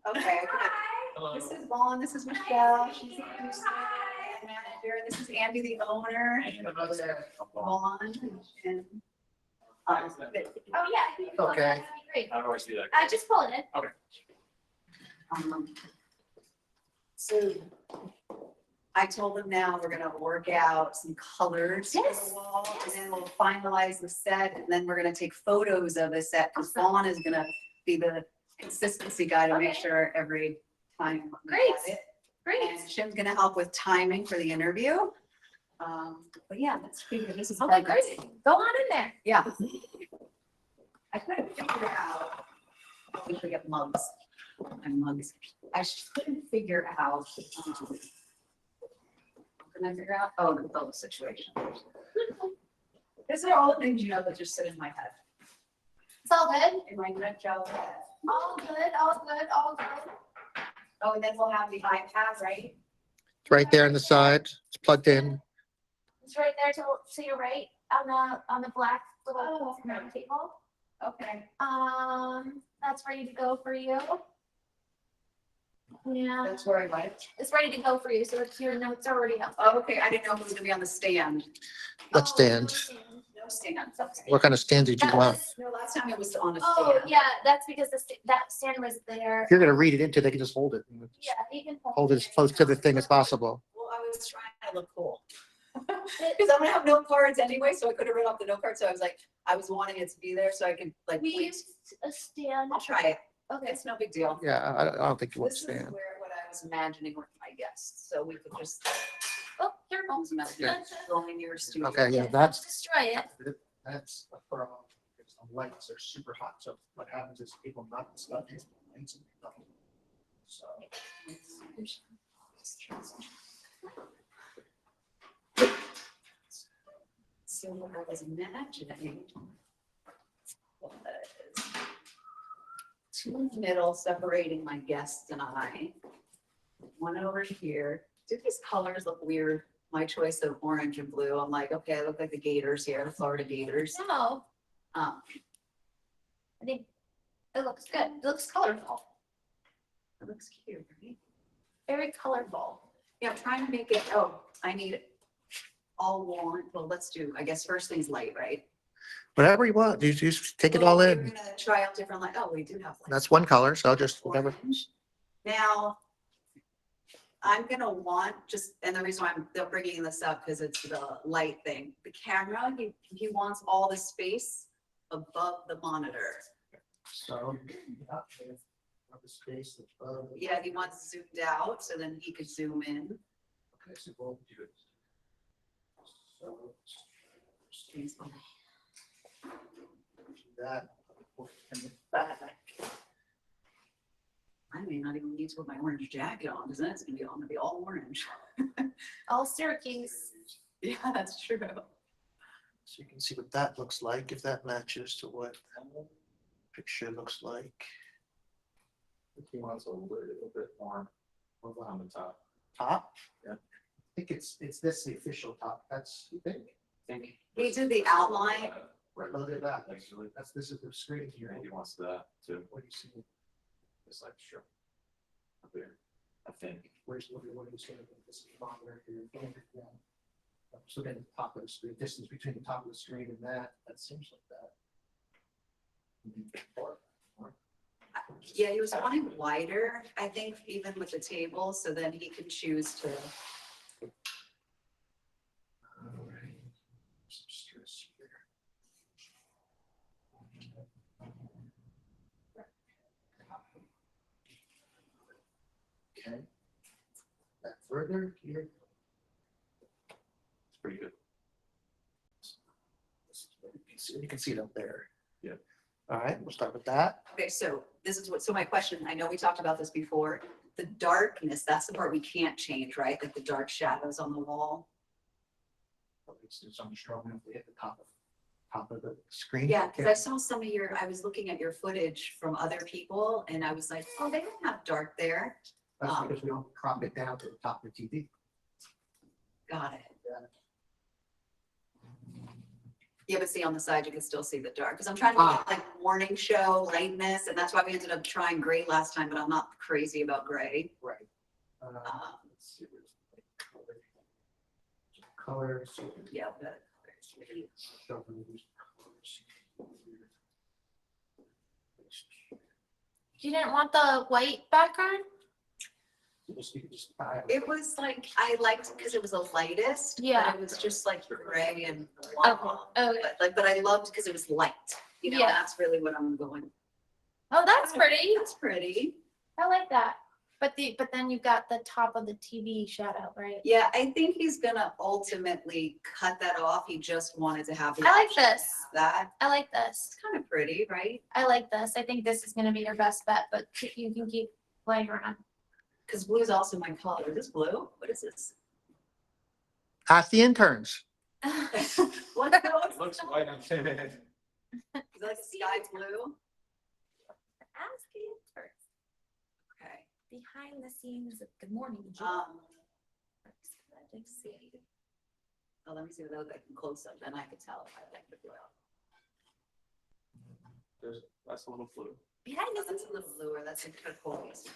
Okay. This is Vaughn, this is Michelle, she's the producer, and manager, this is Andy, the owner, Vaughn, and. Oh, yeah. Okay. That'd be great. How do I see that? Just pull it. So I told them now we're gonna work out some colors for Yes, the wall, and yes. then we'll finalize the set, and then we're gonna take photos of the set, because Vaughn is gonna be the consistency guy to make Okay. sure every time. we Great. get it. Great. And Shim's gonna help with timing for the interview. But yeah, let's figure this is. Okay, perfect. great. Go on in there. Yeah. I couldn't figure out, we should get mugs, and mugs. I just couldn't figure out. What can I figure out? Oh, the bill situation. These are all the things, you know, that just sit in my head, It's all good. in my nutshell head. All good. All good. All good. Oh, and then we'll have the iPad, right? It's right there on the side. It's plugged in. It's right there to your right on the black little Oh, okay. round table. Okay. That's ready to go for you. Yeah, That's where I went. it's ready to go for you. So it's your notes are already up. Oh, okay, I didn't know it was gonna be on the stand. What Oh, stand? No stand. What kind of stand did you That want? was- No, last time it was on a Oh, stand. yeah, that's because that stand was there. If you're gonna read it into, they can just hold it. Yeah, you can Hold it as close to the thing as possible. Well, I was trying to look cool. Because I'm gonna have no cards anyway, so I could have read off the note card, so I was like, I was wanting it to be there so I could like. We point. used a stand. I'll try it, Okay. it's no big deal. Yeah, I don't think you want This to is stand. where, what I was imagining with my guests, so we could just. Oh, here. Homes go in your studio. Okay, yeah, Let's that's, destroy it. that's a problem. Because the lights are super hot, so what happens is people knock the stuff into the lights and nothing. So. So what I was imagining. What that is. Two in the middle separating my guests and I. One over here. Do these colors look weird? My choice of orange and blue. I'm like, okay, I look like the Gators here, the Florida Gators. No, Um, I think it looks good. It looks colorful. it looks cute, right? Very colorful. Yeah, I'm trying to make it, oh, I need all warrant. Well, let's do, I guess first thing's light, right? Whatever you want, you just take it Well, all we're in. gonna try out different light. Oh, we do have. light. That's one color, so just whatever. Orange. Now, I'm gonna want just, and the reason why they're bringing this up, because it's the light thing. The camera, he wants all the space above the monitor. So. The space above. Yeah, he wants zoomed out, so then he could zoom in. Okay, so we'll do it. So. That. And the back. I may not even need to put my orange jacket on, because then it's gonna be all orange. All Syracuse. Yeah, that's true. So you can see what that looks like, if that matches to what that picture looks like. He wants a little bit more on the top. Top? Yeah. I think it's this, the official top, that's, you think? He did the outline. Right, look at that, this is the screen here. He wants that too. What do you see? It's like, sure. Up there, I think. Where's, what do you see? This is the monitor here. Yeah. So then the top of the screen, distance between the top of the screen and that seems like that. Yeah, he was wanting wider, I think, even with the table, so then he could choose to. Alright. Some stress here. Okay. That further here. It's pretty good. You can see it up there. Yeah. All right, we'll start with that. Okay, so this is what, so my question, I know we talked about this before, the darkness, that's the part we can't change, right? Like the dark shadows on the wall. It's something strong enough to hit the top of the screen. Yeah, because I saw some of your, I was looking at your footage from other people and I was like, oh, they don't have dark there. That's because we don't crop it down to the top of the TV. Got it. Yeah, but see on the side, you can still see the dark, because I'm trying to get like morning show lightness, and that's why we ended up trying gray last time, but I'm not crazy about gray. Right. Let's see. Colors. Yeah, but Show them these colors. You didn't want the white background? You can just style it. it was like, I liked, because it was the lightest. Yeah. But it was just like gray and Okay. blah. Okay. But I loved because it was light, you know, Yeah. that's really what I'm going. Oh, that's pretty. That's pretty. I like that. But then you got the top of the TV shadow, right? Yeah, I think he's gonna ultimately cut that off. He just wanted to have. the I like option to this. have That, I like this. it's kind of pretty, right? I like this. I think this is gonna be your best bet, but you can keep playing around. Because blue is also my color. Is this blue? What is this? Ask the interns. What's It looks white on TV. Is that like sky blue? Ask the interns. Okay. Behind the scenes of Good Morning. Let's see. Oh, let me see what I can close up, then I can tell if I like the blue. That's a little blue. Behind Oh, the that's scenes. a little bluer. That's a turquoise.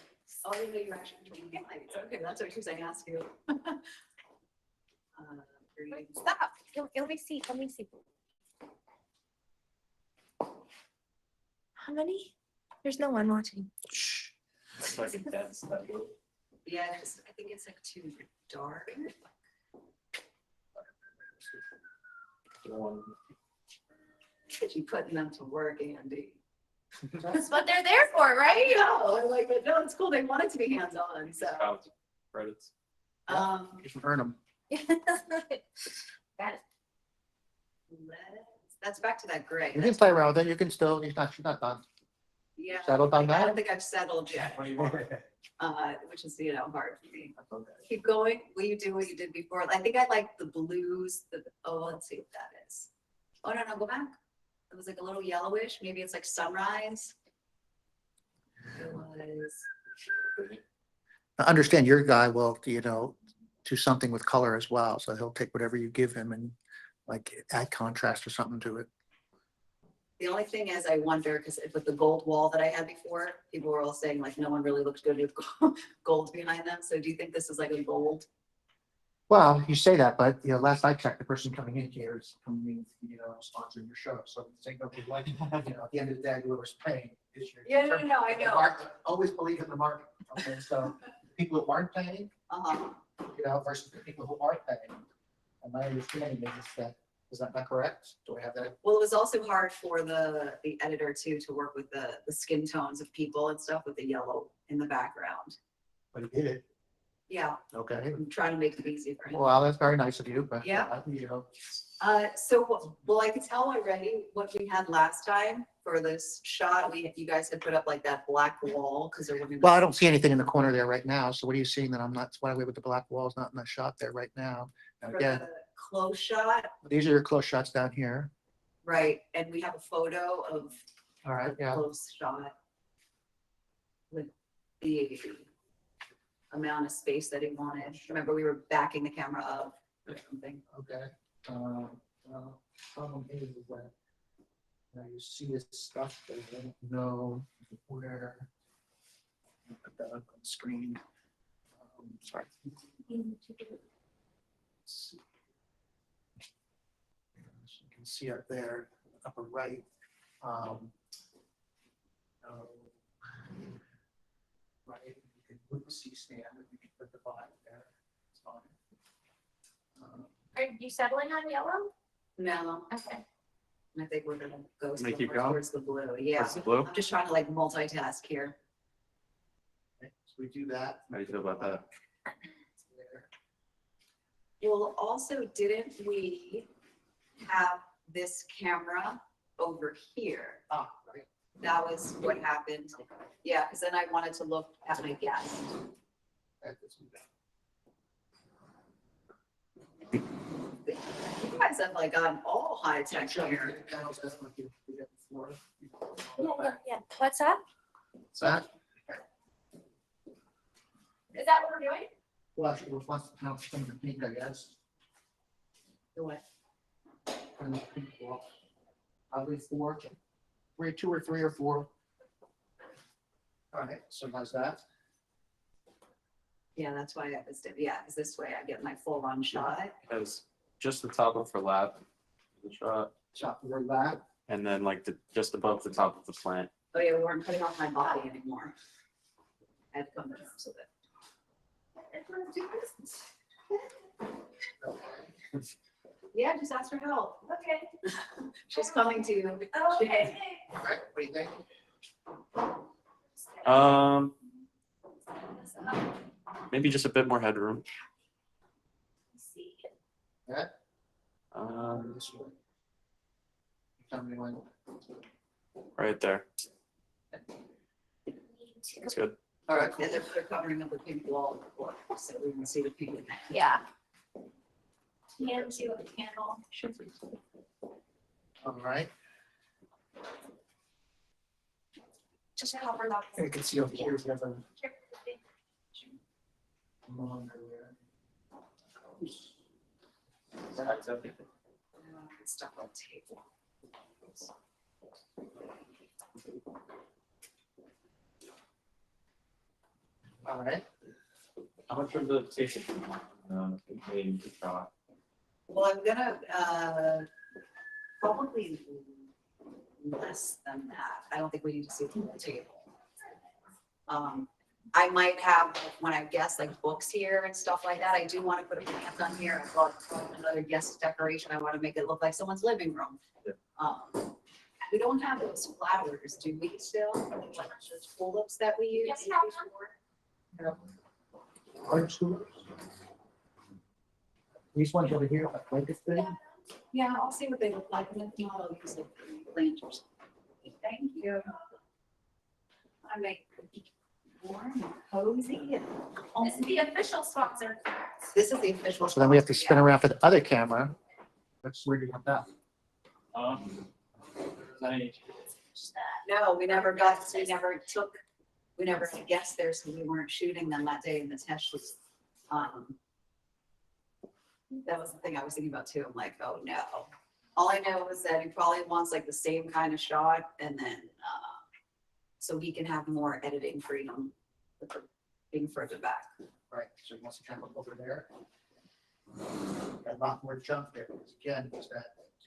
Oh, I know you're actually doing lights. Okay, that's what you're saying. Ask you. Green. Stop. Let me see. Let me see. How many? There's no one watching. It's like intense, that blue. Yeah, I think it's like too dark. The one- Get you putting them to work, Andy. That's what they're there for, I right? know, I like it. No, it's cool. They want it to be hands-on, so. Count Credits. You can earn them. Got it. That's back to that gray. You can play around with it. You can still, she's not done. Yeah. Settled on I that? don't think I've settled yet, What do you want? which is, you know, hard for me. That's okay. Keep going. Will you do what you did before? I think I like the blues, let's see what that is. Oh, no, go back. It was like a little yellowish. Maybe it's like sunrise. It was, I understand your guy will, do something with color as well. So he'll take whatever you give him and like add contrast or something to it. the only thing is I wonder, because with the gold wall that I had before, people were all saying like, no one really looks good with gold behind them. So do you think this is like a gold? Well, you say that, but last I checked, the person coming in here is coming in, sponsoring your show. So it's like, okay, like, at the end of the day, whoever's paying is your. Yeah, no, I The know. market- Always believe in the market. Okay, so people who aren't paying, Uh-huh. versus the people who are paying. And my understanding is that not correct? Do I have that? Well, it was also hard for the editor too, to work with the skin tones of people and stuff with the yellow in the background. But he did it. Yeah, Okay. I'm trying to make it easy for him. Well, that's very nice of you, but. Yeah. Well, I can tell already what we had last time for this shot. You guys had put up like that black wall because there wouldn't. Well, I don't see anything in the corner there right now. So what are you seeing that I'm not, that's why with the black wall is not in the shot there right now. And For again, the close shot, these are your close shots down here. right, and we have a photo of All right, the yeah. close shot with the amount of space that he wanted. Remember, we were backing the camera up or something. Okay. Problem is that you see this stuff, but I don't know where. Put that up on screen. Sorry. Let's see. As you can see up there, upper right. Right, you can put the C-stand, and you can put the bottom there. It's fine. Are you settling on yellow? No, Okay. I think we're gonna go Gonna keep somewhere going? towards the blue. Yeah, What's the blue? I'm just trying to like multitask here. Okay, so we do that. How do you feel about that? There. Well, also, didn't we have this camera over here? Ah, right. That was what happened. Yeah, because then I wanted to look at my guest. That is we got. You guys have like gotten all high tech here. Yeah. What's that? So that, Is that what we're doing? well, actually, what's now some of the pink, I guess. The what? And people, probably four, three, two or three or four. All right, so how's that? Yeah, that's why I was, yeah, because this way I get my full on shot. Because just the top of her lap, the shot, Top of her lap. and then like just above the top of the plant. Oh yeah, we weren't cutting off my body anymore. I had to come to terms with it. Yeah, just ask for help. Okay. She's coming to you. Okay. All right, what do you think? Maybe just a bit more headroom. See. Yeah, Um, this way. Tell me when. right there. That's good. All right, And they're covering up the pink wall, so we can see the pink. Yeah. Hand to a candle. all right. Just cover that. You can see over here, we have a monitor there. Stuff on table. All right, How much of the station? Main shot. Well, I'm gonna, probably less than that. I don't think we need to see the whole table. I might have, when I guess like books here and stuff like that, I do want to put a plant on here. I've got another guest decoration. I want to make it look like someone's living room. Yeah. We don't have those flowers, do we still? Like those tulips that we use? Yes, we have them. orange tulips. These ones over here, like this thing. Yeah, I'll see what they look like, and if not, I'll use the planters. Thank you. I make warm and cozy and. This is the official sponsor. This is the official. So then we have to sponsor, spin yeah. around for the other camera. Let's, where do you want that? No, we never had guests there, so we weren't shooting them that day, and the test was, that was the thing I was thinking about too. I'm like, oh no. All I know is that he probably wants like the same kind of shot, and then, so he can have more editing freedom with the being further back. Right, so he wants to camera over there. Got a lot more junk there, because again, because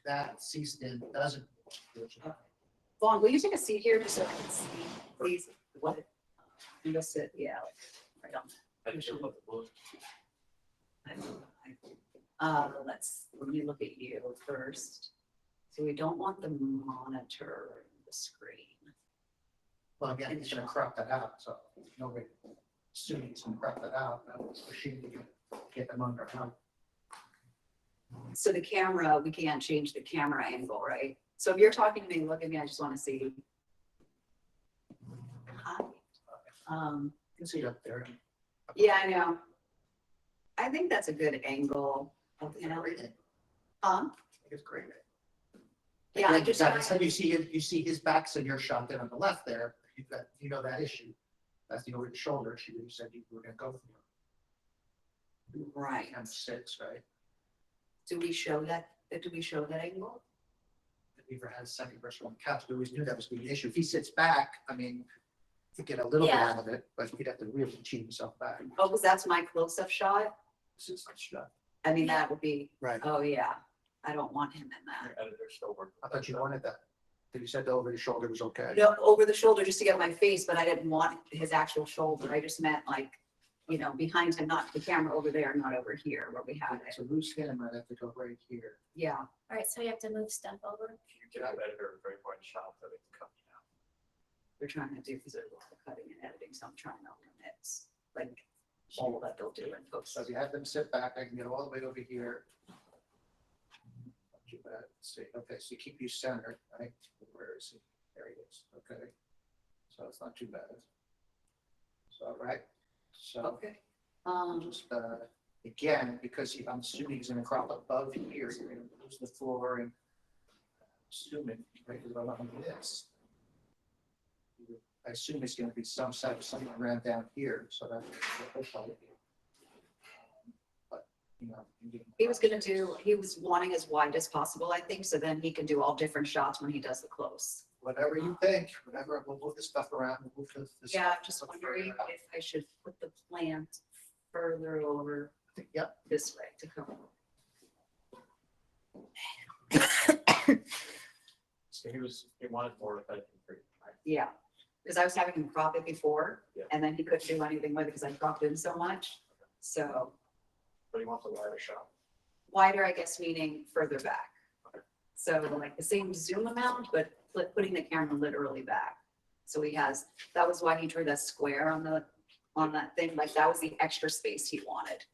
that season doesn't. Vaughn, will you take a seat here just so I can see, please, what, you just sit, yeah, like, right on. Let me look at you first. So we don't want the monitor, the screen. Well, again, he's gonna crop that out, so nobody assuming he's gonna crop that out, machine to get them under how. So the camera, we can't change the camera angle, right? So if you're talking to me, look at me, I just want to see. Hi. You can see it up there. Yeah, I know. I think that's a good angle. You know, I think it's great. yeah, I just. So you see his back's in your shot there on the left there, you know that issue. That's the over the shoulder issue that you said you were gonna go for. Right. And 6, right? Do we show that angle? Weaver has second person on the couch, we always knew that was gonna be the issue. If he sits back, I mean, you get a little bit Yeah. out of it, but he'd have to really cheat himself back. Oh, because that's my close-up shot. This is like shut. I mean, that would be, Right. oh, yeah. I don't want him in that. Editor still working. I thought you wanted that. You said the over the shoulder was okay. No, over the shoulder just to get my face, but I didn't want his actual shoulder. I just meant like, you know, behind him, not the camera over there, not over here where we have it. So loose him, I'd have to go right here. Yeah. All right, so you have to move stuff over. You can have editor very important shot that it can come out. We're trying to do physical cutting and editing, so I'm trying to mix like all that they'll do in post. So if you have them sit back, I can get all the way over here. Not too bad. Let's see, okay, so you keep you centered, right? Where is he? There he is, okay. So it's not too bad. So, all right, so Okay. just, again, because I'm assuming he's gonna crop above here, you're gonna lose the floor and assuming, right, because I don't know this. I assume it's gonna be some side, something around down here, so that. But He was gonna do, he was wanting as wide as possible, I think, so then he can do all different shots when he does the close. Whatever you think, whatever, we'll move this stuff around, we'll move this. Yeah, I'm just wondering if I should put the plant further over Yep, this way to cover. So he wanted more of that. Yeah, because I was having him crop it before, Yeah. and then he couldn't do anything with it because I cropped in so much. So But he wants a wider shot. wider, I guess, meaning further back. So like the same zoom amount, but putting the camera literally back. So he has, that was why he drew that square on that thing, like that was the extra space he wanted.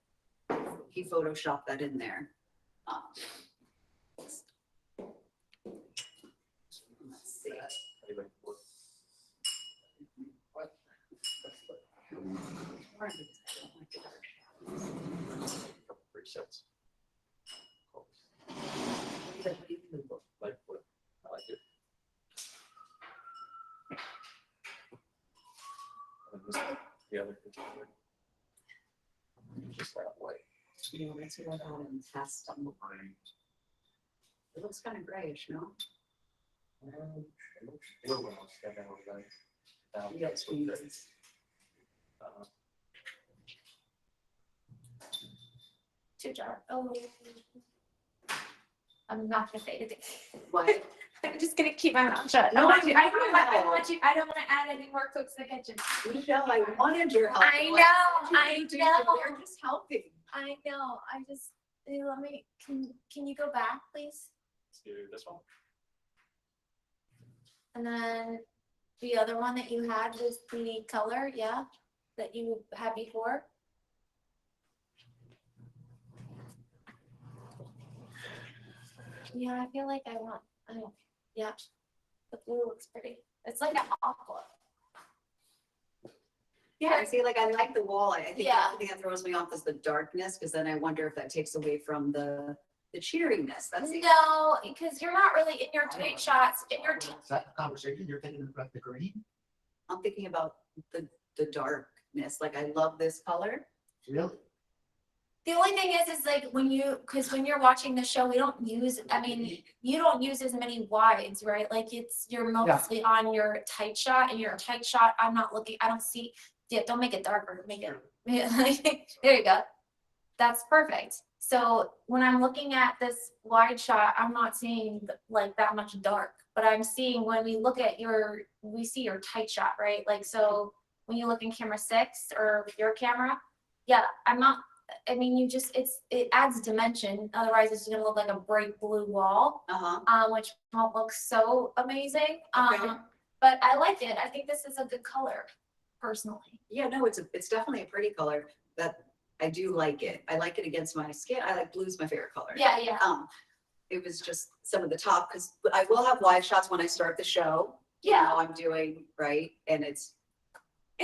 He photoshopped that in there. Let's see. Anyway, what- couple presets. Like what? I like it. And this, the other controller. Just that way. You know, let's go ahead and test them. It looks kind of grayish, no? We're well, stand down with that. Down. Yes, please. Too dark. Oh. I'm not gonna say anything. What? I'm just gonna keep my mouth shut. No, I don't I want you, I don't wanna add any more cooks to the kitchen. Michelle, I wanted your help. I know, I You're know. just helping. I know, let me, can you go back, please? Let's do this one. And then the other one that you had was the color, yeah, that you had before. Yeah, I feel like yeah, the blue looks pretty. It's like an aqua. Yeah, see, like I like the wall. I think the Yeah. only thing that throws me off is the darkness, because then I wonder if that takes away from the cheeriness. That's the. No, because you're not really in your tight shots, in your, Is that the conversation, you're thinking about the green? I'm thinking about the darkness. Like I love this color. Really? the only thing is like when you're watching the show, we don't use, I mean, you don't use as many wides, right? Like you're mostly on your tight shot, and your tight shot, I'm not looking, I don't see, yeah, don't make it darker, make it, there you go. That's perfect. So when I'm looking at this wide shot, I'm not seeing like that much dark, but I'm seeing when we look at we see your tight shot, right? Like, so when you look in camera 6 or your camera, yeah, I mean, it adds dimension. Otherwise it's gonna look like a bright blue wall, which won't look so amazing. Okay. But I like it. I think this is a good color, personally. Yeah, no, it's definitely a pretty color. That I do like it. I like it against my skin. I like blue's my favorite color. Yeah, yeah. It was just some of the top, because I will have wide shots when I start the show. You Yeah. know, I'm doing right, and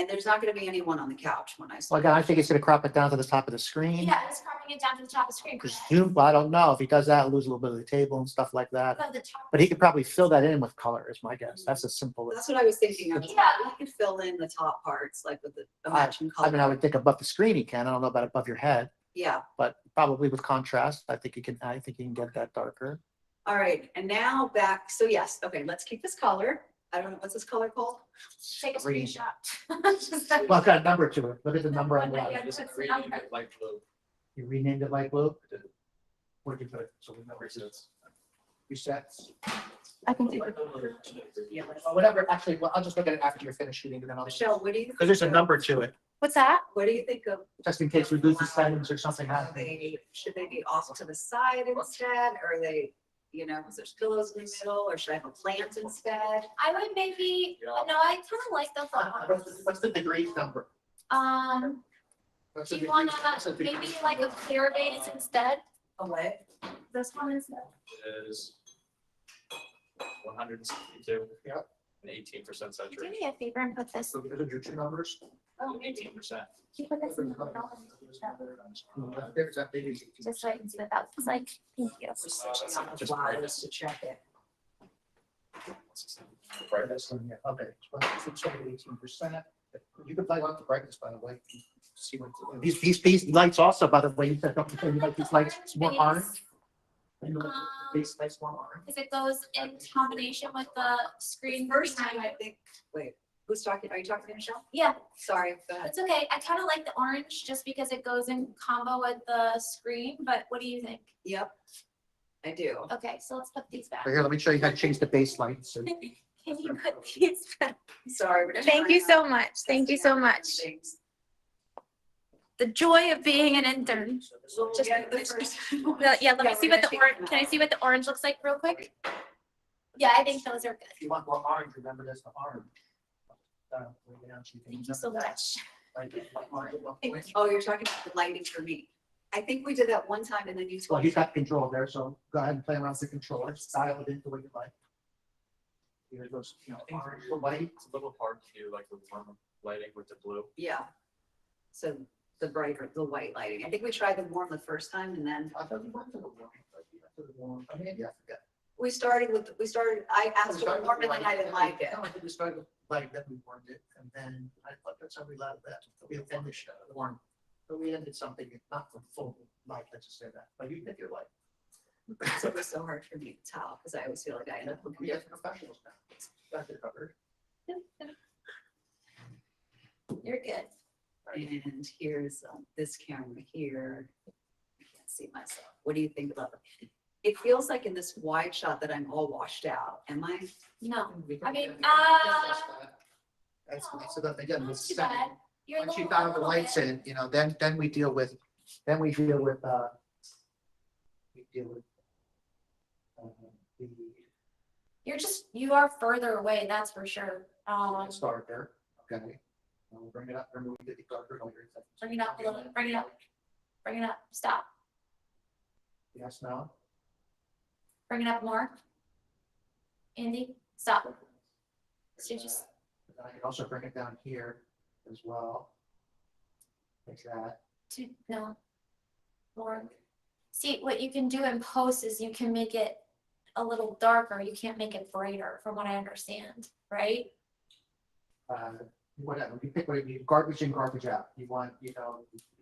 there's not going to be anyone on the couch when I Well, start. again, I think he's gonna crop it down to the top of the screen. Yeah, it's cropping it down to the top of the screen. Because Zoom, I don't know, if he does that, lose a little bit of the table and stuff like that. But the top, But he could probably fill that in with color, is my guess. That's as simple as. That's what I was thinking. I was like, Yeah. I could fill in the top parts, like with the I matching color. I mean, I would think above the screen he can. I don't know about above your head, Yeah. but probably with contrast, I think he can get that darker. All right. And now back. So yes. Okay. Let's keep this color. I don't know. What's this color called? take a Green. screenshot. Well, it's got a number to it. What is the number on Yeah. that? This is It's green, number. light blue. You renamed it light blue? Where'd you put it? So we know where it is. Resets. I can do it. Yeah. Whatever, actually, well, I'll just look at it after you're finished shooting, and then I'll. Michelle, what do you? Because there's a think of- number to it, What's that? What do you think of? just in case we lose the settings or something Are happens. should they be off to the side instead? Or are they, is there pillows in the middle, or should I have a plant instead? I would maybe, Yeah. no, I kind of like the flowers. What's the degrees number? That's Do a you big- wanna that's a big- maybe like a clear base instead? Away. This one is, It is 162. Yep. And 18% do saturation. me a favor and put this, So those are your two numbers. oh, 18%. can you put this in the middle? There's that big. Just so I can see what that looks like. Thank you. Just switching on the flowers to check it. Brightness. Okay. So 18%. You can play on the brightness, by the way. See what, these lights also, by the way, you said, don't you think you like these lights more orange? You like These lights more orange. Cause it goes in combination with the screen. First time, I think, wait, who's talking? Are you talking to Michelle? Yeah, Sorry, go ahead. it's okay. I kind of like the orange just because it goes in combo with the screen, but what do you think? Yep, I do. Okay, so let's put these back. Here, let me show you how to change the base lights. So Can you put these back? Sorry. we're just Thank you trying so much. Thank you so much. things. The joy of being an intern. We'll Just- get the first- Yeah, let me Yeah, see we're what the gonna orange, take can I them see what the orange looks like real quick? Yeah, I think those are good. if you want more orange, remember there's the orange. Way down so you can Thank you so remember that. much. Right, like orange at one point. Oh, you're talking about the lighting for me. I think we did that one time and then you Well, told he's me. got control there, so go ahead and play around with the controller, style it into what you like. Here goes, you know, orange to white. It's a little hard to do like the warm lighting with the blue. Yeah. So the brighter, the white lighting. I think we tried the warm the first time and then I thought you went to the warm. I mean, yeah, I forget. I asked for the warm and then I didn't like it. No, I think we started with light, then we warmed it, and then I thought that's how we allowed that. We finished warm. But we ended something, not for full light, let's just say that, but you pick your light. So it was so hard for me to tell because I always feel like I end up looking We have different. professionals now. Got it covered. You're good. And here's this camera here. I can't see myself. What do you think about it? It feels like in this wide shot that I'm all washed out. Am I? No, We can- I mean, That's, so that again, not the too second, bad. You're a once you little- got the lights in, you know, then we deal with, we deal with the. You are further away, that's for sure. Start there, okay. We'll bring it up, remove the darker color. Bring it up a little bit, bring it up. Bring it up, stop, Yes, now. bring it up more. Andy, stop. So just, And I can also bring it down here as well. Like that. no. More. See, what you can do in post is you can make it a little darker, you can't make it brighter, from what I understand, right? Whatever, you pick what you need, garbage in, garbage out. You want, you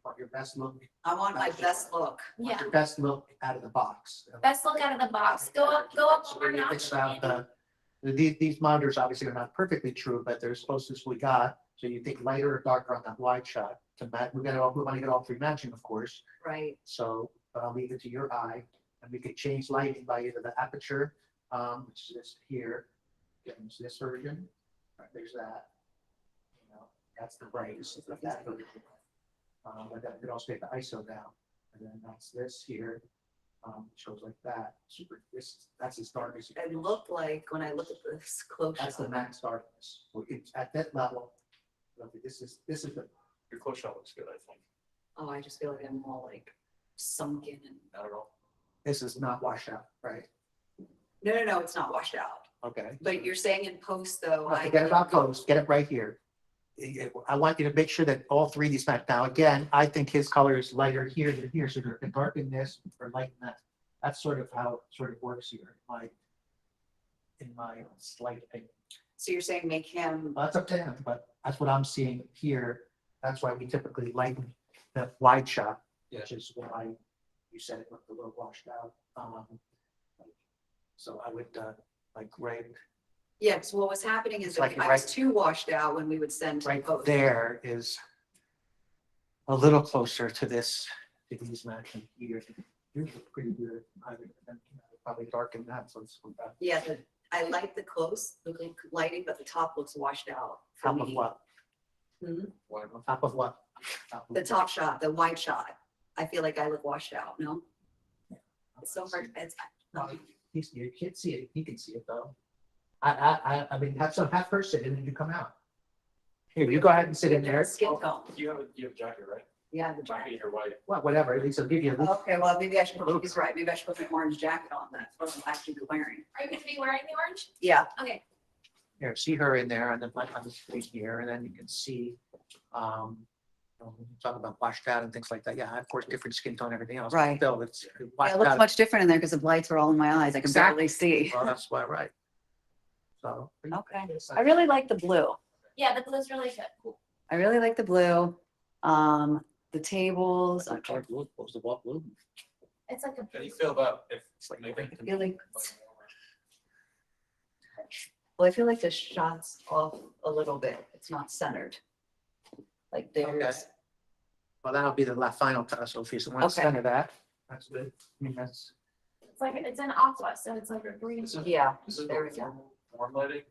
want your best look. I want my best look. You want Yeah, Your best look out of the box. best look out of the box, go up So more when you think notch. about these monitors obviously are not perfectly true, but they're as close as we got. So you think lighter or darker on that wide shot to match, we want to get all three matching, of course. Right. So I'll leave it to your eye, and we could change lighting by either the aperture, which is this here. There's this version, right, there's that. You know, that's the brightest of that version. But then we could also take the ISO down, and then that's this here, which goes like that. Super, that's as dark as you It can. looked like when I look at this close That's the shot. max darkness. So it's at that level. look, this is the, Your close shot looks good, I think. Oh, I just feel like I'm all like sunken and, Not at all. this is not washed out, right? no, it's not washed out. Okay. But you're saying in post though, Well, Forget about close, get it right here. I want you to make sure that all three of these match. Now, again, I think his color is lighter here than here, so you're darken this or lighten that. That's sort of how it sort of works here, in my slight opinion. So you're saying make him, Well, that's up to him, but that's what I'm seeing here. That's why we typically lighten the wide shot, which is why you said it looked a little washed out. So I would, like right, yeah, because what was happening is It's that like I was right- too washed out when we would send to right post. there is a little closer to this, to these matching here. Yours is pretty good. I would probably darken that, so it's Yeah, I like the close, the lighting, but the top looks washed out for top of me. what? Mhm. Why not? Top of what? Top of- The top shot, the wide shot. I feel like I look washed out, no? It's so hard. You can't see it. He can see it though. I mean, have her sit in and you come out. Here, you go ahead and sit in there. Skin tone. You have a jacket, right? Yeah, the Might jacket. be your white. Well, whatever, at least I'll give you. Okay, well, maybe I should, he's right. Maybe I should put my orange jacket on. That's what I'm actually wearing. Are you gonna be wearing the orange? Yeah, Okay, Here, see her in there and then like on the screen here, and then you can see, talk about washed out and things like that. Yeah, of course, different skin tone, everything else. Right. Still, it's it washed looks out. much different in there because the lights are all in my eyes. I can Exactly. barely see. Well, that's why, right. So. Okay. I really like the blue. yeah, the blue's really good. I really like the blue. The tables, I Dark blue, opposed to what blue? It's like a. How do you feel about if feel maybe? like, well, I feel like the shot's off a little bit. It's not centered. Like there's, Well, that'll be the final Sophie, so once Okay. center that, that's good. I mean, that's, It's like, it's an aqua, so it's like a green. Is it- yeah, Is it there we the go. warm lighting?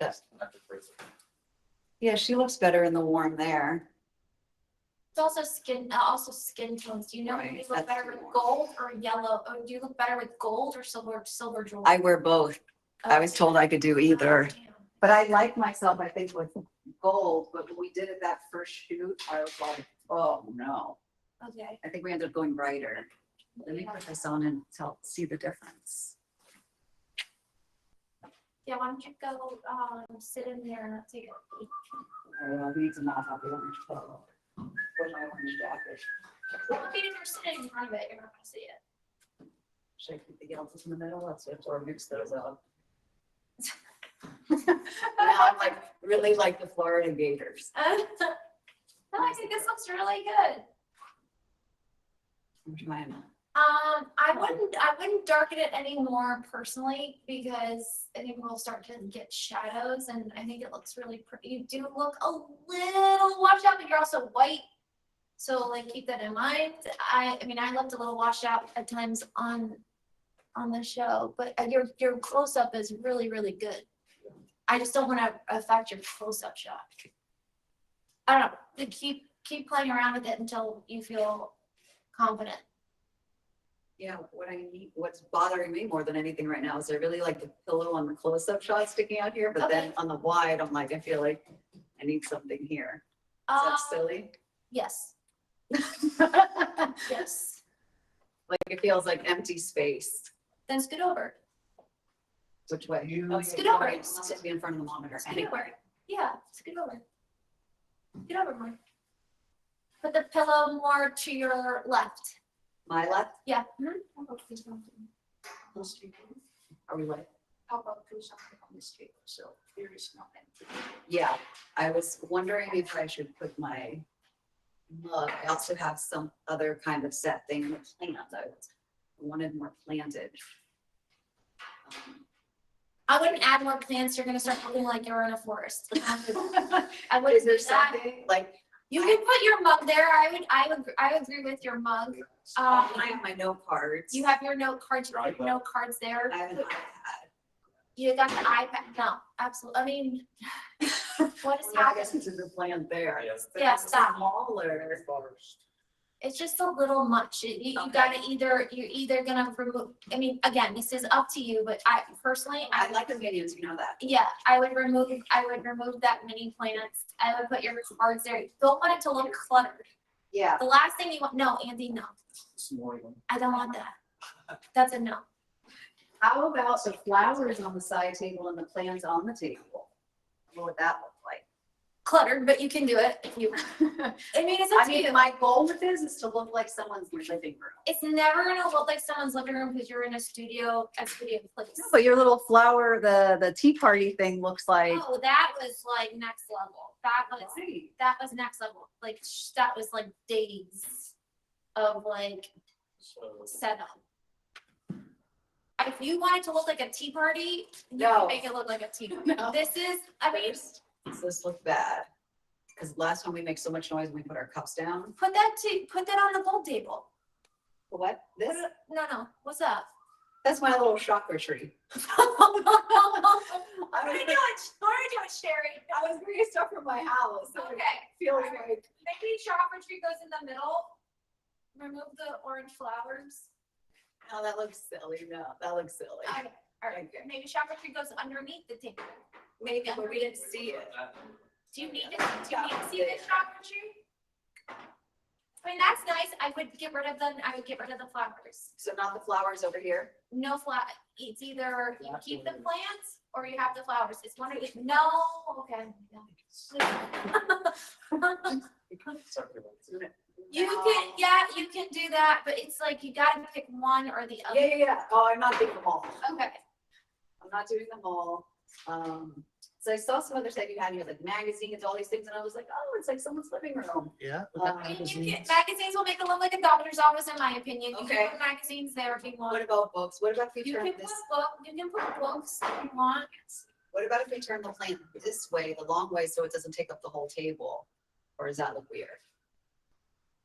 Yes. Not the first. Yeah, she looks better in the warm there. It's also skin tones. Do you know, do you Right, look that's better with more. gold or yellow? Or do you look better with gold or silver jewelry? I wear both. I was told I could do either. But I like myself, I think, with gold, but when we did it that first shoot, I was like, oh, no. Okay. I think we ended up going brighter. Let me put this on and see the difference. Yeah, why don't you go, sit in there and take a peek. I need to not have the orange color. Put my orange jacket. Well, I mean, if you're sitting in front of it, you're not gonna see it. Should I keep the yellows in the middle? Let's or mix those up. Now I'm like, really like the Florida Gators. No, I think this looks really good. Which mine? I wouldn't darken it anymore personally, because I think we'll start to get shadows, and I think it looks really pretty. You do look a little washed out, but you're also white. So like, keep that in mind. I mean, I looked a little washed out at times on the show, but your close-up is really, really good. I just don't want to affect your close-up shot. I don't know, keep playing around with it until you feel confident. Yeah, what I need, what's bothering me more than anything right now is I really like the pillow on the close-up shot sticking out here, but then Okay. on the wide, I'm like, I feel like I need something here. Is that silly? Yes, yes. Like it feels like empty space. Then scoot over. Which way? You- Oh, Scoot over. I'm sitting in front of the monitor. Scoot over. Yeah, scoot over. Scoot over more. Put the pillow more to your left. My left, Yeah. are we like? How about do something on this table, so there is nothing. Yeah, I was wondering if I should put my mug. I also have some other kind of set thing with plants. I wanted more planted. I wouldn't add more plants. You're gonna start looking like you're in a forest. I Is wouldn't there do that. something like, You can put your mug there. I agree with your mug. I have my note cards. You have your note cards. You have note cards there. I have an iPad. You got the iPad. No, absolutely. I mean, what is Well, I guess happening? it's a plant there. Yeah. But Yeah, it's stop. Smaller. It's just a little much. You Okay. gotta you're either gonna remove, I mean, again, this is up to you, but I personally, I like the minions, you know that. yeah, I would remove that mini plants. I would put your cards there. You don't want it to look cluttered. Yeah. The last thing you want, no, Andy, no, I don't want that. That's a no. How about the flowers on the side table and the plants on the table? What would that look like? Cluttered, but you can do it if you, I mean, it's I up to mean, you. my goal with this is to look like someone's living room. It's never gonna look like someone's living room because you're in a studio place. No, but your little flower, the tea party thing looks like. Oh, that was like next level. Right. That was next level. Like, that was like days of like So setup. If you want it to look like a tea party, you No. can make it look like a tea party. No. This is, I mean, Does this look bad? Because last time we make so much noise when we put our cups down. put that on the gold table. What? This? No, what's up? That's my little chakra tree. What are you doing? What are you doing, Sherry? I was bringing stuff from my house. So Okay. it feels like, Maybe chakra tree goes in the middle. Remove the orange flowers. oh, that looks silly. No, that looks silly. Okay, all right. Okay. Maybe chakra tree goes underneath the table. Maybe, but we didn't see it. Do you need to see the chakra tree? I mean, that's nice. I would get rid of the flowers. So not the flowers over here? No it's either you keep the plants or you have the flowers. It's one of the, no, okay. You can, yeah, you can do that, but it's like you gotta pick one or the other. Yeah. Oh, I'm not doing them all. Okay. I'm not doing them all. So I saw some other stuff you had, you had like magazines, all these things, and I was like, oh, it's like someone's living room. Yeah. Magazines will make it look like a doctor's office, in my opinion. You Okay. can put magazines there if you What want. about books? What about if we You turn can this, put books if you want. what about if we turn the plant this way, the long way, so it doesn't take up the whole table? Or does that look weird?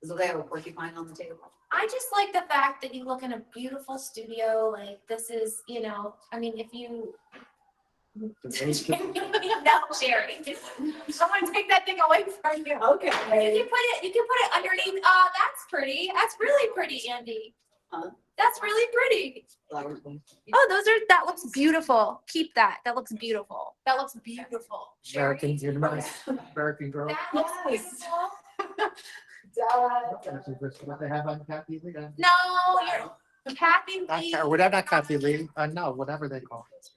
Does they have a porcupine on the table? I just like the fact that you look in a beautiful studio, like this is, I mean, if you. No, Sherry, someone take that thing away from you. Okay. You can put it underneath, that's pretty, that's really pretty, Andy. Huh? That's really pretty. Oh, that looks beautiful. Keep that, that looks beautiful. That looks beautiful. Sherry. American, you're nice. American girl. That looks Yes. beautiful. What they have on Kathy Lee. No, you're Kathy Not Lee. Kat- whatever, not Kathy Lee, no, whatever they call it.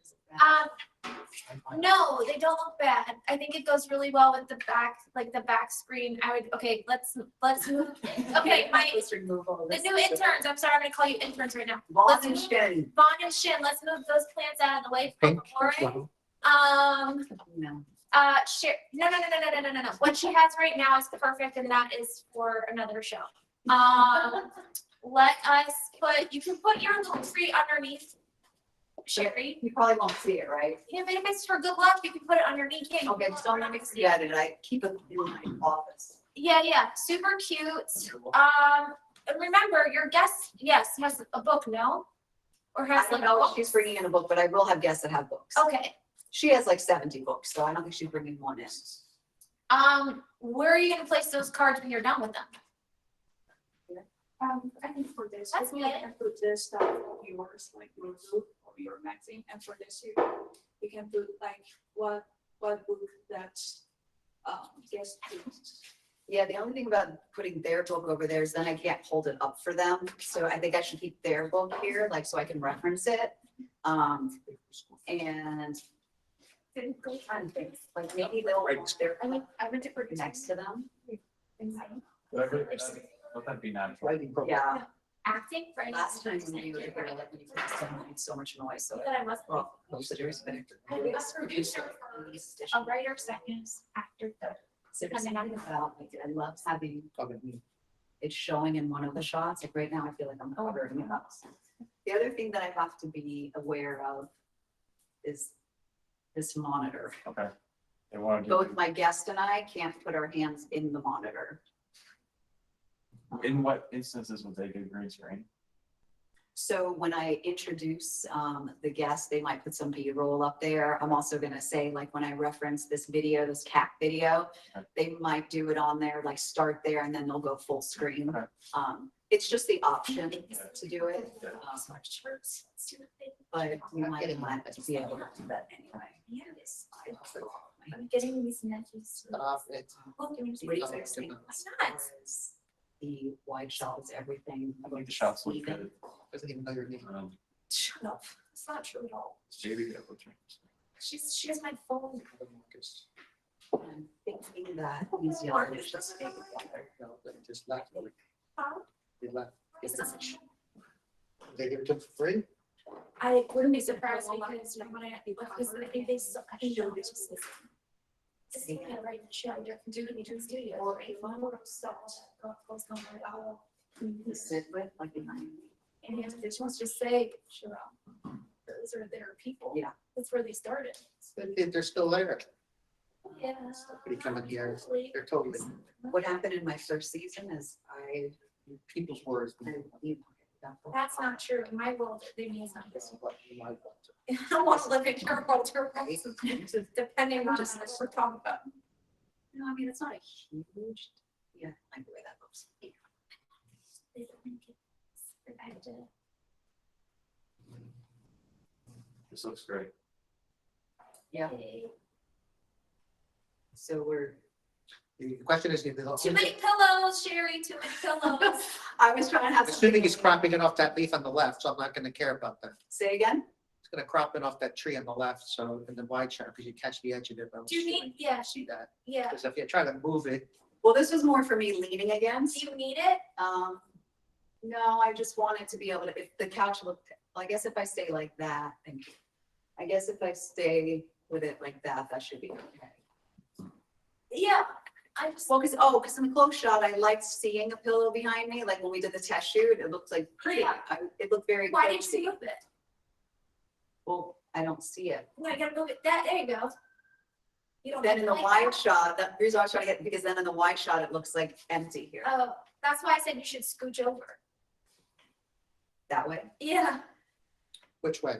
No, they don't look bad. I think it goes really well with the back, like the back screen. Okay, let's move. Okay, the new interns, I'm sorry, I'm gonna call you interns right now. Vaughn Let's and move- Shin. Vaughn and Shin, let's move those plants out of the way from Pink. Lauren. No. No. What she has right now is perfect, and that is for another show. Let us you can put your little tree underneath, Sherry. You probably won't see it, right? Yeah, but if it's for good luck, you can put it underneath. Yeah, you Okay, can just put it don't let me underneath. forget it. I keep it in my office. Yeah, super cute. And remember, your guest, yes, has a book, no? Or I has don't like a know if book? she's bringing in a book, but I will have guests that have books. Okay, She has like 70 books, so I don't think she's bringing one in. where are you gonna place those cards when you're done with them? I think for this, That's you good. can put this stuff of yours, like your book or your magazine, and for this, you can put like what book that's, guest books. Yeah, the only thing about putting their book over there is then I can't hold it up for them. So I think I should keep their book here, like, so I can reference it. And Then go find things. like maybe they'll want their I went to put next to them. Let that be natural. Writing program. Yeah, Acting, right? last time when you were here, like when you put so much noise, so. That I must. Well, most of yours, but I was a producer for a writer second, actor third. So there's something about, like, I love having Talking to me. it's showing in one of the shots. Like right now, I feel like I'm covering it up. The other thing that I have to be aware of is this monitor. Okay. They want to Both my guest and I can't put our hands in the monitor. in what instances would they do green screen? So when I introduce the guest, they might put some B-roll up there. I'm also gonna say, like, when I reference this video, this cat video, Okay. they might do it on there, like start there and then they'll go full screen. Okay. It's just the option to do it. Yeah. But we might not be able to do that anyway. Yes. I'm getting these nudges. Stop it. Oh, give me some- What do you guys think? Why not? The wide shot is everything. I think the shots look Even. good. Doesn't even know your name. Shut up. It's not true at all. JB got what's She has my phone. I'm thinking that these yellow should stay together. No, they just left. Huh? They left. This doesn't show. They give it to them for free? I wouldn't be surprised because when because I think they still, I think they're just. This is kind of right, show, you're doing it in studio. Or a photo, so. Goes on my owl. To sit with, like behind me. And this one's just say, sure, those are their people. Yeah. That's where they started. They're still there. Yeah. Somebody coming here. They're totally, What happened in my first season is people's words. That's not true. In my world, they mean something. My fault. I don't want to live in your world, depending on Just what like we're we're talking about. No, I mean, it's not a huge, yeah, I like the way that looks. They don't make it effective. This looks great. Yeah, so The question is, if Too many pillows, Sherry, too many pillows. I was trying to have. assuming he's cropping it off that leaf on the left, so I'm not gonna care about that. Say again? It's gonna crop it off that tree on the left, so in the wide shot, because you catch the edge of it. I'm Do you assuming need, yeah, See that, yeah. because if you try to move it, Well, this was more for me leaning against. Do you need it? No, I just wanted to be able to, if the couch looked, well, I guess if I stay like that, thank you. I guess if I stay with it like that, that should be okay. Yeah, I just, Well, because in the close shot, I liked seeing a pillow behind me, like when we did the test shoot, it looked like pretty, Yeah. it looked very why did cozy. you move it? Well, I don't see it. No, you gotta move it, there you go. You don't Then in the like wide that? shot, that, here's what I was trying to get, because then in the wide shot, it looks like empty here, Oh, that's why I said you should scooch over. that way. Yeah, Which way?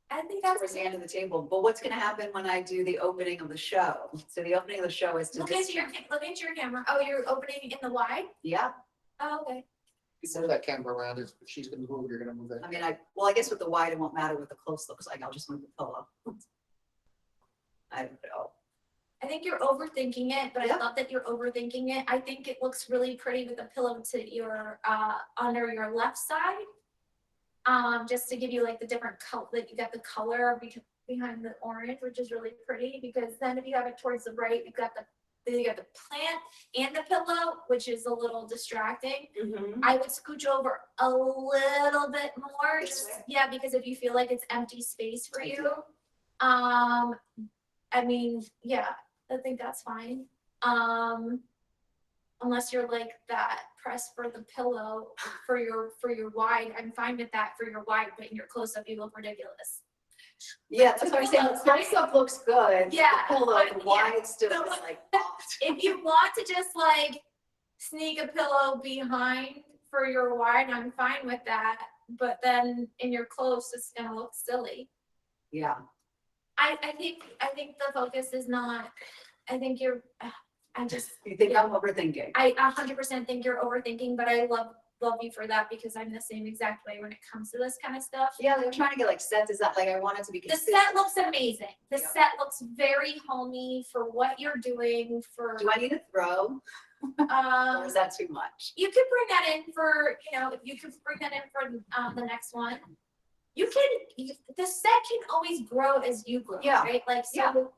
I think Towards that's, the end of the table, but what's gonna happen when I do the opening of the show? So the opening of the show is to look this, into look into your camera. Oh, you're opening in the wide? yeah, Oh, okay. You move that camera around, if she's gonna move, you're gonna move it. I mean, well, I guess with the wide, it won't matter what the close looks like, I'll just move the pillow. I don't know. I think you're overthinking it, but I Yeah. love that you're overthinking it. I think it looks really pretty with the pillow to your, under your left side. Just to give you like the different color, like you got the color behind the orange, which is really pretty, because then if you have it towards the right, you got the plant and the pillow, which is a little distracting. I would scooch over a little bit more, This just, way? yeah, because if you feel like it's empty space for I you. do. I mean, yeah, I think that's fine. Unless you're like that press for the pillow for your wide, I'm fine with that for your wide, but in your close up, you look ridiculous. Yeah, that's what I'm saying, the close up looks good. Yeah, The pillow, but the yeah. wide still is like. If you want to just like sneak a pillow behind for your wide, I'm fine with that. But then in your close, it's gonna look silly. Yeah, I think the focus is not, I think you're, I just, you think I'm overthinking? I 100% think you're overthinking, but I love you for that because I'm the same exact way when it comes to this kind of stuff. Yeah, they're trying to get like set design, like I want it to be The consistent. set looks amazing. The Yeah. set looks very homey for what you're doing for, Do I need to throw, or is that too much? you could bring that in for, you could bring that in for, the next one. The set can always grow as you grow, Yeah. right? Like, Yeah. so,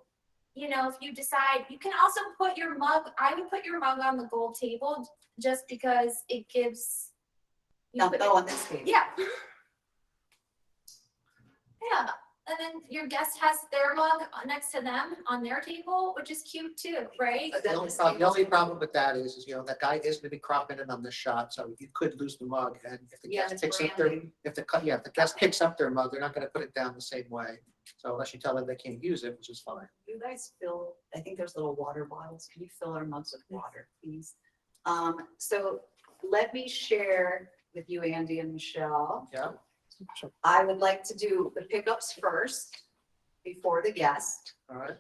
if you decide, you can also put your mug, I would put your mug on the gold table just because it gives. you Now, put oh, it- on this table. Yeah. Yeah, and then your guest has their mug next to them on their table, which is cute too, right? But The then only this problem, table's- with that is, that guy is gonna be cropping in on the shot, so you could lose the mug, and if the Yeah, guest it's picks up their, branding. if the guest picks up their mug, they're not gonna put it down the same way. So unless you tell them they can't use it, which is fine. You guys fill, I think there's little water bottles. Can you fill our mugs with water, please? So let me share with you, Andy and Michelle. Yeah. I would like to do the pickups first before the guest. All right.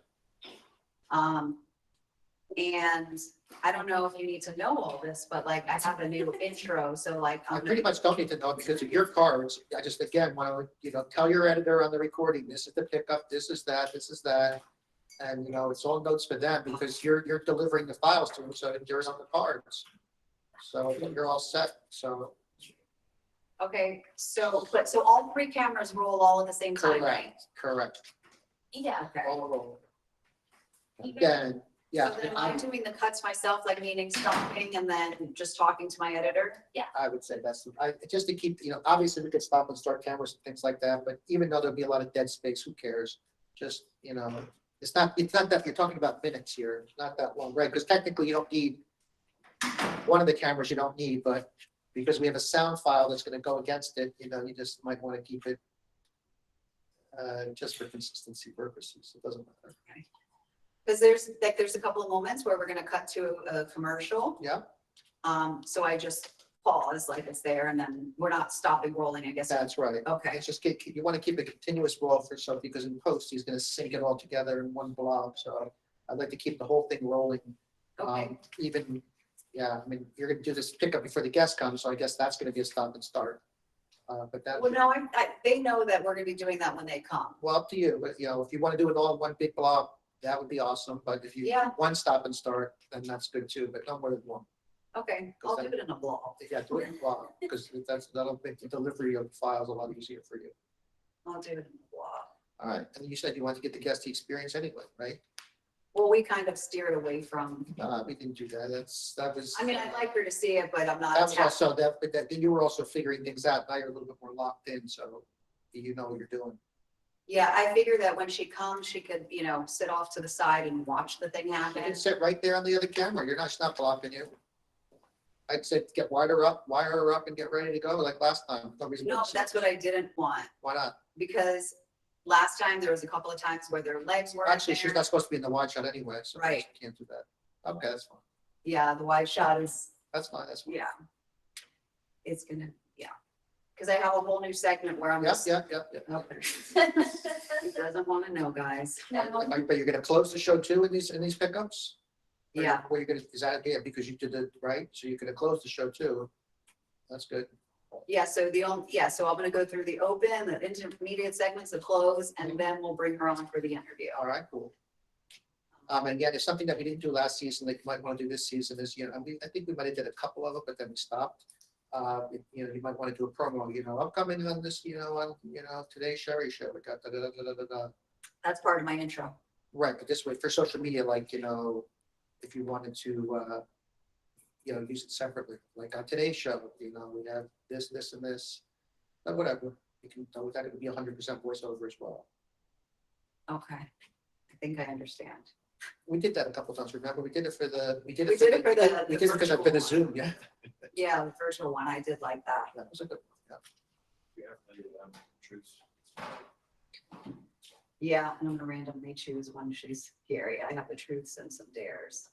And I don't know if you need to know all this, but like I have a new intro, so like. I I'm pretty gonna- much don't need to know because of your cards. I just, again, want to, tell your editor on the recording, this is the pickup, this is that, this is that. And, it's all notes for them because you're delivering the files to them, so they're on the cards. So you're all set, so. Okay, so all three cameras roll all at the same time, right? Correct. Yeah. Okay. All roll. Again, yeah, So then I'm doing the cuts myself, like meaning stopping and then just talking to my editor? I would say just to keep, obviously we could stop and start cameras and things like that, but even though there'll be a lot of dead space, who cares? Just, it's not that you're talking about minutes here, it's not that long, right? Because technically you don't need one of the cameras you don't need, but because we have a sound file that's gonna go against it, you just might want to keep it just for consistency purposes. It doesn't matter. Because there's a couple of moments where we're gonna cut to a commercial. Yeah, So I just pause like it's there and then we're not stopping rolling, I guess. that's right. Okay, It's just you want to keep a continuous roll for so because in post, he's gonna sync it all together in one blob. So I'd like to keep the whole thing rolling. okay. Even, yeah, I mean, you're gonna do this pickup before the guest comes, so I guess that's gonna be a stop and start. But that, Well, no, they know that we're gonna be doing that when they come. well, up to you, but if you want to do it all in one big blob, that would be awesome. But if you Yeah. one stop and start, then that's good too, but no more than one. Okay, I'll do it in a block. Yeah, do it in blob, because that'll make the delivery of files a lot easier for you. I'll do it in a block. All right, and you said you want to get the guest experience anyway, right? Well, we kind of steered away from, We didn't do that. That was. I mean, I'd like her to see it, but I'm not. That was attached. also, but then you were also figuring things out. Now you're a little bit more locked in, so you know what you're doing. Yeah, I figured that when she comes, she could, sit off to the side and watch the thing You happen. can sit right there on the other camera. She's not blocking you. I'd say get wire her up and get ready to go like last time. No reason No, not to. that's what I didn't want, Why not? because last time there was a couple of times where their legs weren't Actually, she's there. not supposed to be in the wide shot anyway, so Right. she can't do that. Okay, that's fine. Yeah, the wide shot is, That's fine. That's fine. yeah. It's gonna, yeah. Because I have a whole new segment where I'm Yep, just. yep, yep, yep. Okay. He doesn't want to know, guys. No. But you're gonna close the show too in these pickups? Or Yeah, Where you're gonna, is that, yeah, because you did it, right? So you're gonna close the show too. That's good. yeah, so so I'm gonna go through the open, the intermediate segments, the close, and then we'll bring her on for the interview. All right, cool. And again, it's something that we didn't do last season, that you might want to do this season, is, I think we might have did a couple of them, but then we stopped. You might want to do a promo, upcoming on this, on, today's Sherry show, we got da. That's part of my intro. Right, but this way, for social media, like, if you wanted to, use it separately, like on today's show, we have this, and this, but whatever. You can, that it would be 100% voiceover as well. Okay. I think I understand. We did that a couple times, remember? We did it for the. We did it for the We did it because I've been a virtual Zoom, yeah. Yeah, the virtual one, I did like that. That was a good one, yeah. Yeah, and I'm gonna randomly choose one she's here. Yeah, I have the truths and some dares.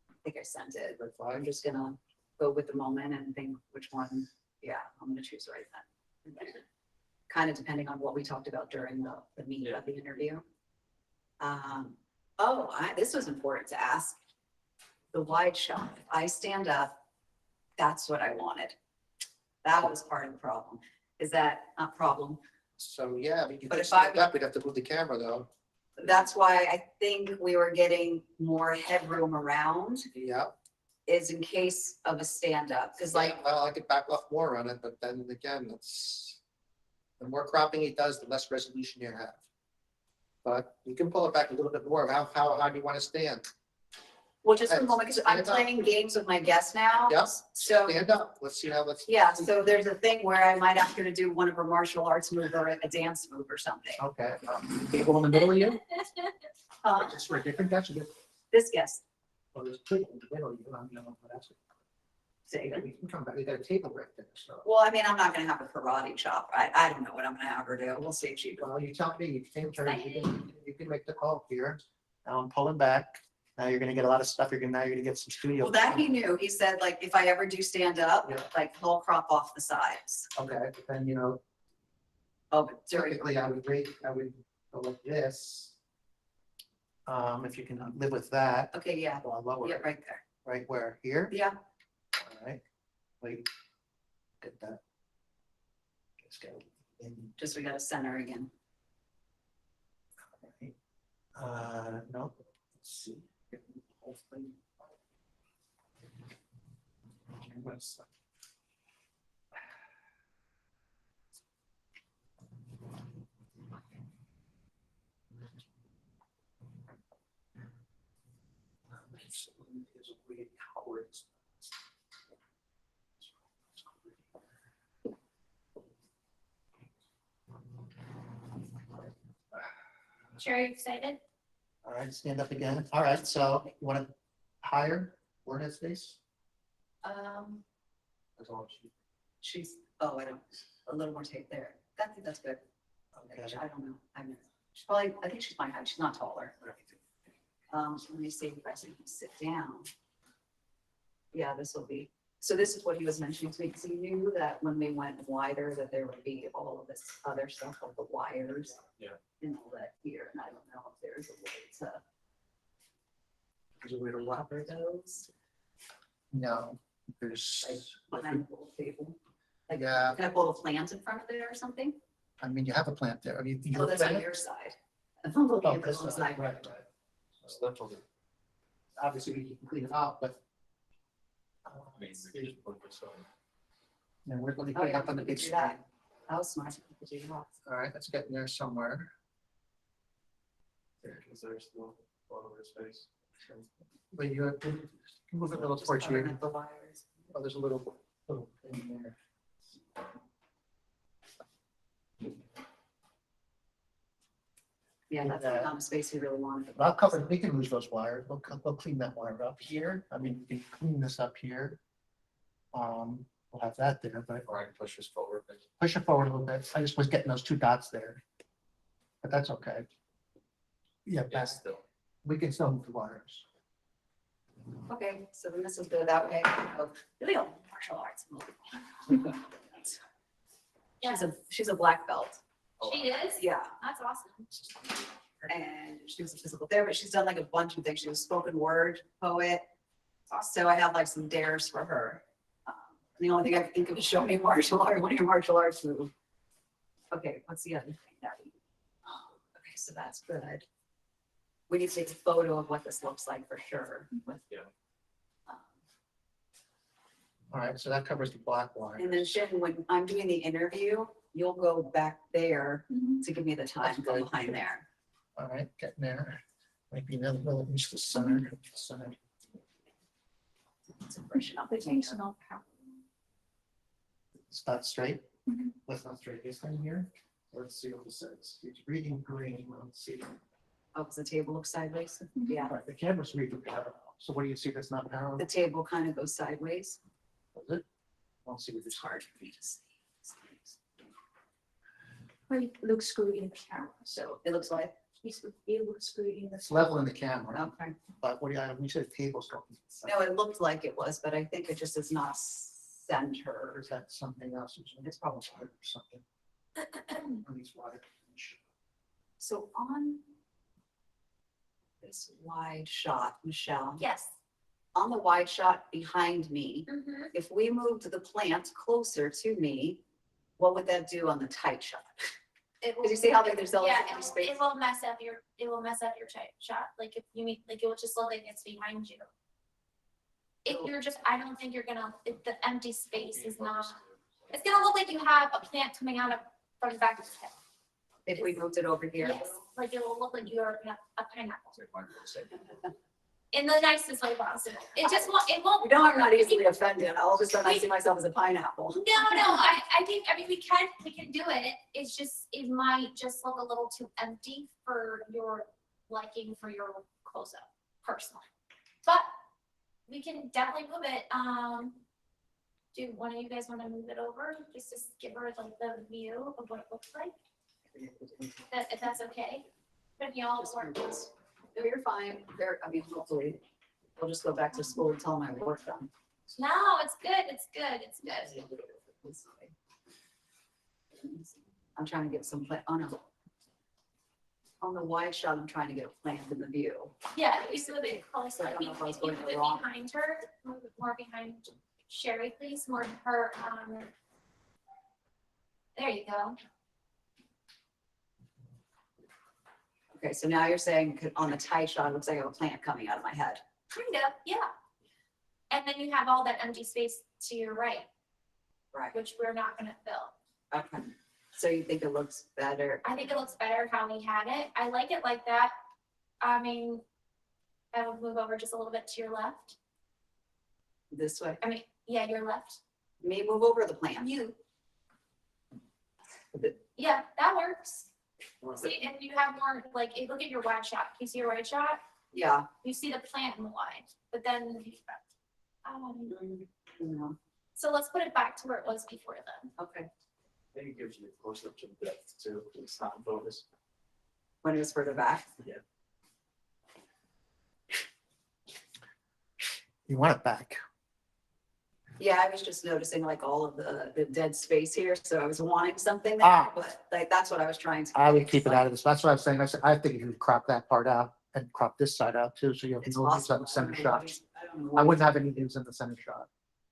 I think I sent it, but I'm just gonna go with the moment and think which one, yeah, I'm gonna choose right then. Kind of depending on what we talked about during the meet of the interview. This was important to ask. The wide shot, if I stand up, that's what I wanted. That was part of the problem. Is that not problem? So, yeah, I mean, you But could if I- stand up, we'd have to move the camera though. That's why I think we were getting more headroom around, Yeah. is in case of a stand-up, because like, Well, I could back off more on it, but then again, the more cropping it does, the less resolution you have. But you can pull it back a little bit more. How do you want to stand? well, just for a moment, because I'm Stand up. playing games with my guests now. Yep. So, Stand up. Let's see how, yeah, so there's a thing where I might ask her to do one of her martial arts move or a dance move or something. Okay. Table in the middle of you? Uh, For a different, that's a good. This guest, Oh, there's a table in the middle, that's it. say that. We can come back. We got a table right there, so. Well, I mean, I'm not gonna have a karate chop. I don't know what I'm gonna have her do. We'll see if she. Well, you tell me, you can make the call here. Now I'm pulling back. Now you're gonna get a lot of stuff. Now you're gonna get some studio. Well, that he knew. He said, like, if I ever do stand up, Yeah. like, he'll crop off the sides. Okay, but then, Oh, but during, typically I would go like this. If you can live with that, okay, yeah, or lower, yeah, it, right there. right where, here? Yeah, All right, wait, get that. Let's go. in, just we gotta center again. right. No, let's see. Hopefully. What's- There's a weird cowards. Sure, you excited? All right, stand up again. All right, so you want to higher word headspace? That's all she. She's, I don't, a little more tape there. That's good. Okay. I don't know. She's probably, I think she's my height. She's not taller. Let me see if I can sit down. Yeah, this will be, so this is what he was mentioning to me, because he knew that when we went wider, that there would be all of this other stuff, like the wires. Yeah. And all that here, and I don't know if there's a way to There's a way to what? cover those, No, there's, like behind the little table. Like, yeah, can I pull a plant in front of there or something? I mean, you have a plant there. I mean, Oh, that's on your side. I'm looking at this Oh, side. right. Obviously, we can clean it out, but. And we're going to Oh, clean yeah, up on the we big could do screen. that. That was smart. We could do that. All right, let's get in there somewhere. Is there still a lot of space? But you can move it a little Just towards covering you. up the wires. Oh, there's a little thing there. Yeah, that's the amount of space we really wanted. I'll cover, we can lose those wires, we'll clean that wire up here, I mean, we can clean this up here. We'll have that there, but Or I can push this forward. push it forward a little bit, I just was getting those two dots there. But that's okay. Yeah, Yeah, that's, still. we can still move the wires. Okay, so then this is good that way. Oh, really, a martial arts movie. Yeah, She's a black belt. she is? Yeah, That's awesome. and she was a physical therapist. She's done like a bunch of things. She was a spoken word poet. So I have like some dares for her. The only thing I can think of is show me a martial art, one of your martial arts move. Okay, what's the other thing that we? Okay, so that's good. We need to take a photo of what this looks like for sure. Yeah. Um, All right, so that covers the black wire. And then Shin, when I'm doing the interview, you'll go back there Mhm. to give me the time That's from good. behind there. All right, getting there. Might be another little, use the center. Center. So brush it up. It's not straight. Mhm. That's not straight, this thing here. Let's see what this says. It's reading green, let's see. Oh, because the table looks sideways. Yeah, All right, the camera's reading parallel. So what do you see that's not parallel? the table kind of goes sideways. Is it? I'll see what It's this hard for me to see. But it looks good in the camera, So it looks like, it looks good in the. It's level in the camera, okay. but what do you, we said the table's going. No, it looked like it was, but I think it just is not Or centered. is that something else? It's probably something. On these wires. So on this wide shot, Michelle, Yes. on the wide shot behind me, Mhm. if we moved the plant closer to me, what would that do on the tight shot? It will- Did you see how there's all Yeah, this it empty will- space? it will mess up your tight shot, like if you mean, like it will just look like it's behind you. If you're just, I don't think you're gonna, if the empty space is not, it's gonna look like you have a plant coming out of, from the back of the head. If we moved it over here? Yes, like it will look like you're a pineapple, in the nicest way possible. It just won't, it won't. You know, I'm not easily offended. All of a sudden I see myself as a pineapple. No, I think, I mean, we can do it. It's just, it might just look a little too empty for your liking for your close-up personally. But we can definitely move it. Do one of you guys want to move it over? Just to give her like the view of what it looks like, if that's okay. But you all work. No, you're fine. There, I mean, hopefully, we'll just go back to school and tell them I worked done. No, it's good, it's good, it's good. I'm trying to get some plant, oh no. On the wide shot, I'm trying to get a plant in the view. Yeah, you should move it closer. I don't know if I was If you going move it wrong. behind her, move it more behind Sherry, please, more her, there you go. Okay, so now you're saying on the tight shot, it looks like I have a plant coming out of my head. Kind of, yeah. And then you have all that empty space to your right, Right. which we're not gonna fill. Okay. So you think it looks better? I think it looks better how we had it. I like it like that. I mean, I would move over just a little bit to your left. This way? I mean, yeah, your left. Me move over the plant? You. Yeah, that works. See, and you have more, like, look at your wide shot. You see your wide shot? Yeah. You see the plant in the wide, but then, No. so let's put it back to where it was before then. Okay. I think it gives you a close up to the depth too, it's not in focus. When it was further back? You want it back. Yeah, I was just noticing like all of the dead space here, so I was wanting something Ah. there, but like, that's what I was trying to. I would keep it out of this. That's what I was saying. I said, I think you would crop that part out and crop this side out too, so you have It's no leaves on possible. the center I don't shot. know. I don't know I what- wouldn't have any leaves in the center shot.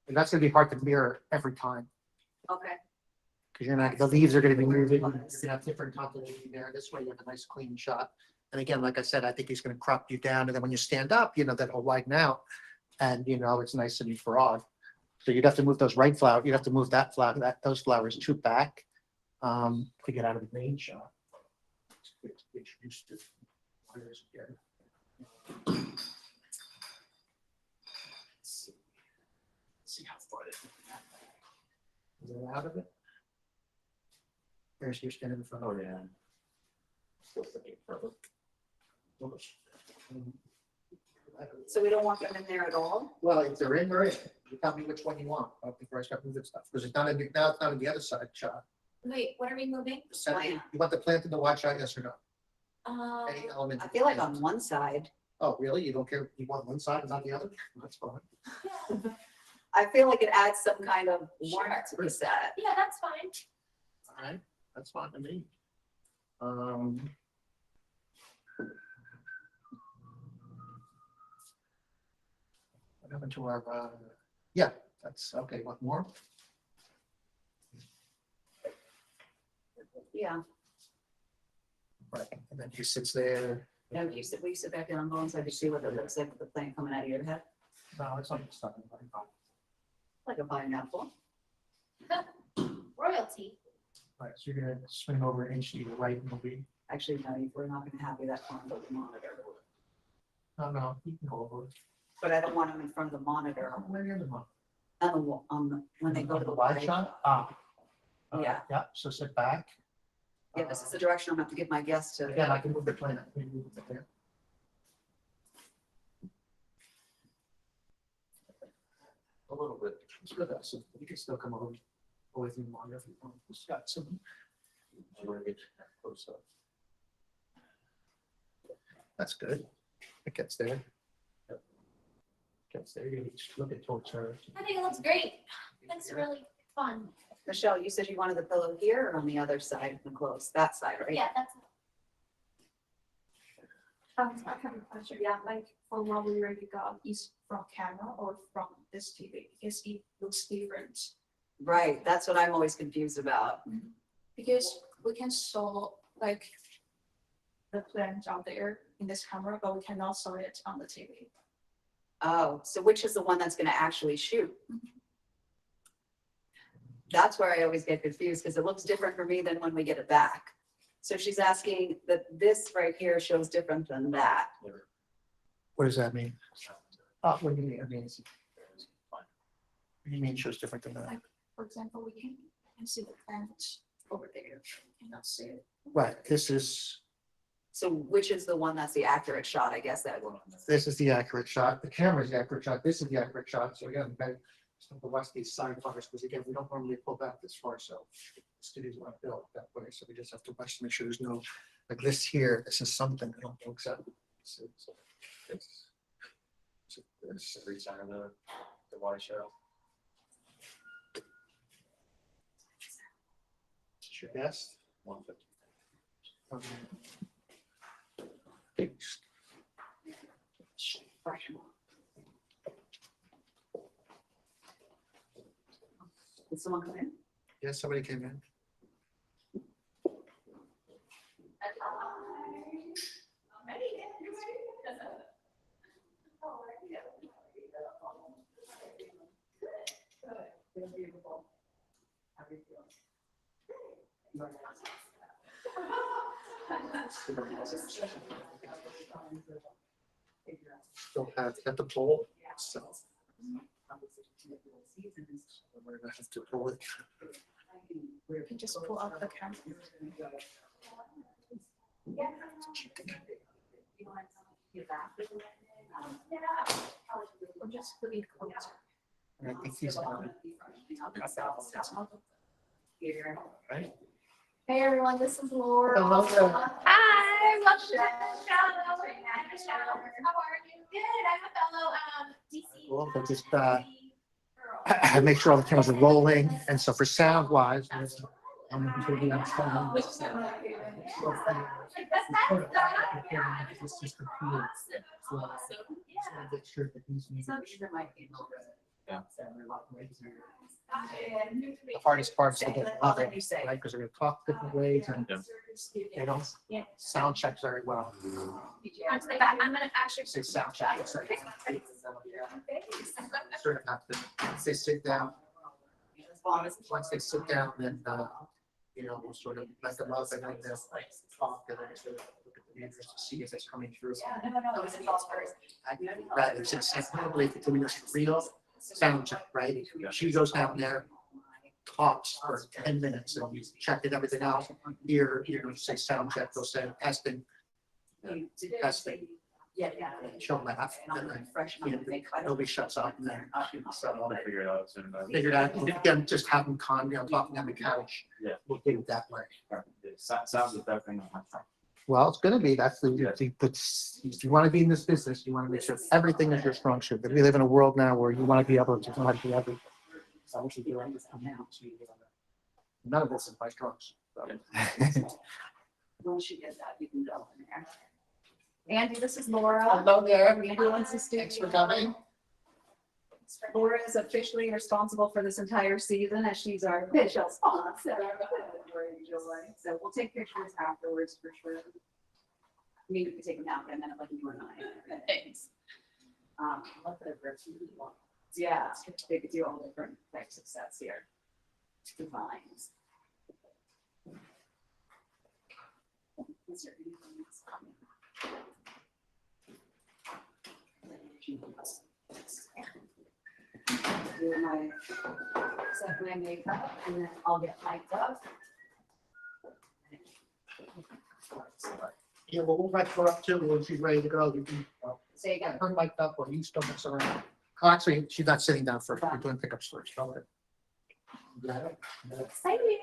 And that's gonna be hard to mirror every time, Okay, because you're not, the leaves are gonna be moving. You're gonna have different continuity there. This way you have a nice clean shot. And again, like I said, I think he's gonna crop you down, and then when you stand up, that'll widen out. And it's nice and broad. So you'd have to move those right flower, you'd have to move that flower, those flowers two back, to get out of the main shot. Get introduced to wires again. Let's see how far it is. Is it out of it? There's your stand in front. Oh, yeah. So we don't want them in there at all? Well, if they're in, they're in. You tell me which one you want. Before I start moving stuff, because it's not in, now it's not on the other side shot. Wait, what are we moving? The center- Plant. You want the plant in the wide shot, yes or no? Any element. I feel like on one side, Oh, really? You don't care? You want one side and not the other? That's fine. I feel like it adds some kind of warmth to the set. Yeah, that's fine. All right, that's fine to me. What happened to our, yeah, that's, okay, what more? Yeah, Right, and then he sits there. no, we sit back down on both sides to see what it looks like with the plant coming out of your head, No, it's not starting. like a pineapple. Royalty. Right, so you're gonna swing over an inch to your right and we'll be, Actually, no, we're not gonna have you that far in front of the monitor. no, you can go over. But I don't want them in front of the monitor Where are the one? when they go to the wide wide. shot? Ah. Yeah. Yeah, so sit back. Yeah, this is the direction I'm gonna have to give my guests to. Again, I can move the plant. I can move it there. A little bit. It's good, so you can still come over with you longer if you want. Just got some. You want to get close up. That's good. It gets there. Gets there, you can just look at towards her. I think it looks great. Looks really fun. Michelle, you said you wanted the pillow here or on the other side of the clothes, that side, right? Yeah, that's. I have a question, yeah, like from what we already got, is from camera or from this TV, because it looks different. Right, that's what I'm always confused about. Because we can saw like the plant out there in this camera, but we cannot saw it on the TV. Oh, so which is the one that's gonna actually shoot? That's where I always get confused, because it looks different for me than when we get it back. So she's asking that this right here shows different than that. What does that mean? What do you mean? I mean, what do you mean shows different than that? For example, we can see the plant over there, cannot see it. Right, this is Which is the one that's the accurate shot, I guess that one. the accurate shot. The camera is the accurate shot. This is the accurate shot. So again, the west these side fires, because again, we don't normally pull back this far, so studios aren't built that way, so we just have to watch to make sure there's no, like this here, this is something I don't know exactly. This every time the wide shot. It's your guess. 150. Did someone come in? Yeah, somebody came in. Still have, got the pole, so we're gonna have to pull it. You can just pull out the camera. Or just put it closer. And I think he's on. Right? Hey everyone, this is Laura. Hello there. Hi, welcome to the show. How are you? Good. I'm a fellow DC. Well, but just, make sure all the cameras are rolling, and so for sound wise. I'm gonna be doing that sound. This is the field. So, just wanna make sure that these meters- Yeah. The hardest part is to get up, right, because they're gonna talk different ways and Yeah. they don't sound check very well. I'm gonna actually. Say sound check. it's like- Sort of have to, once they sit down, once they sit down, then, we'll sort of let them up and then they'll talk and then sort of look at the meters to see if it's coming through. Rather than saying, probably if it's real sound check, right? She goes down there, talks for 10 minutes and you checked it, everything out. Here, say sound check, they'll say testing, You did testing. Yeah. She'll laugh, And I'm and like then fresh on the makeup. nobody shuts up and then. So I'll figure it out soon. figured out, again, just have them calm down, talking on the couch. Yeah. We'll get it that way. Sounds is definitely. Well, it's gonna be, that's if you wanna be in this business, you wanna make sure everything is your strong suit. We live in a world now where you wanna be able to do everything. So we should do everything now. None of this is my strong suit. So. Once you get that, you can go in there. Andy, this is Laura. Hello there. Ambulance Studio. Thanks for coming. Laura is officially responsible for this entire season as she's our official sponsor. Enjoy. So we'll take pictures afterwards for sure. I mean, we can take them out in a minute like you and I. Thanks. Yeah, they could do all different types of sets here. Designs. Is there anything else? Do my, set my makeup and then I'll get mic'd up. Yeah, well, we'll write her up too, when she's ready to go, you can, Say again. get her mic'd up, or you still mess around. Oh, actually, she's not sitting down first, we're doing pickups first, so. Exciting.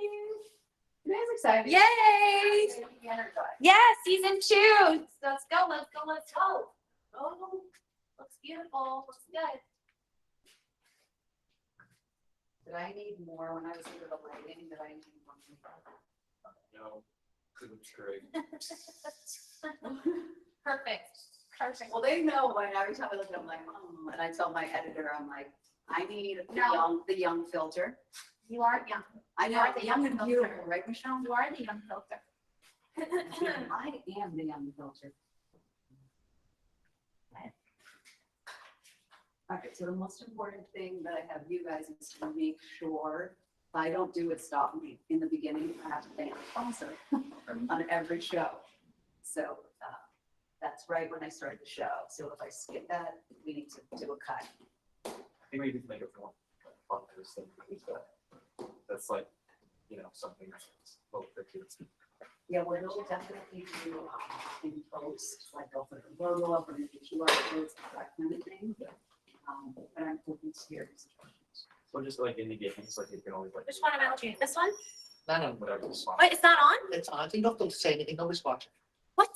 You guys excited? Yay! Energized. Yeah, season 2. Let's go, let's go, let's go. Oh, looks beautiful, looks good. Did I need more when I was under the lighting? Did I need more? No, couldn't trade. Perfect, perfect. Well, they know by now, every time I look at them, I'm like, oh, and I tell my editor, I'm like, I need No. the young filter. You are young. I You know, are the the young young filter. beautiful, right, Michelle? You are the young filter. I am the young filter. All right, so the most important thing that I have you guys is to make sure, if I don't do it, stop me. In the beginning, I have to thank the sponsor on every show. So that's right when I started the show. So if I skip that, we need to do a cut. I think we need to make it more fun to this thing. That's like, something that's both the kids. Yeah, we're going to definitely do in post, like I'll put a logo up or make a QR codes, that kind of thing. But I'm hoping to hear these questions. So just like in the games, like you can always like. Which one am I looking at? This one? No, Whatever the spot. Wait, it's not on? it's on, you don't have to say anything, nobody's watching, What?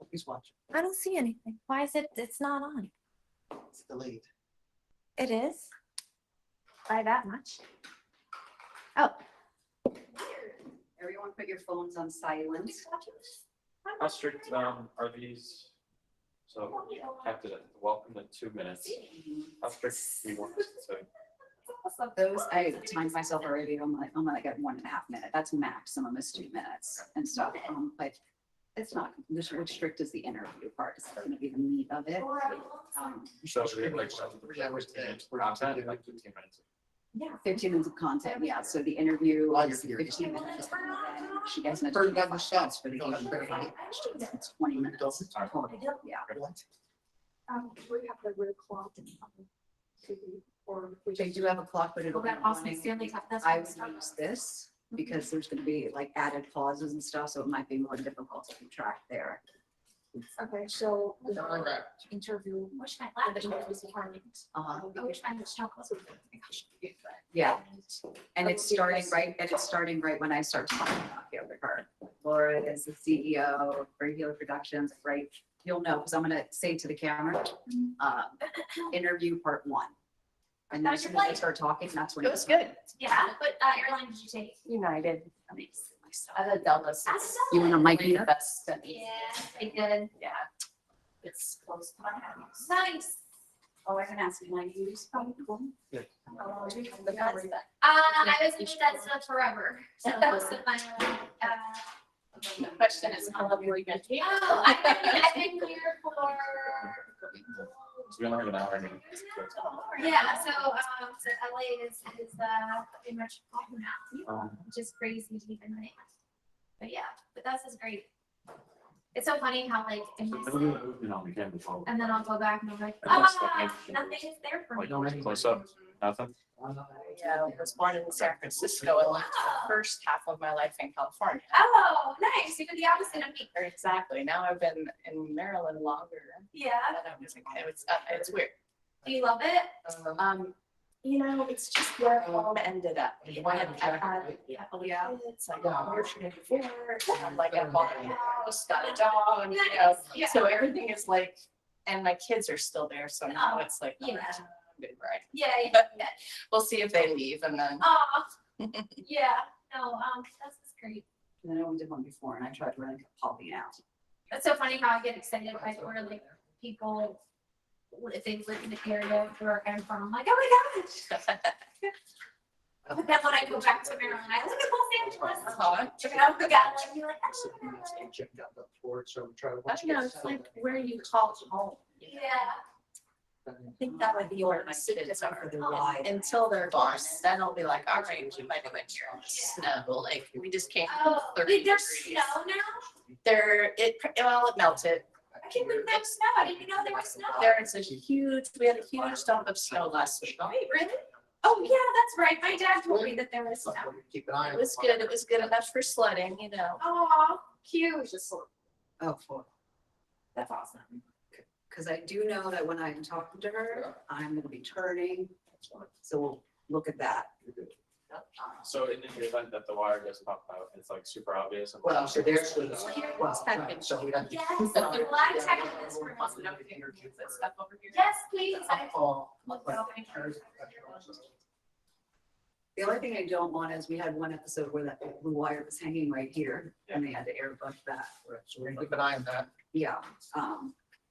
nobody's watching, I don't see anything. Why is it's not on? it's delayed. It is? By that much? Oh. Everyone put your phones on silent. How strict are these? So have to welcome in 2 minutes. How strict do you want us to say? Those, I timed myself already. I'm like at 1.5 minutes. That's maximum is 2 minutes and stuff. But it's not, the strict is the interview part. It's going to be the meat of it. So we have like 3 hours a day. content, like 15 minutes. Yeah, 15 minutes of content. Yeah, so the interview While is you're here. 15 minutes. She gets an Turn down the additional 5 shots. for the You don't have to verify. It's 20 minutes. total. Yeah. Do we have the real clock? Or we They just do have a clock, but it'll Oh, be that awesome running. Stanley Cup. That's I what would use this because there's gonna be like added pauses and stuff, so it might be more difficult to keep track there. Okay, so the Don't worry. interview. Wish my for lab the was interview department. Uh-huh. I wish mine was chocolate. Yeah, and it's starting right when I start talking about Healer Card. Laura is the CEO for Healer Productions, right? You'll know, because I'm gonna say to the camera, interview part 1. And then as soon as I start talking, that's when. It was good. Yeah, but airline did you take? United. I had Delta. That's You want a mic? Yeah, I did. Yeah. It's close to my house. Nice. Oh, I can ask you, I use probably cool. I was in that forever. So most of my, The question is, how long were you gonna take? oh, I've been here for, So we only have an hour. And yeah, so LA is pretty much gone now, which is crazy to even think. But yeah, but that's just great. It's so funny how like, then we moved in on weekend before. and then I'll go back and I'm like, And that's like ah, interesting. nothing is there for me. Like close up. Nothing? Yeah, I was born in San Francisco and lived the first half of my life in California. Oh, nice. You did the opposite of me. Exactly. Now I've been in Maryland longer. Yeah. And I was like, it's weird. Do you love it? It's just where home ended up. I had Yeah. kids, I got fortunate before, like I bought a house, got a dog, Yeah. so everything is like, and my kids are still there, so now it's like, Yeah. good, right? Yeah. We'll see if they leave and then. Oh, yeah. No, that's great. And I know we did one before and I tried to rent Polly out. That's so funny how I get excited where like people, if they live in the area where I'm from, I'm like, oh my gosh. But then when I go back to Maryland, I look at Los Angeles. Check out the guy, and you're like, oh. Checked out the board, so we try to. I don't know, it's like where you call home. Yeah. I think that would be where my kids are. For the ride. Until they're born, and then I'll be like, all right, we might do it here in the snow, like, we just can't. Oh, 30 wait, there's degrees. snow now? It melted. I can't believe there was snow. I didn't know there was snow. We had a huge dump of snow last week. Wait, really? Oh, yeah, that's right. My dad told me that there was snow. Keep an eye on It was good, it was good enough for sledding, Oh, cute. Oh, for That's awesome. because I do know that when I'm talking to her, I'm gonna be turning, so we'll look at that. So in the event that the wire does pop out, it's like super obvious. and- Well, so there's the, Well, right, so we have to. Yes, the black tech in this room. Stuff over here. Yes, please. The only thing I don't want is we had one episode where that the wire was hanging right here and they had to airbrush that. Right, so we're gonna keep an eye on that. Yeah,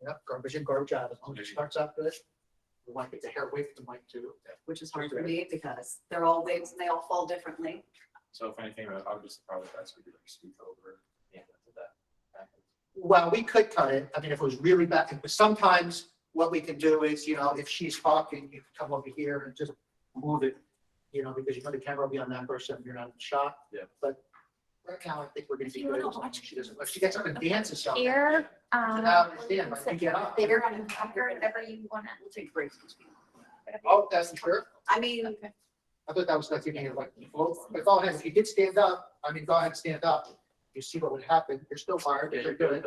Yep, garbage in, garbage out. As long as it starts out good. We want to get the hair away from the mic too. which is hard for me because they're all waves and they all fall differently. So if anything, I would be surprised if we could like speak over the end of that. Well, we could cut it. I mean, if it was really bad, but sometimes what we can do is, if she's talking, you can come over here and just move it. Because you know the camera will be on that person, you're not in the shot. Yeah. But right now, I think we're gonna be If you good. wanna as long as watch She doesn't, if she gets up and dances something. Here, I understand, but you get up. bigger and longer, whatever you wanna. We'll take breaks. Oh, that's sure. I mean, I thought that was like, but go ahead, if you did stand up, go ahead and stand up. You see what would happen. You're still fired, Yeah, you're good.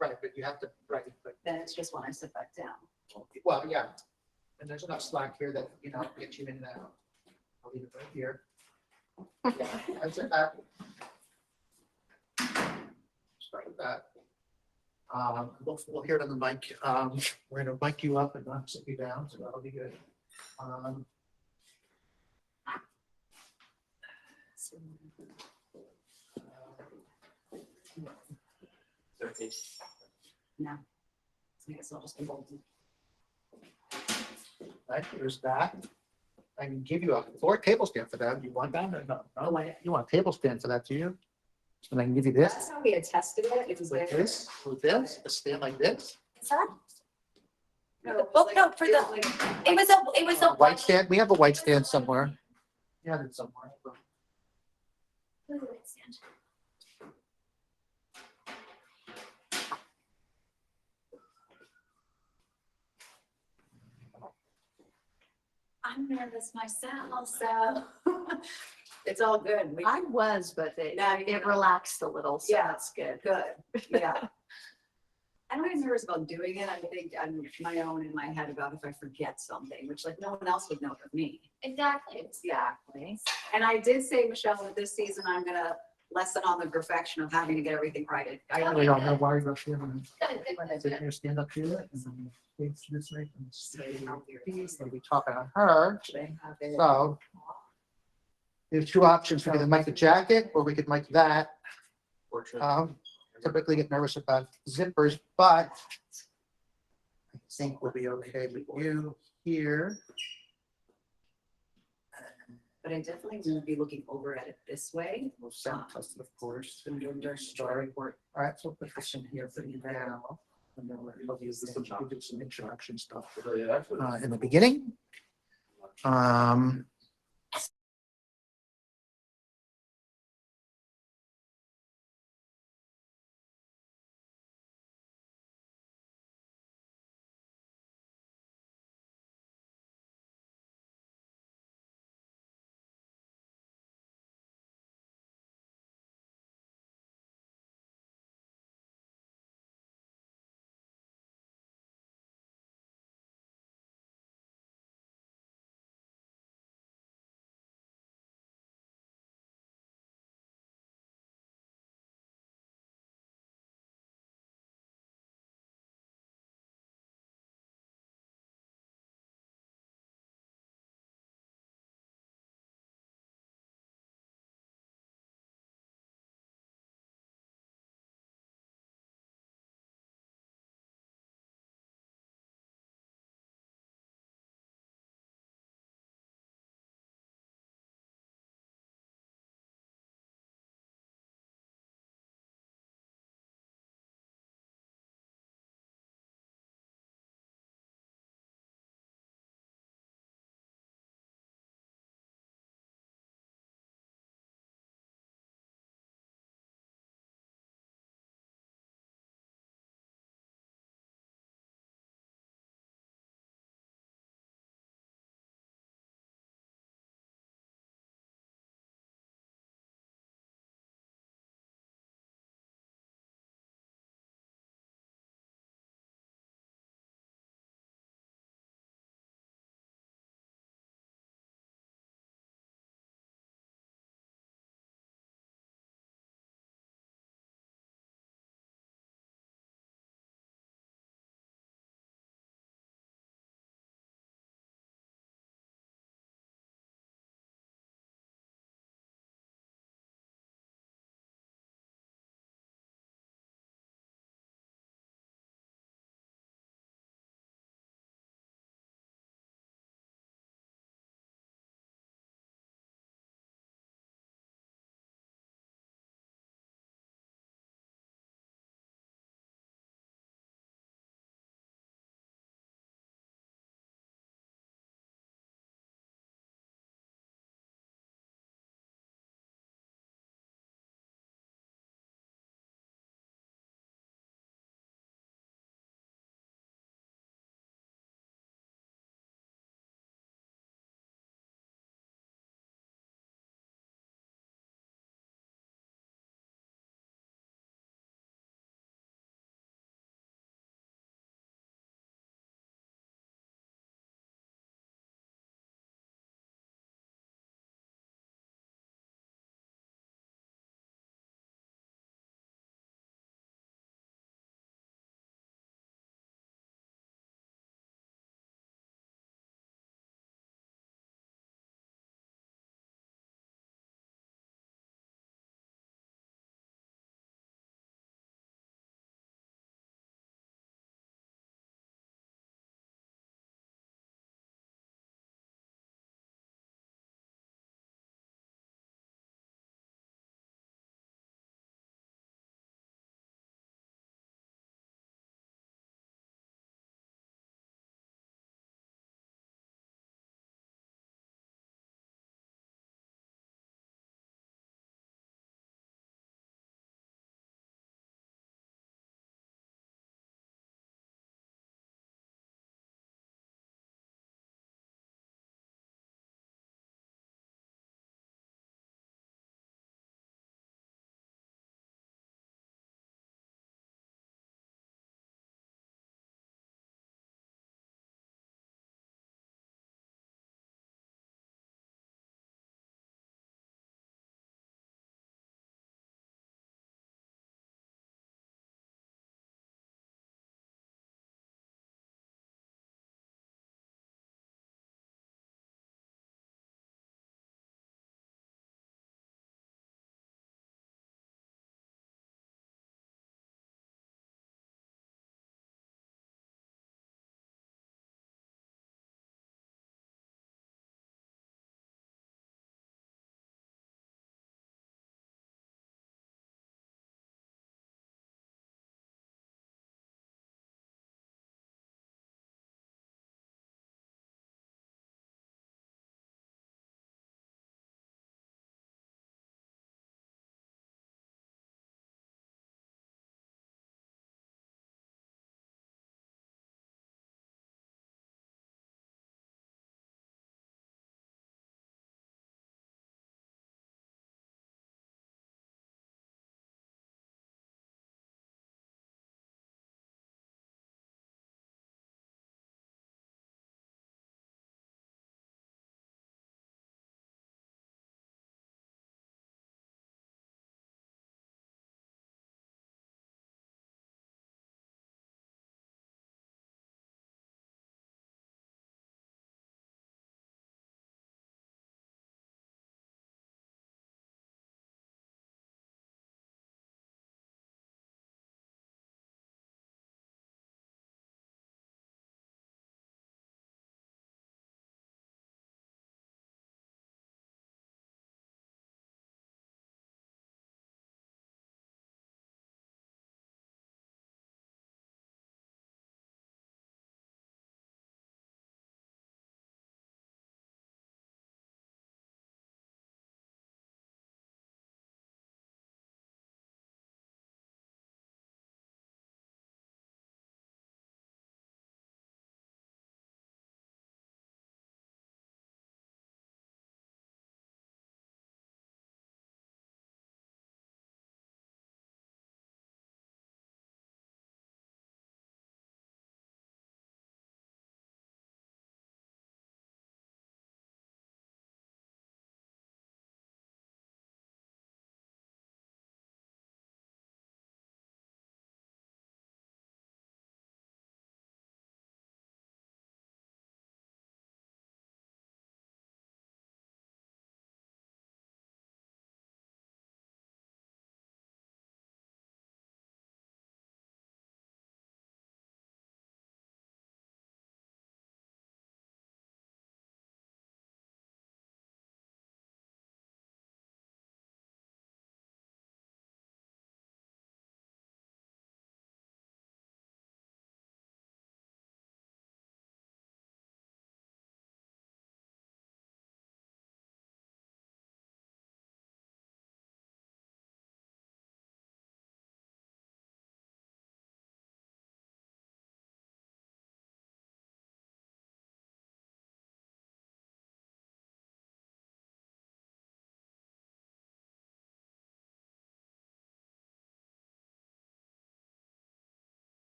Right, but you have to, right, but, then it's just when I sit back down. well, yeah. And there's enough slack here that, gets you in and out. I'll leave it right here. Yeah, that's it. Start with that. We'll hear it on the mic. We're gonna mic you up and not sit you down, so that'll be good. No. I guess I'll just be holding. Right, there's that. I can give you a floor table stand for that. You want that? No, Oh, wait. you want a table stand for that, do you? And I can give you this, That's how we had tested it. It was with there. this, a stand like this. Is that? No, it was Oh, like- no, for it was the- like- It was a. White stand, we have a white stand somewhere. Yeah, it's somewhere. I'm nervous myself, so it's all good. We- I was, but Now you it know. relaxed a little, so Yeah. that's good. Good, yeah. I don't get nervous about doing it. I think I'm my own in my head about if I forget something, which like no one else would know but me. Exactly. Exactly. And I did say, Michelle, that this season I'm gonna lessen on the perfection of having to get everything right. I really don't know why you're here. Good. You stand up here and then face this way and say, we'll be talking to her. They have it. So there's two options. We can mic the jacket or we could mic that. Typically get nervous about zippers, but I think we'll be okay with you here. But I definitely will be looking over at it this way. We'll sound test it, of course. And doing their story report. All right, so we'll put this in here for you now. And then we'll use this, we'll do some introduction stuff in the beginning.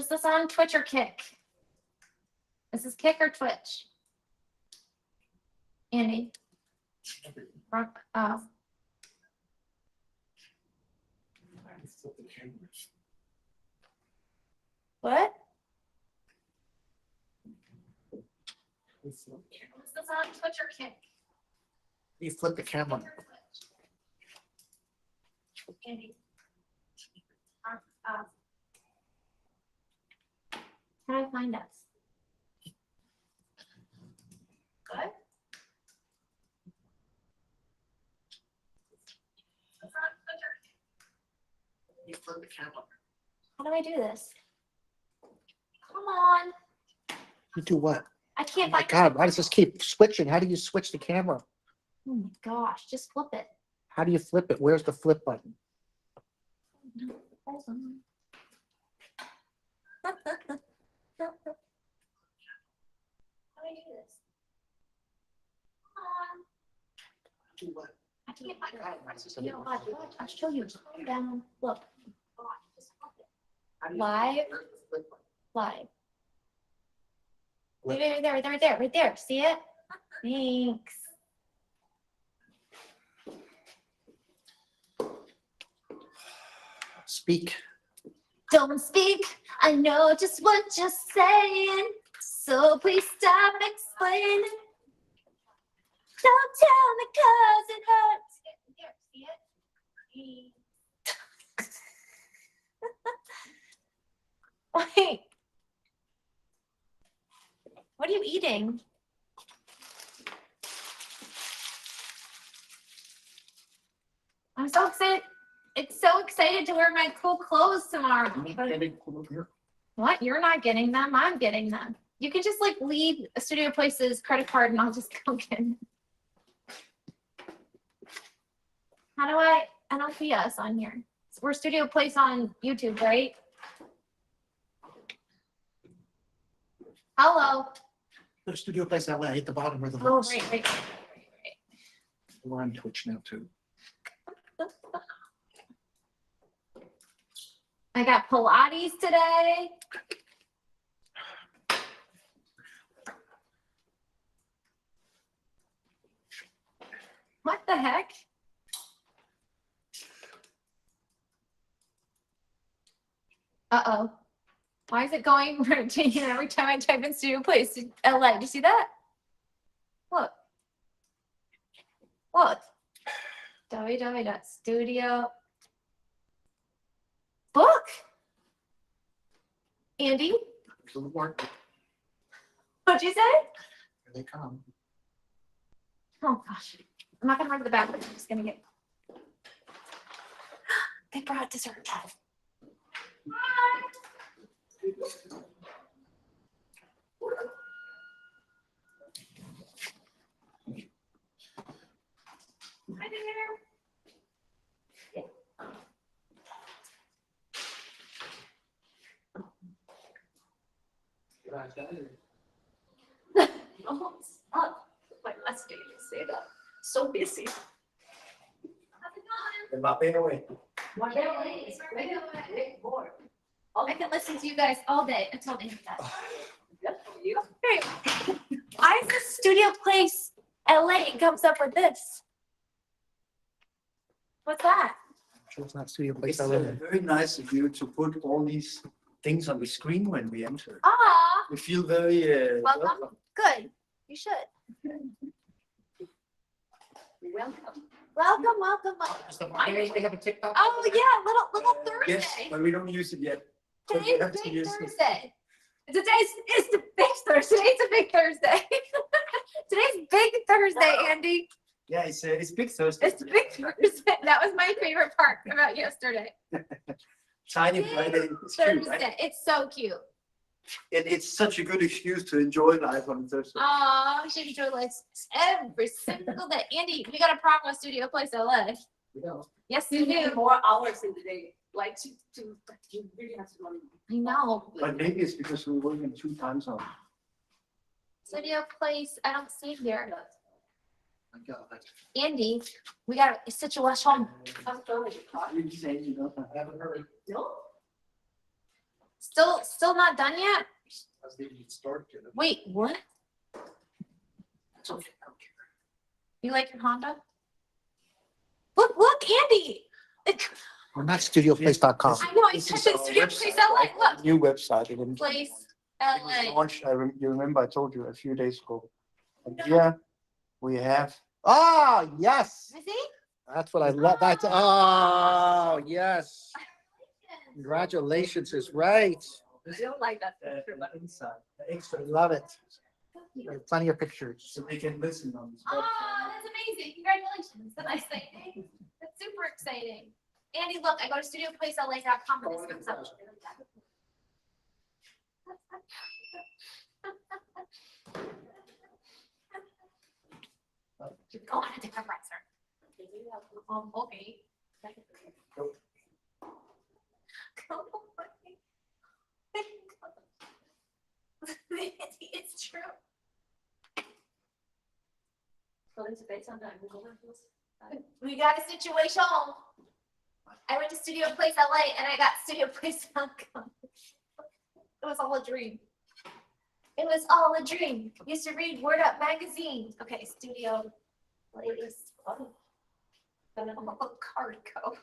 Was this on Twitch or Kick? Is this Kick or Twitch? Andy? Rock, what? Was this on Twitch or Kick? You flip the camera. Andy? How do I find us? Good. You flip the camera. How do I do this? Come on. You do what? I Oh can't my find. God, why does this keep switching? How do you switch the camera? Oh my gosh, just flip it. How do you flip it? Where's the flip button? Hold on. How do I do this? Come on. Do what? I can't find it. You know what? Watch, I'll show you. Calm down. Look. Watch, just flip it. How do you- Live. Where's the flip button? Live. Flip. Right there, right there, right there. See it? Thanks. Speak. Don't speak. I know just what you're saying. So please stop explaining. Don't tell me 'cause it hurts. There, see it? Wait. What are you eating? I'm so excited. It's so excited to wear my cool clothes tomorrow. What? You're not getting them. I'm getting them. You can just like leave a Studio Place's credit card and I'll just go get them. How do I don't see us on here? We're Studio Place on YouTube, right? Hello. The Studio Place LA at the bottom where the Oh, links. right. We're on Twitch now too. I got Pilates today. What the heck? Uh-oh. Why is it going rotating every time I type in Studio Place LA? Do you see that? Look. Look. www.studio. Book. Andy, Little more. what'd you say? Here they come. Oh gosh, I'm not gonna run to the bathroom. I'm just gonna get. They brought dessert. Hi there. Almost up. My last day to say that. So busy. Mbappe away. I can listen to you guys all day until the end of that. Good for you. Hey, why is this Studio Place LA comes up with this? What's that? Sure it's not Studio Place It's LA. very nice of you to put all these things on the screen when we enter. Ah, We feel very welcome. Good. You should. Welcome. Welcome. They have a TikTok. Oh yeah, little Yes, Thursday. but we don't use it yet. So we Today's have to Big use it. Thursday. It's the big Thursday. Today's a big Thursday. Today's big Thursday, Andy. Yeah, it's Big Thursday. It's big Thursday. That was my favorite part about yesterday. Tiny Big Friday. It's cute, right? Thursday. It's so cute. And it's such a good excuse to enjoy life on Thursday. Oh, we should enjoy life every single day. Andy, we got a problem with Studio Place LA. You know. Yes, You you need do. more hours in the day, like you really have to go. I know. But maybe it's because we're working 2 time zones. Studio Place, I don't see here. My God. Andy, we got a situation. I'm totally caught. You say you don't have. I haven't heard. No? Still not done yet? As they need start to. Wait, what? You like your Honda? Look, Andy. We're not studioplace.com. I know, I checked it, Studio Place LA, look. New website. It was Place LA. launched, you remember I told you a few days ago. And here we have, Ah, yes, I see? that's what I love. That's, oh, yes. Congratulations is right. I don't like that. inside. I love it. There are plenty of pictures. So they can listen on this. Oh, that's amazing. Congratulations. That's exciting. That's super exciting. Andy, look, I go to studioplaceLA.com and this comes up. Go on a different browser. Okay. It's true. We got a situation. I went to Studio Place LA and I got studioplace.com. It was all a dream. It was all a dream. Used to read Word Up magazine. Okay, Studio Place. Oh, Cardco.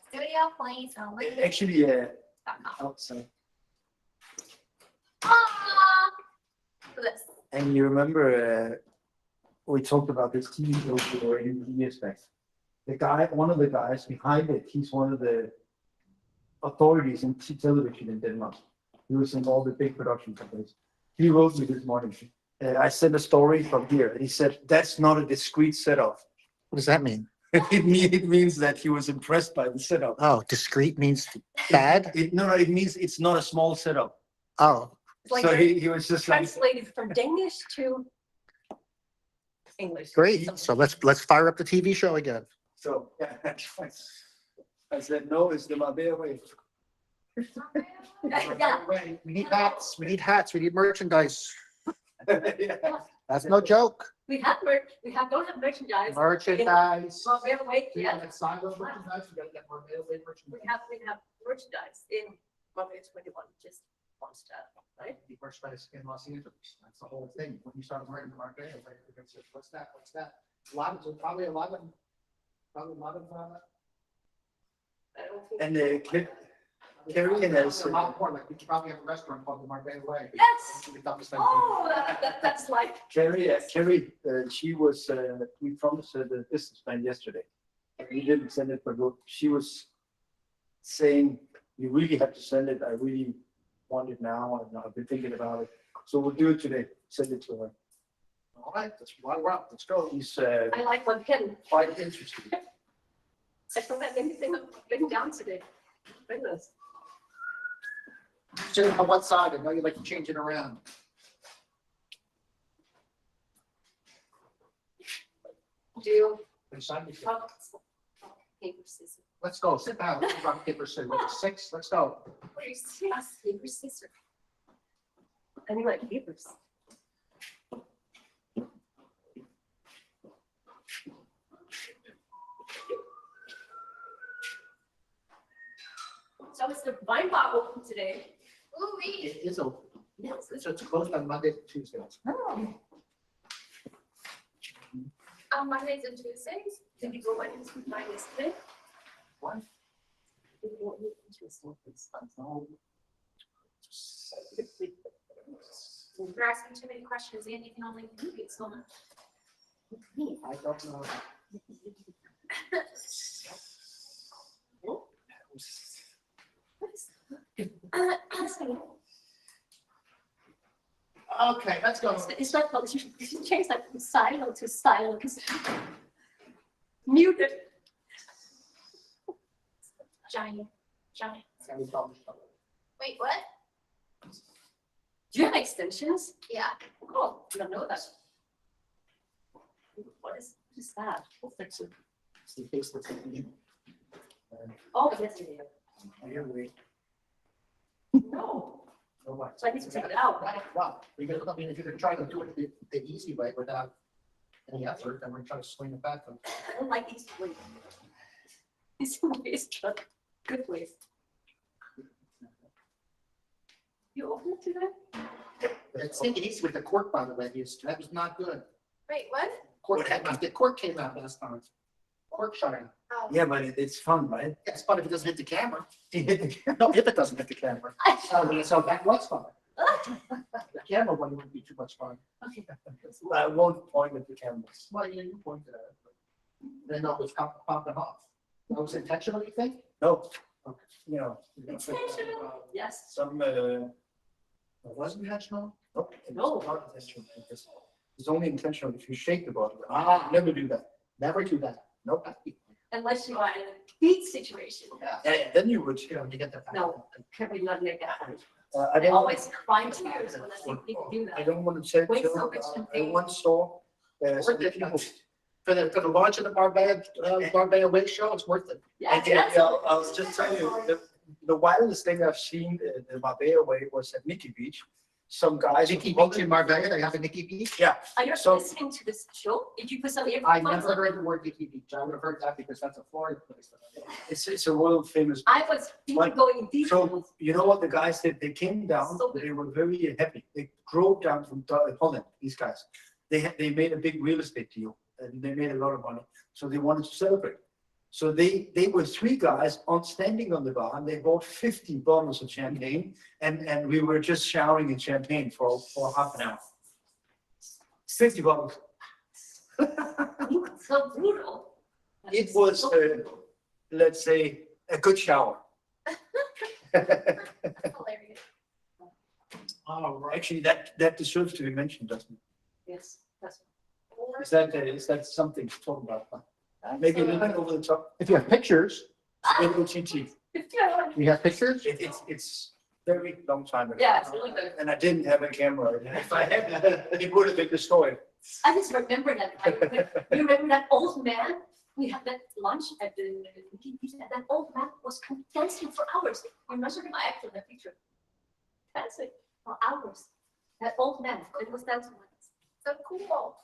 Studio Place LA. Actually, outside. This. And you remember, we talked about this TV show in years back. The guy, one of the guys behind it, he's one of the authorities in television in Denmark. He was in all the big production companies. He wrote me this morning. I sent a story from here, and he said, "That's not a discrete setup." What does that mean? It means that he was impressed by the setup. Oh, discreet means bad? No, it means it's not a small setup. Oh, So he was just like, Translated from Danish to English. great. So let's fire up the TV show again. so, yeah, I said, no, it's the Marbella way. Yeah. We need hats, we need merchandise. Yeah. That's no joke. We don't have merchandise. Merchandise. Well, we have a wait, We yeah, gotta sign those merchandise, we gotta get more mail-away merchandise. we have merchandise in Marbella 21, just one step, right? The merchandise in Los Angeles, that's the whole thing. When you start wearing the Marbella, like, you're gonna say, what's that, what's that? Probably a lot of. I don't think. And Carrie has, A lot more, like, we could probably have a restaurant called the Marbella Way. Yes. We thought this thing- Oh, that's like, Carrie, she was, we promised her the business plan yesterday. We didn't send it, but she was saying, you really have to send it. I really want it now, and I've been thinking about it. So we'll do it today. Send it to her. All right, that's why we're up, let's go. He's I like one pen. quite interested. I don't have anything written down today. Goodness. Just on one side, I know you like to change it around. Do you? Paper, scissors. Let's go, sit down, let's rock, paper, scissors. 6, let's go. Paper, scissors. And you like papers. So it's the wine bottle open today. Ooh, wee. It is open. Yes, it's closed on Monday to Tuesday. On Mondays and Tuesdays. Did you go into mine yesterday? What? You're asking too many questions. Andy can only repeat so much. I don't know. Okay, let's go. It's not, you should change that from silo to silence. Muted. Giant. Wait, what? Do you have extensions? Yeah. Oh, I don't know that. What is that? We'll fix it. See, fix the thing. Oh, yes, it is. Here we No, go. so I need to take it out. Right, well, I mean, if you're gonna try to do it the easy way without any effort, then we're trying to swing it back. I don't like these ways. These ways, but Good place. You open it today? Let's take it easy with the cork, by the way, that was not good. Wait, what? The cork came out last time. Cork shutting. Oh. Yeah, but it's fun, right? It's fun if it doesn't hit the camera. You hit the camera. No, if it doesn't hit the camera. So that was fun. The camera one wouldn't be too much fun. I won't point at the cameras. Well, you pointed at it. But then it was popping off. That was intentional, you think? No. Okay. You know. Intentional? Yes. Some, It wasn't intentional? nope. No. It's not intentional. It's only intentional if you shake the bottle. Ah. Never do that. Never do that. Nope. Unless you are in a heat situation. Yeah, then you would, You know, you get the. No. Can we not make that happen? I I don't. always cry tears when I see people do I that. don't want to say, Wait, so, so much I champagne. once saw, some people. For the launch of the Marbella Way show, it's worth it. Yes, Yeah, yes. I'll just tell you, the wildest thing I've seen in the Marbella Way was at Nikki Beach. Some guys. Nikki Beach in Marbella, they have a Nikki Beach. Yeah, Are you So- listening to this show? Did you put some earphones I on? never heard the word Nikki Beach. I would have heard that because that's a Florida place. it's a world famous. I was What? going in details. So, you know what the guys did? They came down, So- they were very happy. They drove down from Holland, these guys. They made a big real estate deal and they made a lot of money. So they wanted to celebrate. So they were three guys standing on the bar and they bought 50 bottles of champagne and we were just showering in champagne for half an hour. 50 bottles. So brutal. It was, let's say, a good shower. That's hilarious. Oh, right. Actually, that deserves to be mentioned, doesn't it? Yes, that's. Is that something to talk about? Maybe a little bit over the top. If you have pictures, LOTT. you have pictures? It's very long time ago. Yeah, it's really good. And I didn't have a camera. If I had, it would have been the story. I just remember that. You remember that old man? We had that lunch at the, and that old man was dancing for hours. You remember him? I actually have a picture. Dancing for hours. That old man, it was dancing with us. So cool.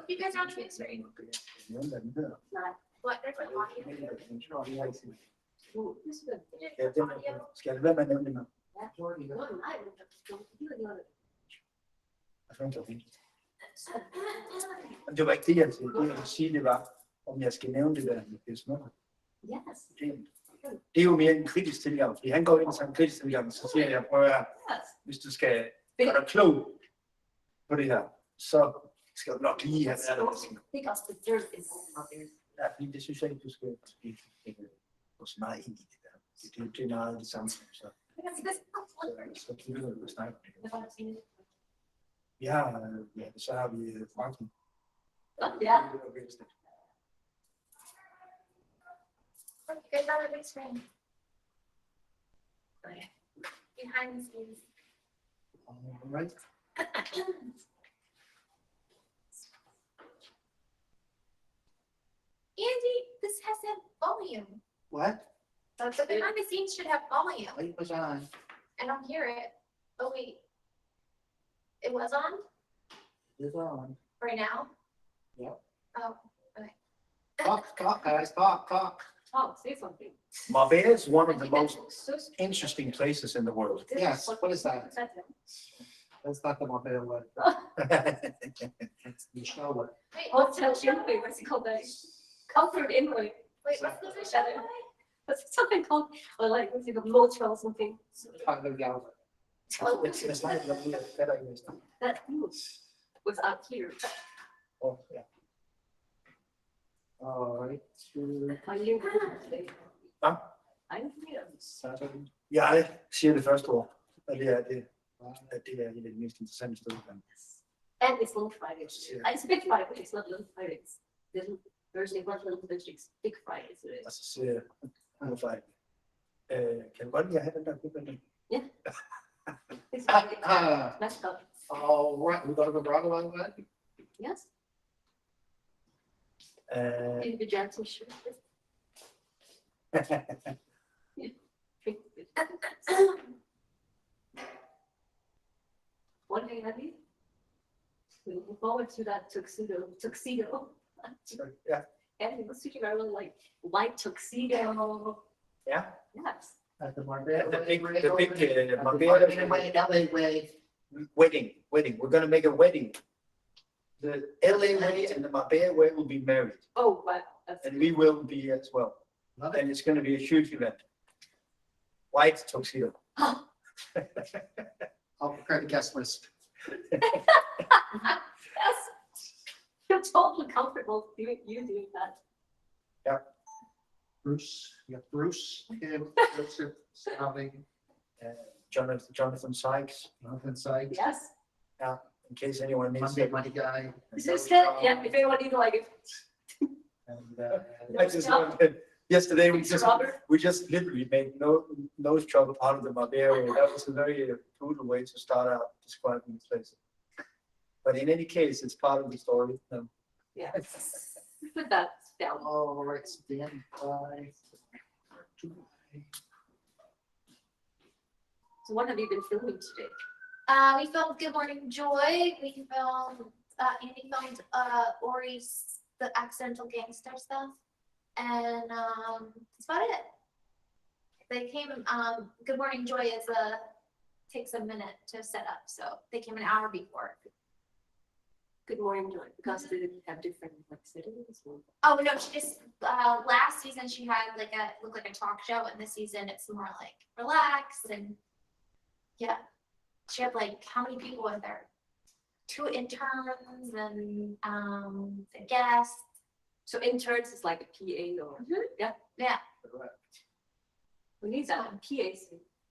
You guys are on Twitter. What, there's an audio? Ooh, this is good. Skal jeg lade være med at nævne det nu? No, I don't feel the other. Jeg tror ikke, det var fint. Men det var ikke det, jeg ville sige, det var, om jeg skal nævne det der med Piers Morgan. Yes, Det er jo mere en kritisk tilgang, fordi han går ind som en kritisk tilgang, så siger jeg, prøv at høre, yes. hvis du skal gøre dig klog på det her, så skal du nok lige have været der. Because the dirt is out there. Ja, fordi det synes jeg ikke, du skal gå så meget ind i det der. Det er meget det samme. Så kigger du og snakker om det. Ja, så har vi Franken. Yeah. Good another big screen. Behind the scenes. All right. Andy, this has that volume. What? So behind the scenes should have volume. Light was on. I don't hear it. Oh, wait. It was on It's on. right now? Yep. Oh, Talk, guys, talk. Oh, say something. Marbella is one I of the think most that's so strange. interesting places in the world. This Yes, what is that? That's it. That's not the Marbella one. It's the show one. wait, Hotel Champagne, what's it called? The Comfort Inn. wait, what's the show? What's something called, or like, what's it, the motel or something? Part of the hour. It's not better English. That was up here. Oh, yeah. All right. I knew. Huh? I knew. Jeg siger det første ord, og det er at det er et af de mest interessante steder. And it's Little Fridays. It's Big Friday, but it's not Little Fridays. Little Thursday, not Little Thursdays, Big Fridays it Og is. så siger jeg, hvorfor ikke? Kan du godt lide at have den der bygning? It's messed up. All right, we got to go wrong along that. Yes, Uh, in the gentle shirt. One day, Abby. We look forward to that tuxedo. so, yeah, And the city wear like white tuxedo. Yeah. Yes. At the Marbella. The big, Way, Marbella Marbella Way, LA Way. wedding. We're gonna make a wedding. The LA way and the Marbella way will be married, Oh, but that's. and we will be as well. Love it. And it's gonna be a huge event. White tuxedo. I'll prepare the guest list. Yes. You're totally comfortable doing, you doing that. Bruce, you have Bruce, Kim, Joseph, Sally, Jonathan Sykes, Jonathan Sykes, Yes. in case anyone needs Monday it. Money Guy. This is it. Yeah, if anyone need like, And, I just yesterday Mr. Robert. we just literally made nose job out of the Marbella. That was a very brutal way to start out describing the place. But in any case, it's part of the story. Yeah. Put that down. all right, stand by. So what have you been filming today? We filmed Good Morning Joy, we filmed, Andy filmed, Ori's, the accidental gangster stuff. And, that's about it. They came, Good Morning Joy takes a minute to set up, so they came an hour before. Good morning, Joy, because they didn't have different like settings. Or- Oh, no, she just, last season she had looked like a talk show, and this season it's more like relaxed and, yeah. She had like, how many people with her? 2 interns and, a guest. So interns is like a PA or, Yeah. we need that PA.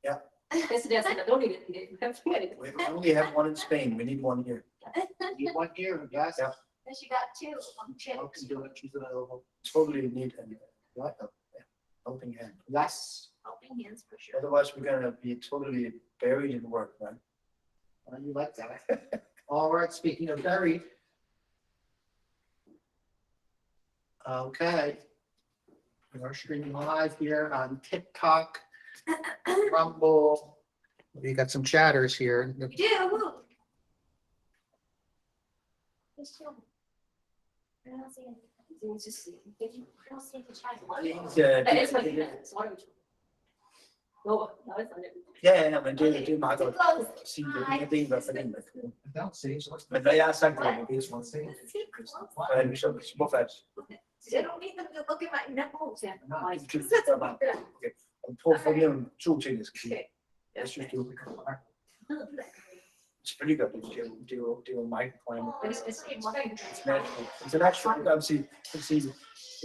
Yeah. That's I don't need it. We have PA. We only have one in Spain. We need one here. You want here, yes. Yeah. And she got 2 I chicks. can do it, she's available. Totally need a helping hand. Yes, Helping hands for sure. Otherwise, we're gonna be totally buried in work, right? you like that. All right, speaking of buried. Okay. We are streaming live here on TikTok, Rumble. We got some chatters here. We do, woo. Just chill. I don't see anything. It's just. I don't see the chat. It's like, sorry. No, no, it's not it. Ja, men det er meget godt Close. at sige det. Det er i hvert fald en, der kan. Don't see, so let's. Men når jeg har sagt det, det er sådan, så hvorfor er det? I don't need them to look at my nipples. Prøv at formulere 2 ting, jeg skal sige. Jeg synes, det er selvfølgelig gør det. Det er jo microclimate. International, I would say,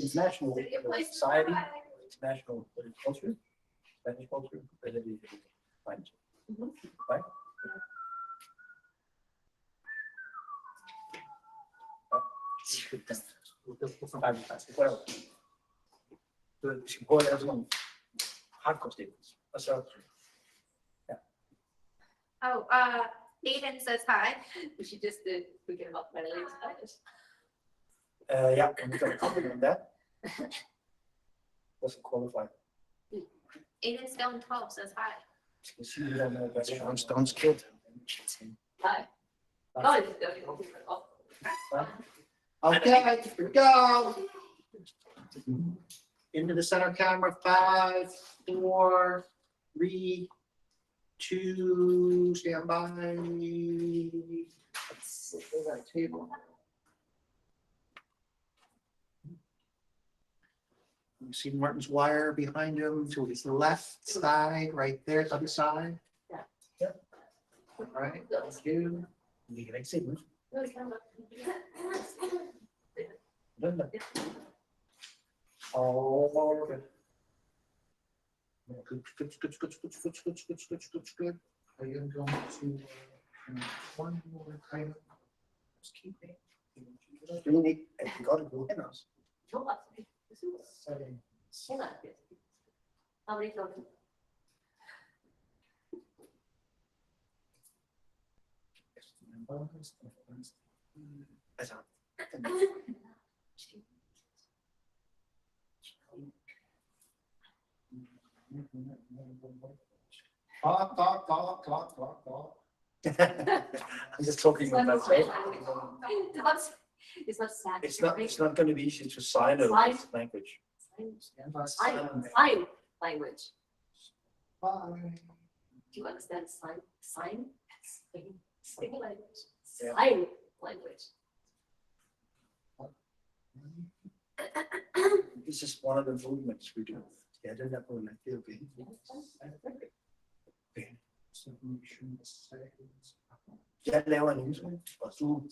international society, international culture, Spanish culture, that it is fine. Right? Well, vi skal prøve at lave sådan nogle hardcore statements. Og så, Oh, Aiden says hi. We should just forget about my legs. yeah, and we're gonna comment on that. Doesn't qualify. Aiden Stone 12 says hi. Skal vi sige lidt om, hvad det er? John Stone's kid. Hi. Oh, it's going off. Okay, here we go. Into the center camera, 5, 4, 3, 2, stand by. Let's go to that table. You see Martin's wire behind him to his left side, right there, other side. Yeah. All right, thank you. Vi kan ikke se den. Really kind of. Den der. Okay. Good. Are you going to one more item? Just keep it. Du ved ikke, at vi godt er gode hen også. Settings. How many children? Altså, Talk. I'm just talking with myself. It's not sad. It's not gonna be easy to sign a Sign. language. Sign language. Bye. Do you understand sign? Sign language. Yeah. Sign language. This is one of the movements we do. Ja, den der på man det okay. Okay. Jeg laver en udsmæk, og du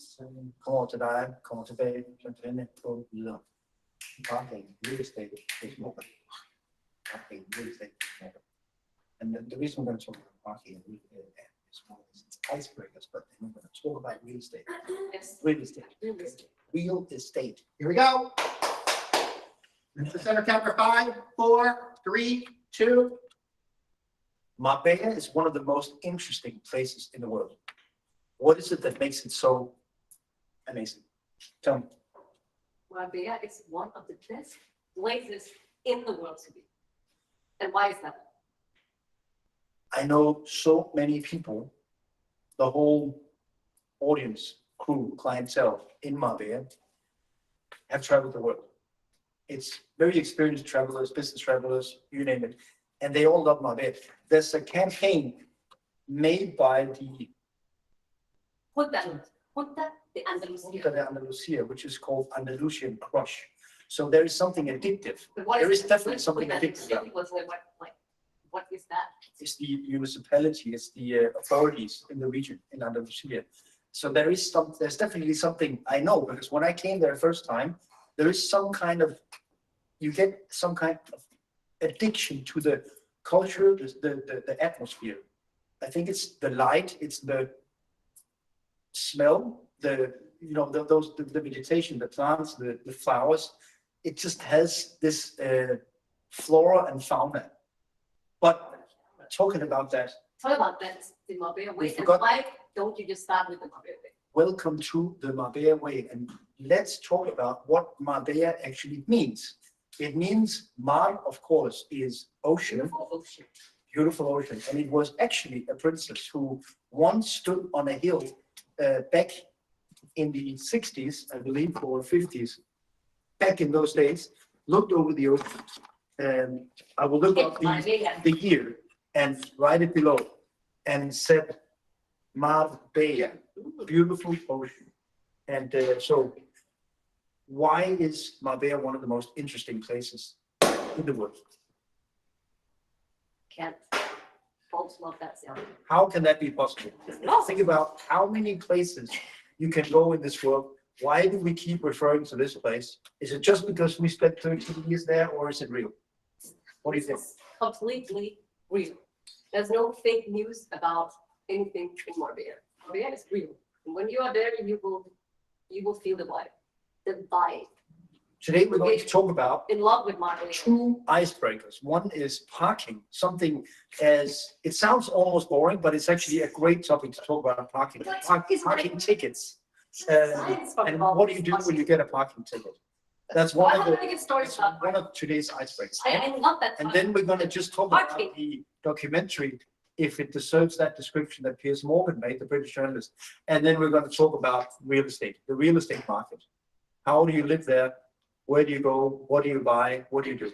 kommer til dig, kommer tilbage, så denne på videre. Parking, real estate, is more. Parking, real estate. And the reason we're going to talk about parking and is one of these icebreakers, but then we're going to talk about real estate. Yes. Real estate. Real estate. Here we go. The center counter, 5, 4, 3, 2. Marbella is one of the most interesting places in the world. What is it that makes it so amazing? Tell me. Marbella is one of the best places in the world to be. And why is that? I know so many people, the whole audience, crew, clientele in Marbella have traveled the world. It's very experienced travelers, business travelers, you name it, and they all love Marbella. There's a campaign made by the Junta de Andalucía. Junta de Andalusia, which is called Andalusian Crush. So there is something addictive. But what There is it? definitely something Junta addictive about it. What is that? It's the municipality, it's the authorities in the region in Andalusia. So there's definitely something I know, because when I came there first time, there is some kind of, you get some kind of addiction to the culture, the atmosphere. I think it's the light, it's the smell, the vegetation, the plants, the flowers. It just has this flora and fauna. But talking about that, Talk about that, the Marbella We way, and forgot- why don't you just start with the Marbella way? welcome to the Marbella way, and let's talk about what Marbella actually means. It means Mar, of course, is ocean, Beautiful ocean. beautiful ocean, and it was actually a princess who once stood on a hill back in the 60s, I believe, or 50s. Back in those days, looked over the ocean, and I will look up Marbella. the year and write it below, and said Marbella, beautiful ocean. And so why is Marbella one of the most interesting places in the world? Can't. Folks love that sound. How can that be possible? Think about how many places you can go in this world. Why do we keep referring to this place? Is it just because we spent 13 years there, or is it real? What do you think? It's completely real. There's no fake news about anything in Marbella. Marbella is real. And when you are there, you will feel the vibe. The vibe. Today, we're going to talk about In love with Marbella. two icebreakers. One is parking, something as, it sounds almost boring, but it's actually a great topic to talk about parking. Parking tickets. Science And what do you do when you get a parking ticket? That's one I'm of gonna the, get started that's about one of today's icebreakers. I love that. And then we're gonna just talk about the documentary, if it deserves that description that Piers Morgan made, the British journalist. And then we're gonna talk about real estate, the real estate market. How do you live there? Where do you go? What do you buy? What do you do?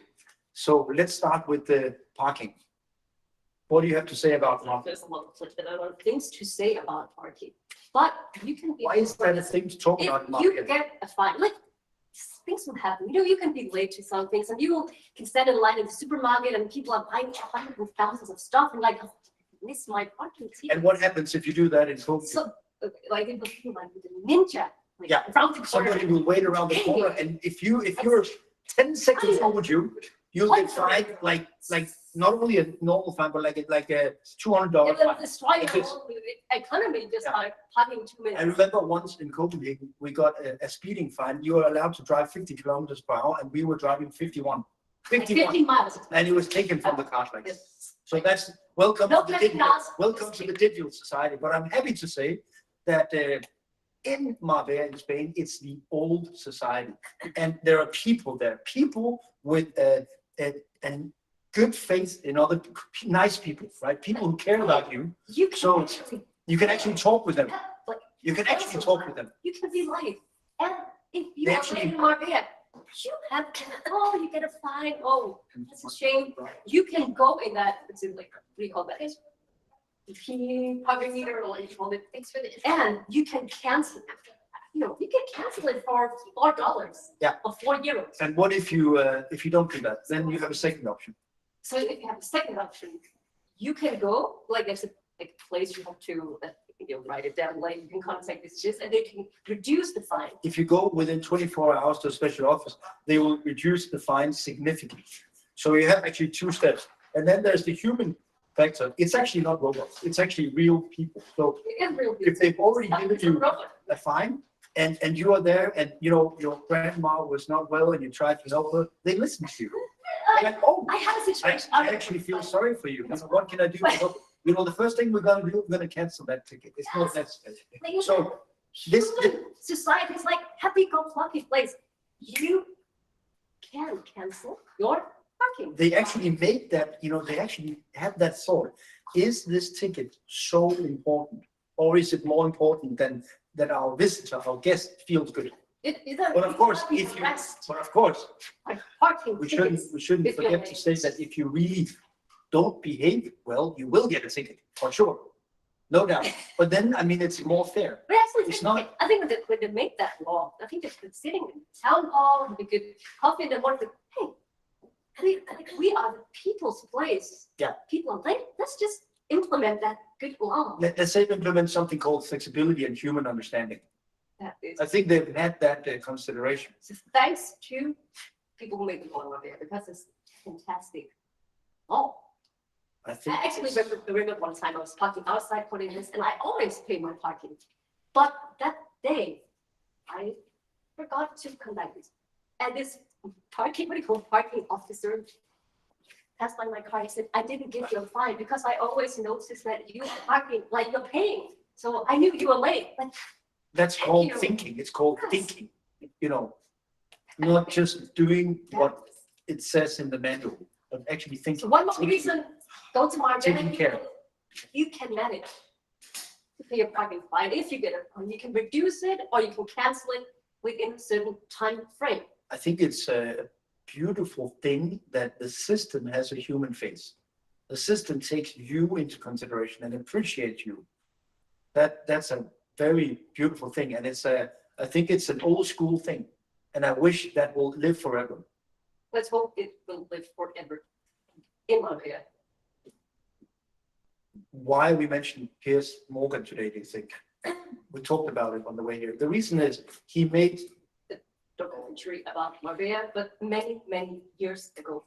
So let's start with the parking. What do you have to say about parking? There's a lot of things to say about parking, but you can be. Why is that a thing to talk about? If you Market? get a fine, like, things will happen, you can be late to some things, and you can stand in line in the supermarket, and people are buying hundreds of thousands of stuff, and like, oh, miss my parking ticket. And what happens if you do that in Copenhagen? So, like, in the people like with the ninja, like, Yeah. around the Somebody corner. will wait around the corner, and if you're 10 seconds overdue, you'll get fined like not only a normal fine, but like a It $200 will fine. destroy If your it's- whole economy just Yeah. by parking 2 minutes. I remember once in Copenhagen, we got a speeding fine. You were allowed to drive 50 kilometers per hour, and we were driving 51. Like 51, 15 miles. and it was taken from the car like this. Yes. So that's welcome No to the plastic digital, cars. welcome to the digital society. But I'm happy to say that in Marbella in Spain, it's the old society, and there are people there, people with a good faith in other nice people, right? People who care about you. You can So- actually, You can actually talk with them. like, You can actually talk with them. you can be live. And if you They are actually- in Marbella, you have, you get a fine, that's a shame. You can go in that, it's in like, what do you call that? Parking meter or what you call it, Thanks for the. and you can cancel, you can cancel it for $4. Yeah. Or €4. And what if you don't do that? Then you have a second option. So if you have a second option, you can go, like there's a like place you have to, write it down, like you can contact this, and they can reduce the fine. If you go within 24 hours to a special office, they will reduce the fine significantly. So you have actually two steps. And then there's the human factor. It's actually not robots. It's actually real people. So It is real. if they've already given It's a you robot. a fine and you are there and your grandma was not well and you tried to help her, they listen to you. They're like, oh, I have a I situation. actually feel sorry for you. What can I do to help? The first thing we're gonna do, we're gonna cancel that ticket. It's not necessary. So this, Society is like happy-go-lucky place. You can cancel your parking. they actually made that, they actually had that thought. Is this ticket so important? Or is it more important than that our visitor, our guest feels good? But of course, Parking we tickets. shouldn't If forget to say that if you really don't behave well, you will get a ticket, for sure. No doubt. But then, it's more fair. But actually, It's not- I think that when they make that law, I think they're sitting in town hall, we could coffee in the morning, hey, we are the people's place. Yeah. People are like, let's just implement that good law. Let's say implement something called flexibility and human understanding. That is, I think they've had that consideration. so thanks to people who make the law over there, because it's fantastic. Oh, I think. I actually remember one time I was parking outside putting this, and I always pay my parking. But that day, I forgot to collect it. And this parking officer passed by my car. He said, I didn't give you a fine because I always notice that you parking like you're paying. So I knew you were late, but That's Thank called you. thinking. It's called Yes. thinking, not just doing what it says in the manual, but actually so thinking. one more reason, go to Taking Marbella. care. You can manage to pay a parking fine if you get it, or you can reduce it, or you can cancel it within a certain time frame. I think it's a beautiful thing that the system has a human face. The system takes you into consideration and appreciates you. That's a very beautiful thing, and I think it's an old school thing, and I wish that will live forever. Let's hope it will live forever in Marbella. Why we mentioned Piers Morgan today, do you think? We talked about it on the way here. The reason is he made, Documentary about Marbella, but many, many years ago.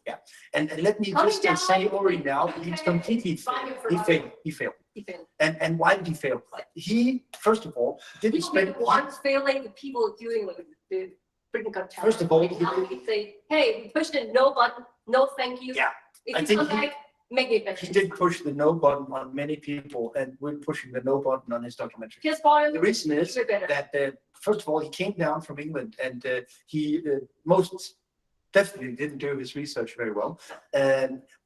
and let me Coming just down. say already now, he's Okay. completely Fine, failed. you're He forgotten. failed. He failed. He failed. And why did he fail? He, first of all, didn't People be spend. the ones failing, the people doing like the Britain Got Talent. First of all, Like, now we can say, hey, we pushed the no button, no thank you. Yeah, I If you think come he- back, make it better. He did push the no button on many people, and we're pushing the no button on his documentary. Piers Morgan, The reason is do it better. that, first of all, he came down from England and he most definitely didn't do his research very well.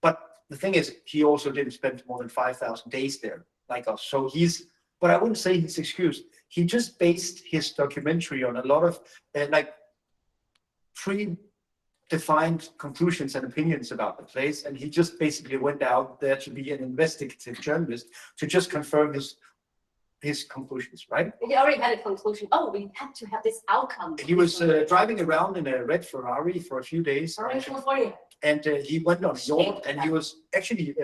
But the thing is, he also didn't spend more than 5,000 days there like us. So but I wouldn't say he's excused. He just based his documentary on a lot of predefined conclusions and opinions about the place. And he just basically went out there to be an investigative journalist to just confirm his conclusions, right? He already had a conclusion. Oh, we have to have this outcome. He was driving around in a red Ferrari for a few days, Alright, California. and he went on a yacht, and he was actually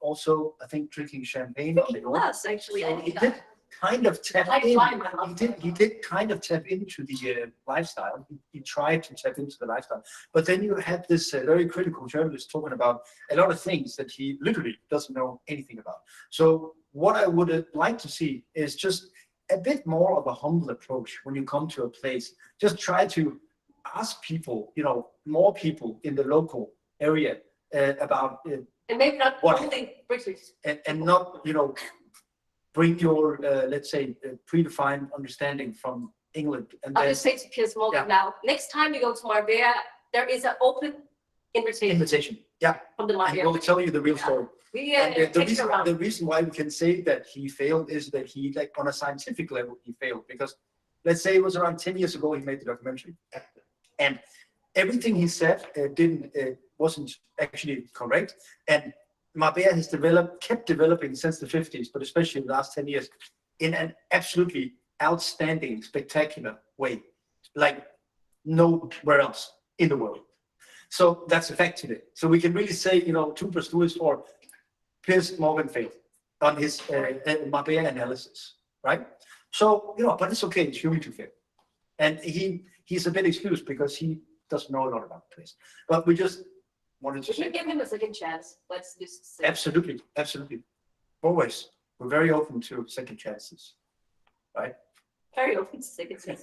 also, I think, drinking champagne on the He yacht. was actually. So he did kind of tap I in. fly my mouth. He did kind of tap into the lifestyle. He tried to tap into the lifestyle, but then you had this very critical journalist talking about a lot of things that he literally doesn't know anything about. So what I would like to see is just a bit more of a humble approach when you come to a place. Just try to ask people, more people in the local area about And maybe not What? only British. and not, bring your, let's say, predefined understanding from England. And I'll then just say to Piers Morgan Yeah. now, next time you go to Marbella, there is an open invitation invitation. Yeah, from the and Marbella. we'll tell you the real story. We And take it around. the reason why we can say that he failed is that he, like on a scientific level, he failed because let's say it was around 10 years ago, he made the documentary. And everything he said wasn't actually correct. And Marbella has kept developing since the 50s, but especially in the last 10 years, in an absolutely outstanding, spectacular way, like nowhere else in the world. So that's a fact today. So we can really say, 2 + 2 is 4. Piers Morgenfeld on his Marbella analysis, right? So, but it's okay, it's human to fail. And he's a bit excused because he doesn't know a lot about the place. But we just wanted to If you say, give him a second chance, let's just say. absolutely, absolutely. Always, we're very open to second chances, right? Very open to second chance.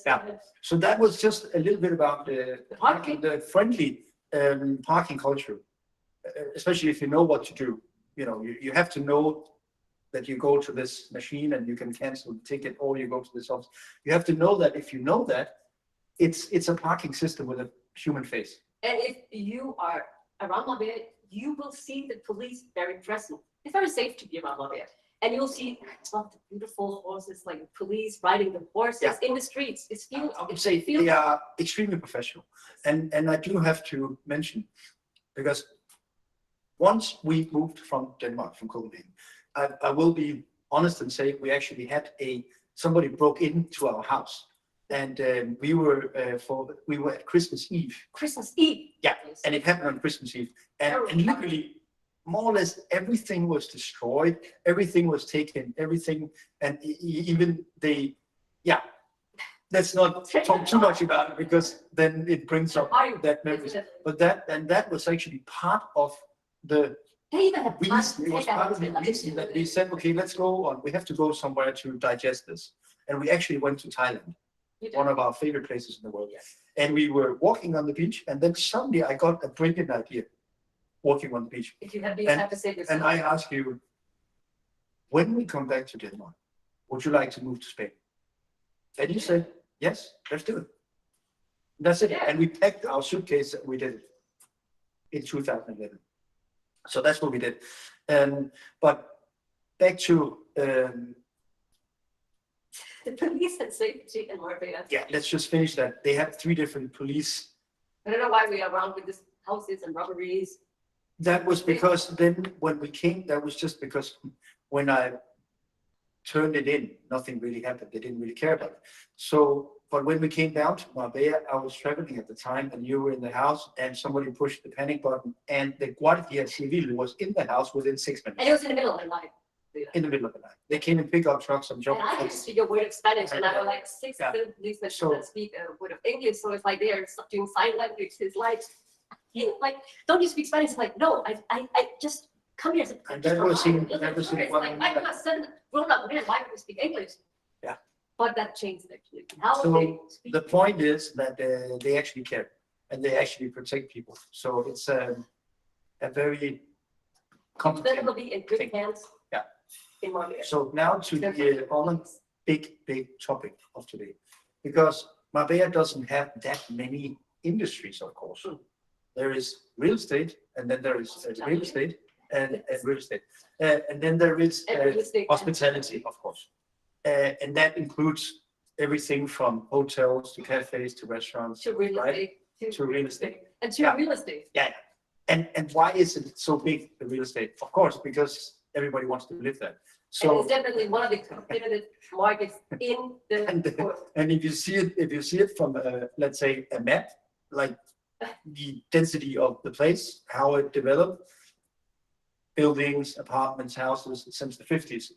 Yeah. So that was just a little bit about Parking. the friendly parking culture, especially if you know what to do. You have to know that you go to this machine and you can cancel the ticket, or you go to this office. You have to know that. If you know that, it's a parking system with a human face. And if you are around Marbella, you will see the police very present. It's very safe to be around Marbella. And you'll see some of the beautiful horses, like police riding the horses in the streets. It's I would say they are extremely professional. And I do have to mention, because once we moved from Denmark, from Copenhagen, I will be honest and say we actually had somebody broke into our house. And we were at Christmas Eve. Christmas Eve. Yeah, and it happened on Christmas Eve. And literally, more or less everything was destroyed, everything was taken, everything, and even let's not talk too much about it, because then it brings up that memories. But that was actually part of the They even have time to reason, it was take part of the that. reason that we said, okay, let's go on, we have to go somewhere to digest this. And we actually went to Thailand, one of our favorite places in the world. And we were walking on the beach, and then suddenly I got a brilliant idea, walking on the beach. If you have these And- episodes. And I ask you, when we come back to Denmark, would you like to move to Spain? And you said, yes, let's do it. That's it. And we packed our suitcase and we did it in 2011. So that's what we did. But back to, The police and safety in Marbella. let's just finish that. They have 3 different police. I don't know why we are around with these houses and robberies. That was because then when we came, that was just because when I turned it in, nothing really happened. They didn't really care about it. So, but when we came down to Marbella, I was traveling at the time and you were in the house and somebody pushed the panic button and the Guardia Civil was in the house within 6 minutes. And it was in the middle of the night. In the middle of the night. They came in pickup trucks and And jumped. I just speak a word of Spanish and I know like 6 Yeah. policemen So- that speak a word of English. So it's like they're doing sign language. It's like, don't you speak Spanish? It's like, no, I just come here. And that was in- that was in It's one- like, my son grown up here, why would we speak English? Yeah. But that changed actually. Now So, they speak. The point is that they actually care and they actually protect people. So it's a very Then complicated. it'll be in good Thing. hands. Yeah. In Marbella. So now to the other big topic of today, because Marbella doesn't have that many industries, of course. There is real estate, and then there is real estate and real estate, and then there is And real estate. hospitality, of course, and that includes everything from hotels to cafes to restaurants. To real right? estate. To real estate. And to Yeah. real estate. Yeah, and why is it so big, the real estate? Of course, because everybody wants to live there. And So. it's definitely one of the competitive markets in And, the world. and if you see it from, let's say, a map, like the density of the place, how it developed, buildings, apartments, houses since the 50s.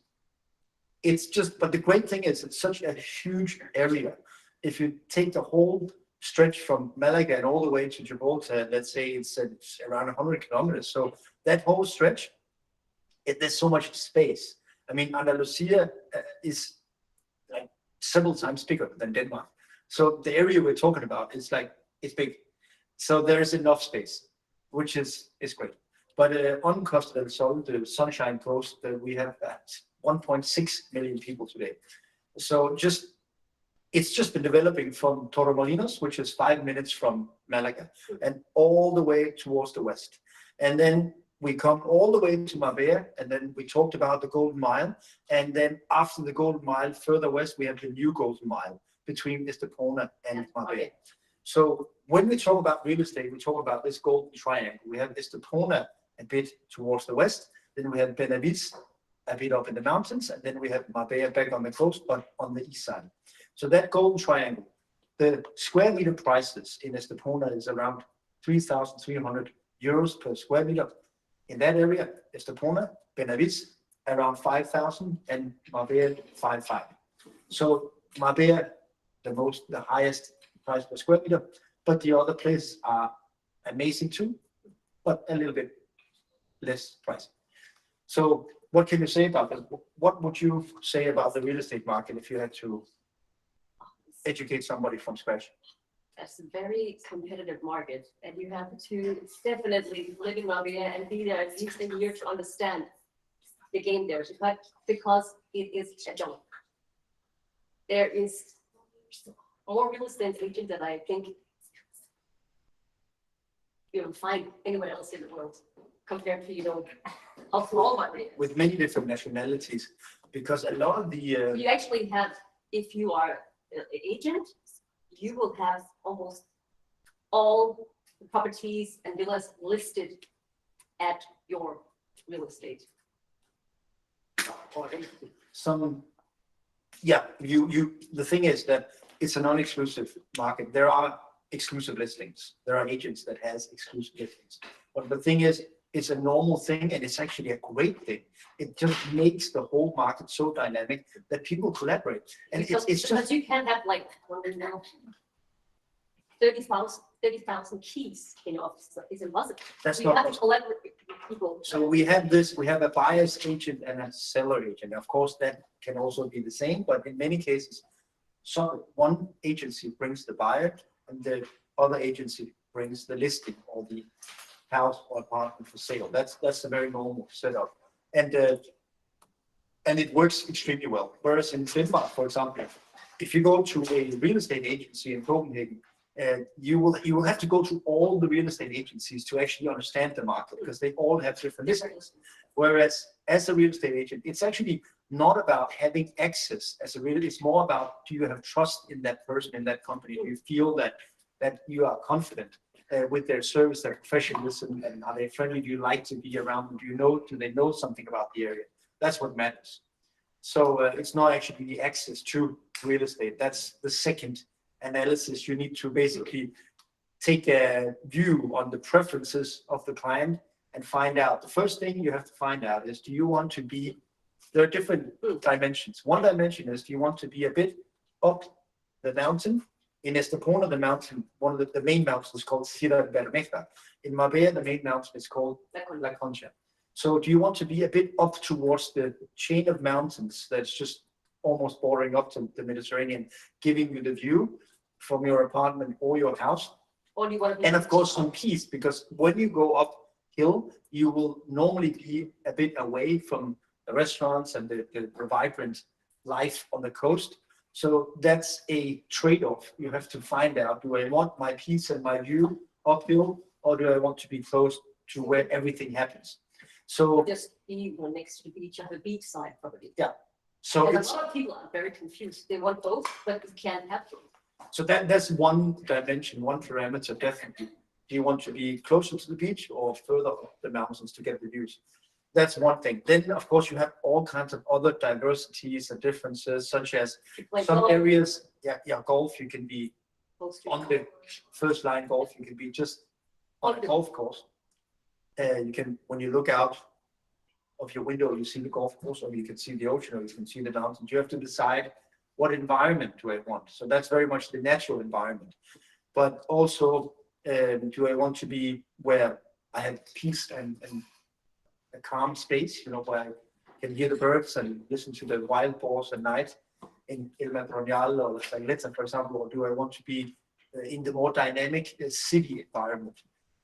It's just, but the great thing is it's such a huge area. If you take the whole stretch from Malaga and all the way to Gibraltar, let's say it's around 100 kilometers. So that whole stretch, there's so much space. I mean, Andalusia is like several times bigger than Denmark. So the area we're talking about is like, it's big. So there is enough space, which is great. But on Costa del Sol, the Sunshine Coast, we have 1.6 million people today. So it's just been developing from Torremolinos, which is 5 minutes from Malaga, and all the way towards the west. And then we come all the way to Marbella, and then we talked about the Golden Mile. And then after the Golden Mile, further west, we have the new Golden Mile between Estepona and Marbella. So when we talk about real estate, we talk about this golden triangle. We have Estepona a bit towards the west, then we have Benavides a bit up in the mountains, and then we have Marbella back on the coast, but on the east side. So that golden triangle, the square meter prices in Estepona is around 3,300 euros per square meter. In that area, Estepona, Benavides, around 5,000, and Marbella 5,500. So Marbella, the highest price per square meter, but the other places are amazing too, but a little bit less price. So what can you say about that? What would you say about the real estate market if you had to educate somebody from scratch? That's a very competitive market, and you have to definitely live in Marbella and be there at least a year to understand the game there, because it is a jungle. There is more real estate agent that I think you'll find anywhere else in the world compared to, how small Marbella is. With many different nationalities, because a lot of the You actually have, if you are an agent, you will have almost all the properties and villas listed at your real estate. Or anything. some, yeah, the thing is that it's a non-exclusive market. There are exclusive listings. There are agents that has exclusive listings. But the thing is, it's a normal thing, and it's actually a great thing. It just makes the whole market so dynamic that people collaborate. And Because it's just, you can have like, what is it now? 30,000 keys in your office. It's impossible. that's You not have to possible. collaborate with people. So we have a buyer's agent and a seller agent. Of course, that can also be the same, but in many cases, one agency brings the buyer and the other agency brings the listing or the house or apartment for sale. That's a very normal setup. And it works extremely well. Whereas in Denmark, for example, if you go to a real estate agency in Copenhagen, you will have to go to all the real estate agencies to actually understand the market, because they all have different listings. Whereas as a real estate agent, it's actually not about having access as a realtor. It's more about, do you have trust in that person, in that company? Do you feel that you are confident with their service, their professionalism, and are they friendly? Do you like to be around them? Do they know something about the area? That's what matters. So it's not actually the access to real estate. That's the second analysis. You need to basically take a view on the preferences of the client and find out. The first thing you have to find out is, do you want to be, there are different dimensions. One dimension is, do you want to be a bit up the mountain? In Estepona, the mountain, one of the main mountains is called Sierra Bermeja. In Marbella, the main mountain is called La Concha. So do you want to be a bit up towards the chain of mountains that's just almost bordering up to the Mediterranean, giving you the view from your apartment or your house? Or do you want to be? And of course, some peace, because when you go uphill, you will normally be a bit away from the restaurants and the vibrant life on the coast. So that's a trade-off. You have to find out, do I want my peace and my view uphill, or do I want to be close to where everything happens? So Just be next to the beach, have a beachside property. so And a it's lot of people are very confused. They want both, but you can't have both. so that's one dimension, one parameter, definitely. Do you want to be closer to the beach or further up the mountains to get the views? That's one thing. Then, of course, you have all kinds of other diversities and differences, such as Like some golf, areas, golf, you can be close to- on the first line golf, you can be just on a golf course. You can, when you look out of your window, you see the golf course, or you can see the ocean, or you can see the mountains. You have to decide, what environment do I want? So that's very much the natural environment. But also, do I want to be where I have peace and a calm space, where I can hear the birds and listen to the wild boars at night in El Madronial or Sagreta, for example, or do I want to be in the more dynamic city environment?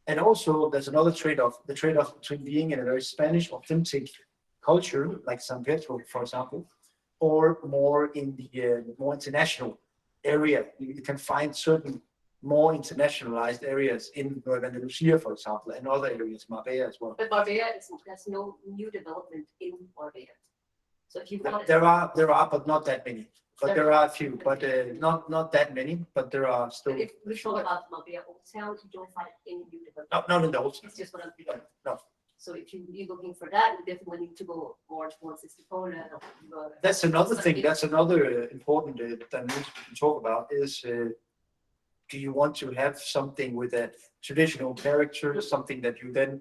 And also, there's another trade-off, the trade-off between being in a very Spanish, authentic culture, like San Pedro, for example, or more in the more international area. You can find certain more internationalized areas in Nueva Andalusia, for example, and other areas, Marbella as well. But Marbella there's no new development in Marbella. So if you want. There are, but not that many. But there are a few, but not that many, but there are still, But if we talk about Marbella Old Town, you don't find any new development. not in the old. It's just what I'm. No. So if you're looking for that, you definitely need to go more towards Estepona or. That's another thing, that's another important dimension we can talk about is, do you want to have something with a traditional character, something that you then,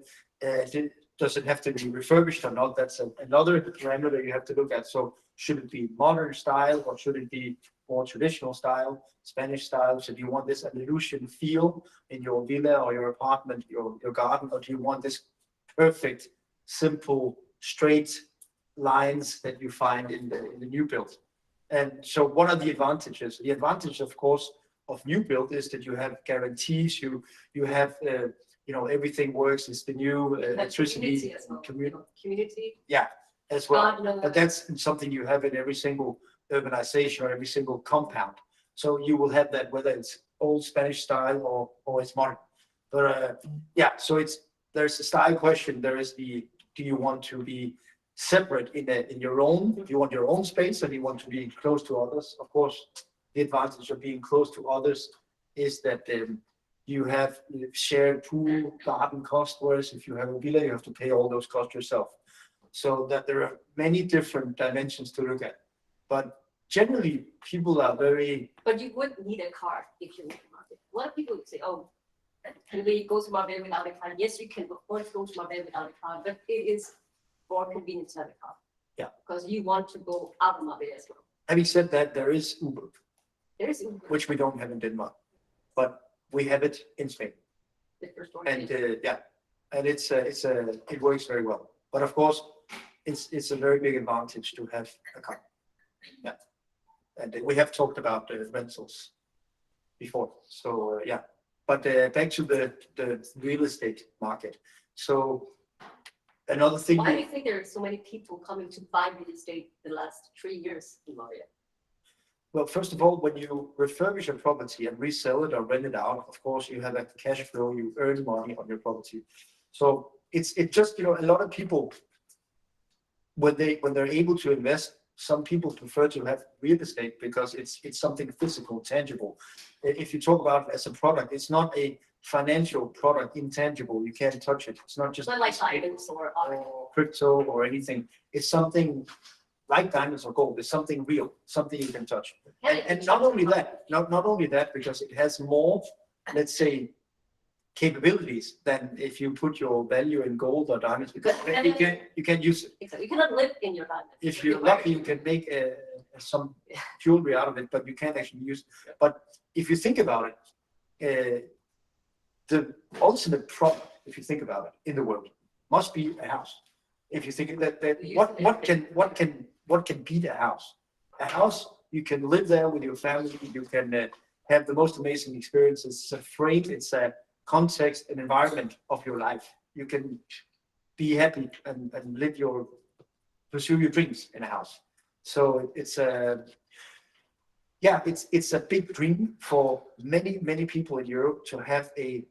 does it have to be refurbished or not? That's another parameter you have to look at. So should it be modern style or should it be more traditional style, Spanish style? So do you want this Andalusian feel in your villa or your apartment, your garden, or do you want this perfect, simple, straight lines that you find in the new build? And so what are the advantages? The advantage, of course, of new build is that you have guarantees, you have, everything works, it's the new electricity. As well, community community. as well. garden, But that's something you have in every single urbanization or every single compound. So you will have that whether it's old Spanish style or it's modern. But so there's a style question. There is do you want to be separate in your own? Do you want your own space or do you want to be close to others? Of course, the advantage of being close to others is that you have shared pool, garden cost, whereas if you have a villa, you have to pay all those costs yourself. So that there are many different dimensions to look at. But generally, people are very. But you would need a car if you live in Marbella. A lot of people would say, oh, can we go to Marbella without a car? Yes, you can, of course, go to Marbella without a car, but it is more convenient to have a car. Yeah. Because you want to go out of Marbella as well. Having said that, there is Uber, There is Uber, which we don't have in Denmark, but we have it in Spain. the first one. And and it works very well. But of course, it's a very big advantage to have a car. Yeah, and we have talked about the rentals before. So but back to the real estate market. So another thing. Why do you think there are so many people coming to buy real estate the last 3 years in Marbella? Well, first of all, when you refurbish a property and resell it or rent it out, of course, you have a cash flow, you earn money on your property. So it's just, a lot of people, when they're able to invest, some people prefer to have real estate because it's something physical, tangible. If you talk about it as a product, it's not a financial product, intangible. You can't touch it. It's not just Not like diamonds or crypto or anything. It's something like diamonds or gold. It's something real, something you can touch. And not only that, because it has more, let's say, capabilities than if you put your value in gold or diamonds, because you can use it. Exactly. You cannot live in your diamond. If you're lucky, you can make some jewelry out of it, but you can't actually use it. But if you think about it, the ultimate product, if you think about it, in the world, must be a house. If you think that what can beat a house? A house, you can live there with your family. You can have the most amazing experiences. It's a frame. It's a context and environment of your life. You can be happy and pursue your dreams in a house. So it's a big dream for many people in Europe to have a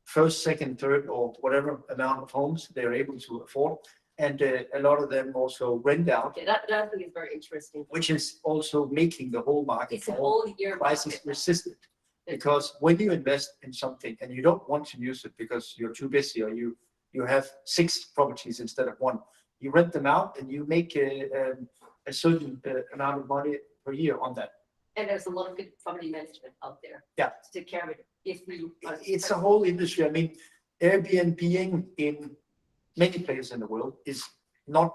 first, second, third, or whatever amount of homes they're able to afford. And a lot of them also rent out. Okay, that I think is very interesting. Which is also making the whole market It's a whole year crisis market. resistant. Because when you invest in something and you don't want to use it because you're too busy or you have 6 properties instead of 1, you rent them out and you make a certain amount of money per year on that. And there's a lot of good property management out there. Yeah. To take care of it. If we. It's a whole industry. I mean, Airbnb in many places in the world is not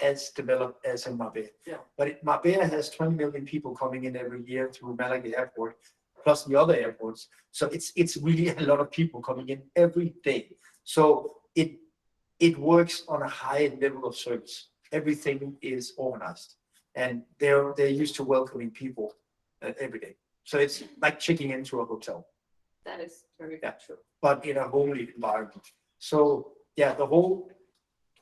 as developed as in Marbella. Yeah. But Marbella has 20 million people coming in every year to Malaga Airport, plus the other airports. So it's really a lot of people coming in every day. So it works on a high level of service. Everything is organized, and they're used to welcoming people every day. So it's like checking into a hotel. That is very true. But in a homely environment. So the whole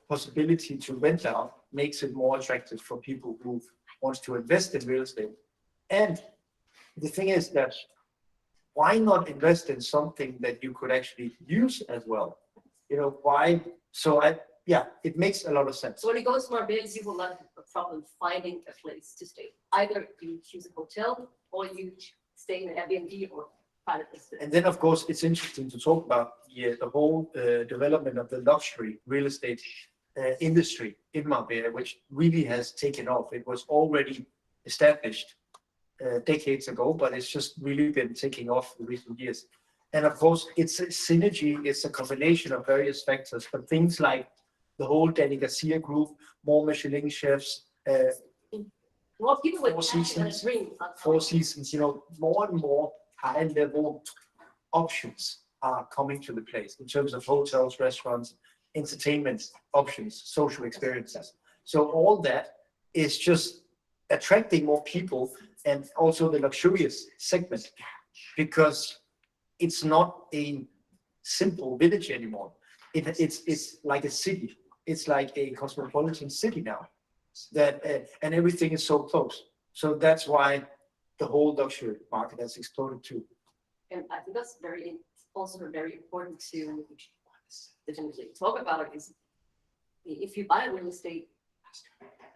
possibility to rent out makes it more attractive for people who want to invest in real estate. And the thing is that why not invest in something that you could actually use as well? Why? So it makes a lot of sense. So when you go to Marbella, you will not have a problem finding a place to stay. Either you choose a hotel or you stay in an Airbnb or private residence. And then, of course, it's interesting to talk about the whole development of the luxury real estate industry in Marbella, which really has taken off. It was already established decades ago, but it's just really been taking off in recent years. And of course, it's a synergy, it's a combination of various factors, but things like the whole Danny Garcia group, more Michelin chefs, Well, people with Four passion and Seasons. dreams. Four Seasons, more and more high-level options are coming to the place in terms of hotels, restaurants, entertainment options, social experiences. So all that is just attracting more people and also the luxurious segment, because it's not a simple village anymore. It's like a city. It's like a cosmopolitan city now. That and everything is so close. So that's why the whole luxury market has exploded too. And I think that's also very important to definitely talk about is if you buy a real estate,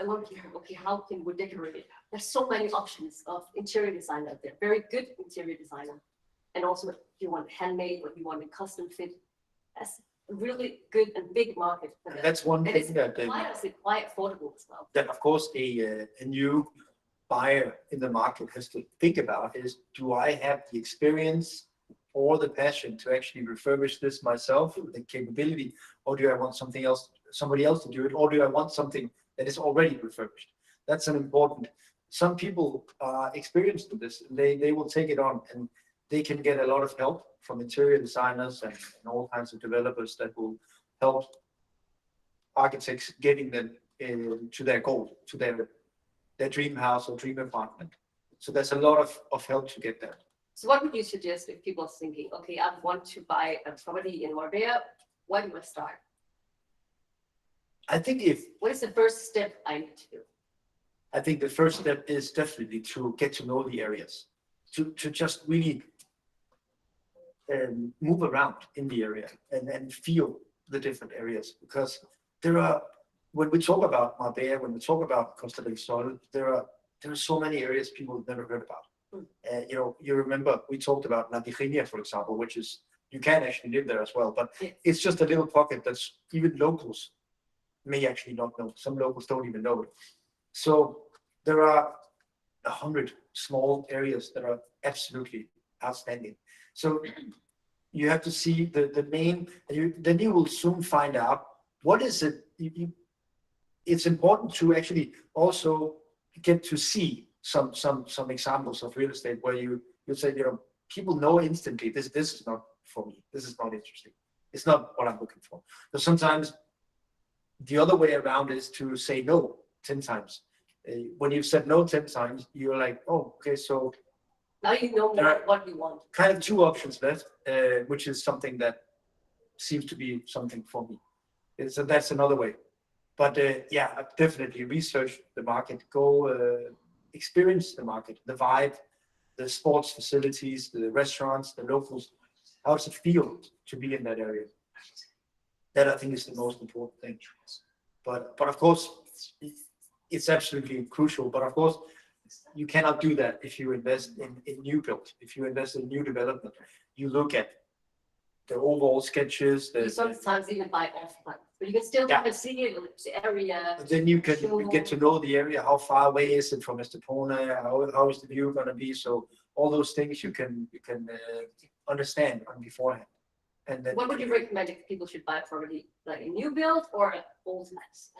a lot of people, okay, how can we decorate it? There's so many options of interior design out there, very good interior designer. And also if you want handmade or you want a custom fit, that's a really good and big market for And that. that's one And it's thing that quite affordable as well. that of course a new buyer in the market has to think about is, do I have the experience or the passion to actually refurbish this myself, the capability, or do I want somebody else to do it, or do I want something that is already refurbished? That's an important. Some people are experienced in this. They will take it on, and they can get a lot of help from interior designers and all kinds of developers that will help architects getting them to their goal, to their dream house or dream apartment. So there's a lot of help to get there. So what would you suggest if people are thinking, okay, I want to buy a property in Marbella, where do I start? I think What is the first step I need to do? I think the first step is definitely to get to know the areas, to just really move around in the area and feel the different areas, because there are, when we talk about Marbella, when we talk about Costa del Sol, there are so many areas people have never heard about. You remember we talked about La Virginia, for example, which is, you can actually live there as well, but Yes. it's just a little pocket that's even locals may actually not know. Some locals don't even know it. So there are 100 small areas that are absolutely outstanding. So you have to see the main, then you will soon find out what is it. It's important to actually also get to see some examples of real estate where you say, people know instantly, this is not for me. This is not interesting. It's not what I'm looking for. So sometimes the other way around is to say no 10 times. When you've said no 10 times, you're like, oh, okay, so Now you know what you want. kind of two options left, which is something that seems to be something for me. So that's another way. But definitely research the market, go experience the market, the vibe, the sports facilities, the restaurants, the locals. How does it feel to be in that area? That I think is the most important thing. But of course, it's absolutely crucial. But of course, you cannot do that if you invest in new build. If you invest in new development, you look at the overall sketches. You sometimes even buy off plan, but you can still Yeah. kind of see it, the area. Then you get to know the area. How far away is it from Estepona? How is the view going to be? So all those things you can understand on beforehand. And then What would you recommend if people should buy a property, like a new build or an old house?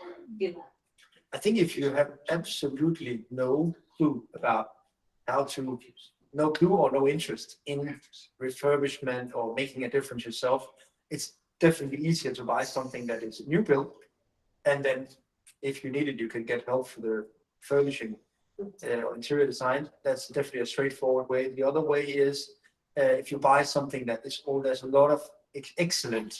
I think if you have absolutely no clue about no clue or no interest in refurbishment or making a difference yourself, it's definitely easier to buy something that is new build. And then if you need it, you can get help for the furnishing or interior design. That's definitely a straightforward way. The other way is if you buy something that is old, there's a lot of excellent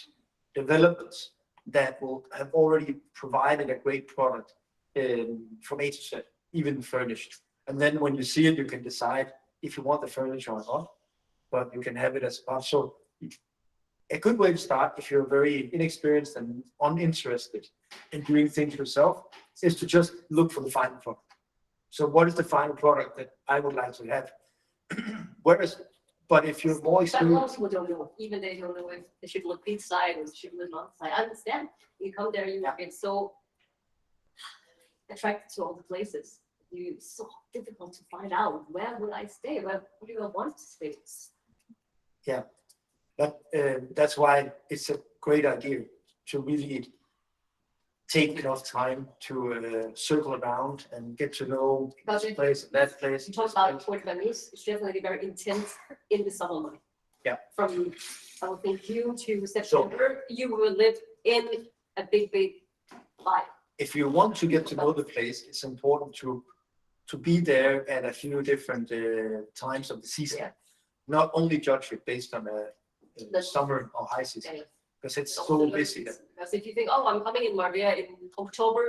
developers that will have already provided a great product from A to Z, even furnished. And then when you see it, you can decide if you want the furniture or not. but you can have it as part. So a good way to start if you're very inexperienced and uninterested in doing things yourself is to just look for the final product. So what is the final product that I would like to have? But if you're more But experienced, most people don't know, even they don't know if they should look inside or should look outside. I understand. You come there, you get so attracted to all the places. It's so difficult to find out where will I stay, where do I want to stay? but that's why it's a great idea to really take enough time to circle around and get to know Because this if place and that place. you talk about Port Venice, it's definitely very intense in the summer month. Yeah. From, I would think June to September, you will live in a big vibe. If you want to get to know the place, it's important to be there at a few different times of the season. Yeah. Not only judge it based on The- summer or high season, Yeah. because it's Also so the busy. seasons. Because if you think, oh, I'm coming in Marbella in October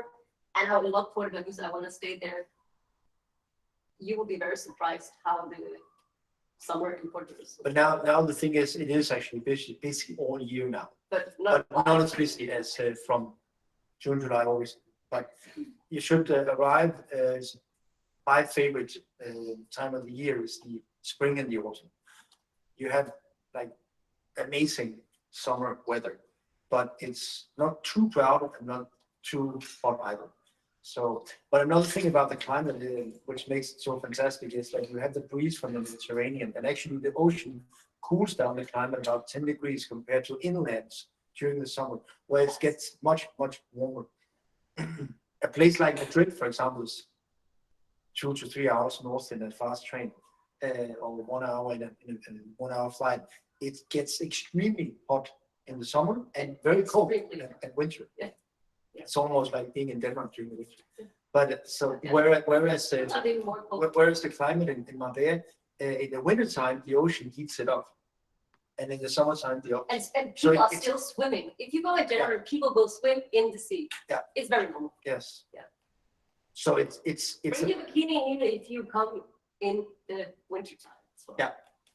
and I will love Port Venice, I want to stay there. You will be very surprised how the summer in Port Venice. But now the thing is, it is actually busy all year now. But But not. not as busy as from June, July, August. But you should arrive. My favorite time of the year is the spring and the autumn. You have like amazing summer weather, but it's not too crowded and not too hot either. So, but another thing about the climate, which makes it so fantastic, is that you have the breeze from the Mediterranean, and actually the ocean cools down the climate about 10 degrees compared to inlands during the summer, where it gets much warmer. A place like Madrid, for example, is 2 to 3 hours north in a fast train, or 1 hour in a 1 hour flight. It gets extremely hot in the summer and very cold in winter. Yeah. It's almost like being in Denmark during the winter. Yeah. But so Yeah. whereas Something more cold. whereas the climate in Marbella, in the wintertime, the ocean heats it up. And in the summertime, the opposite. And So people are it's- still swimming. If you go in January, people will swim in the sea. Yeah. It's very normal. Yes. Yeah. So it's Bring your bikini even if you come in the winter time. So Yeah.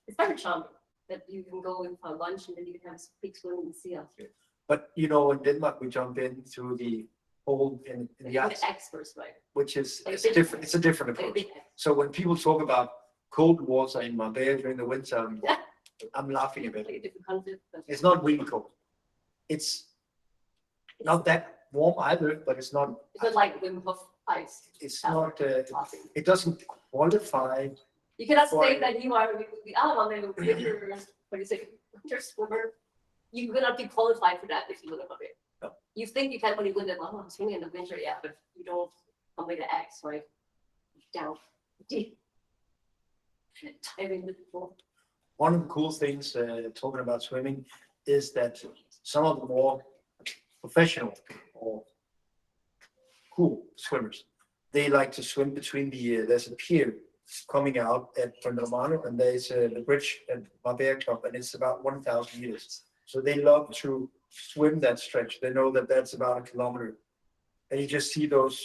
it's very charming that you can go in for lunch and then you can have a big swim in the sea after. But you know, in Denmark, we jump in through the hole in the You're ice, the experts, right? which is Like it's big- different. It's a different Like a approach. big- So when people talk about cold water in Marbella during the winter, Yeah. I'm laughing a bit. like a different concept. but It's not really cold. It's not that warm either, but it's not. It's not like Wim Hof ice. It's not. Nothing. It doesn't qualify. You cannot say Why? that you are the winter, what do you say, winter swimmer. You cannot be qualified for that if you live up it. No. You think you can only live in, oh, I'm swimming in the winter, yeah, but you don't come with the axe, right? Down deep. Diving with the pool. One of the cool things talking about swimming is that some of the more professional or cool swimmers, they like to swim between the there's a pier coming out at Ponte Romano, and there's the bridge at Marbella Club, and it's about 1,000 meters. So they love to swim that stretch. They know that that's about 1 kilometer, and you just see those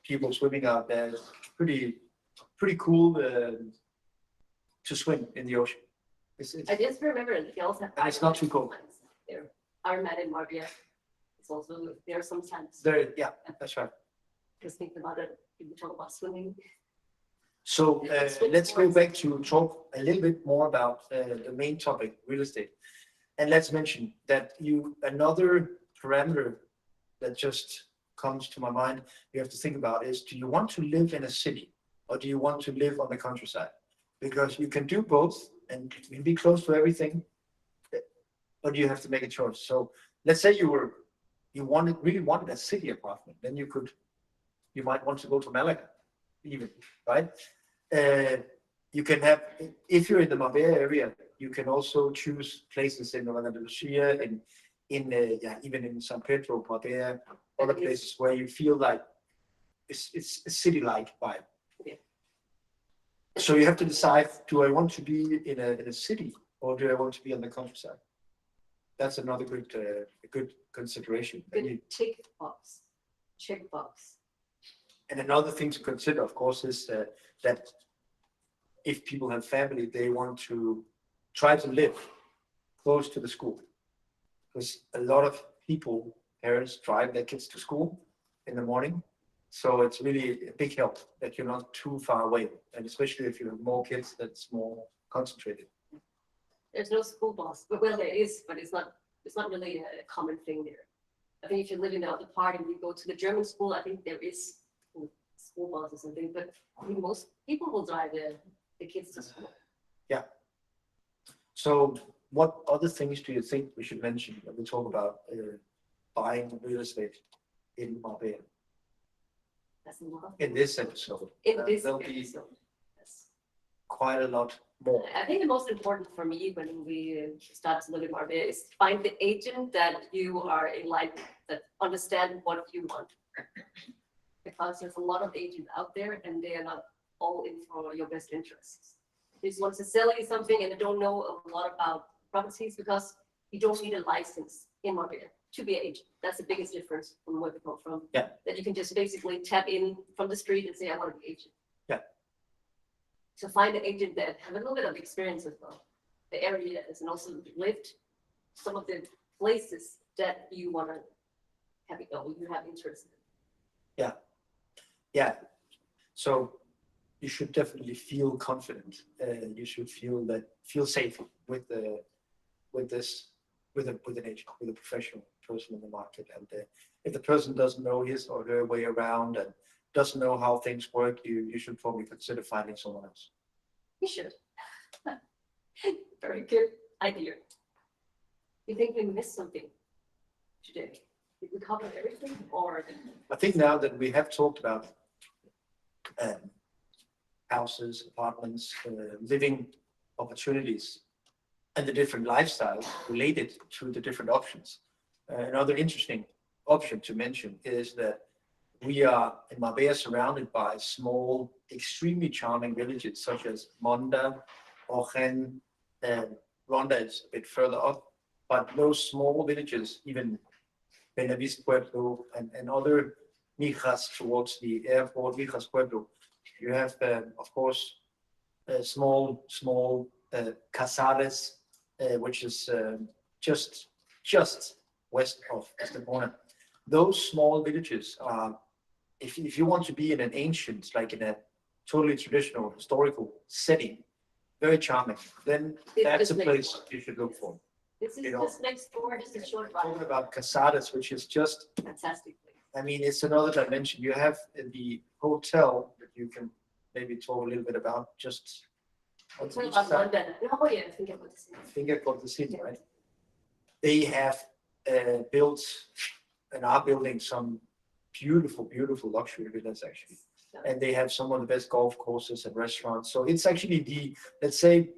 people swimming out there. It's pretty cool to swim in the ocean. It's I just remember that they also have. And it's not too cold. There, Ironman in Marbella. It's also there sometimes. there. Yeah, that's right. Just think about it, people talk about swimming. So let's go back to talk a little bit more about the main topic, real estate. And let's mention that another parameter that just comes to my mind, you have to think about is, do you want to live in a city or do you want to live on the countryside? Because you can do both and you can be close to everything, but you have to make a choice. So let's say you really wanted a city apartment, then you might want to go to Malaga even, right? You can have, if you're in the Marbella area, you can also choose places in Andalusia, even in San Pedro, Marbella, other places where you feel like it's a city-like vibe. Yeah. So you have to decide, do I want to be in a city or do I want to be on the countryside? That's another good consideration. And Good tick box, check box. And another thing to consider, of course, is that if people have family, they want to try to live close to the school. Because a lot of people, parents drive their kids to school in the morning. So it's really a big help that you're not too far away. And especially if you have more kids, that's more concentrated. There's no school bus, but well, there is, but it's not really a common thing there. I think if you're living out the part and you go to the German school, I think there is school bus or something, but I think most people will drive the kids to school. So what other things do you think we should mention when we talk about buying real estate in Marbella That's a lot. in this episode? In this There'll be episode, yes. quite a lot more. I think the most important for me when we start to live in Marbella is to find the agent that you are in line with, that understand what you want. Because there's a lot of agents out there and they are not all in for your best interests. They just want to sell you something and they don't know a lot about properties because you don't need a license in Marbella to be an agent. That's the biggest difference from where we come from. Yeah. That you can just basically tap in from the street and say, I want to be an agent. Yeah. So find an agent that have a little bit of experience with the areas and also lived some of the places that you want to have, you have interest in. Yeah. So you should definitely feel confident. You should feel safe with an agent, with a professional person in the market. And if the person doesn't know his or her way around and doesn't know how things work, you should probably consider finding someone else. You should. Very good idea. You think we missed something today? Did we cover everything or? I think now that we have talked about houses, apartments, living opportunities, and the different lifestyles related to the different options. Another interesting option to mention is that we are in Marbella surrounded by small, extremely charming villages such as Monda, Ochen, and Ronda is a bit further up, but those small villages, even Benavis Pueblo and other Mijas towards the airport, Mijas Pueblo, you have, of course, small Casares, which is just west of Estepona. Those small villages are, if you want to be in an ancient, like in a totally traditional historical setting, very charming, then that's a place you should look for. This is You know, just next door, just a short Talking ride. about Casares, which is just, Fantastic place. I mean, it's another dimension. You have the hotel that you can maybe talk a little bit about, just. on Tell each about side. London. Oh, yeah, I think it was. I think I got the city, right? They have built and are building some beautiful luxury villas actually. And they have some of the best golf courses and restaurants. So it's actually let's say,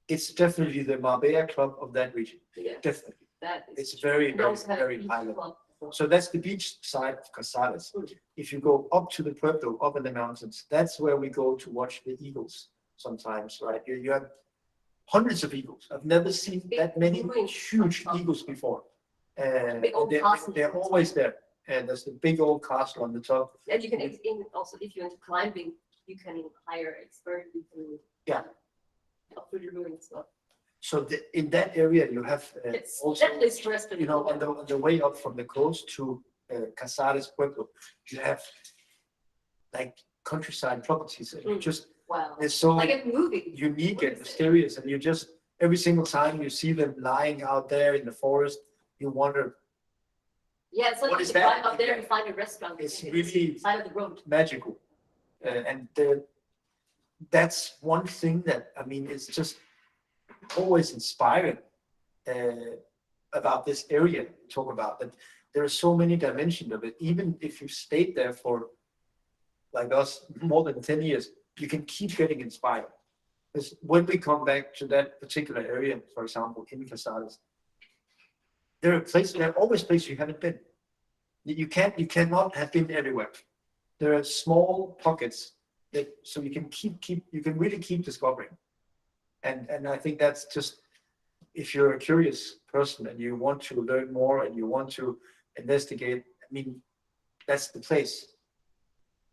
it's definitely the Marbella club of that region. Yeah, Definitely. that is. It's very, We very, also have very beach high level. club. So that's the beach side of Casares. If you go up to the Pueblo, up in the mountains, that's where we go to watch the eagles sometimes, right? You have hundreds of eagles. I've never seen that many huge eagles before. And Big old castle. they're always there. And there's the big old castle on the top. And you can, also, if you're into climbing, you can hire expert who can. Yeah. Up through the ruins, so. So in that area, you have It's also, definitely stressful. you know, on the way up from the coast to Casares Pueblo, you have like countryside properties. And you just, Wow, it's so like a movie. unique What and is it? mysterious, and you just, every single time you see them lying out there in the forest, you wonder, Yeah, it's like What you is can that? drive up there and find a restaurant. It's really Side of the road. magical. And that's one thing that, I mean, it's just always inspiring about this area we talk about, that there are so many dimensions of it. Even if you stayed there for, like us, more than 10 years, you can keep getting inspired. Because when we come back to that particular area, for example, in Casares, there are always places you haven't been. You cannot have been everywhere. There are small pockets that, so you can you can really keep discovering. And I think that's just, if you're a curious person and you want to learn more and you want to investigate, I mean, that's the place.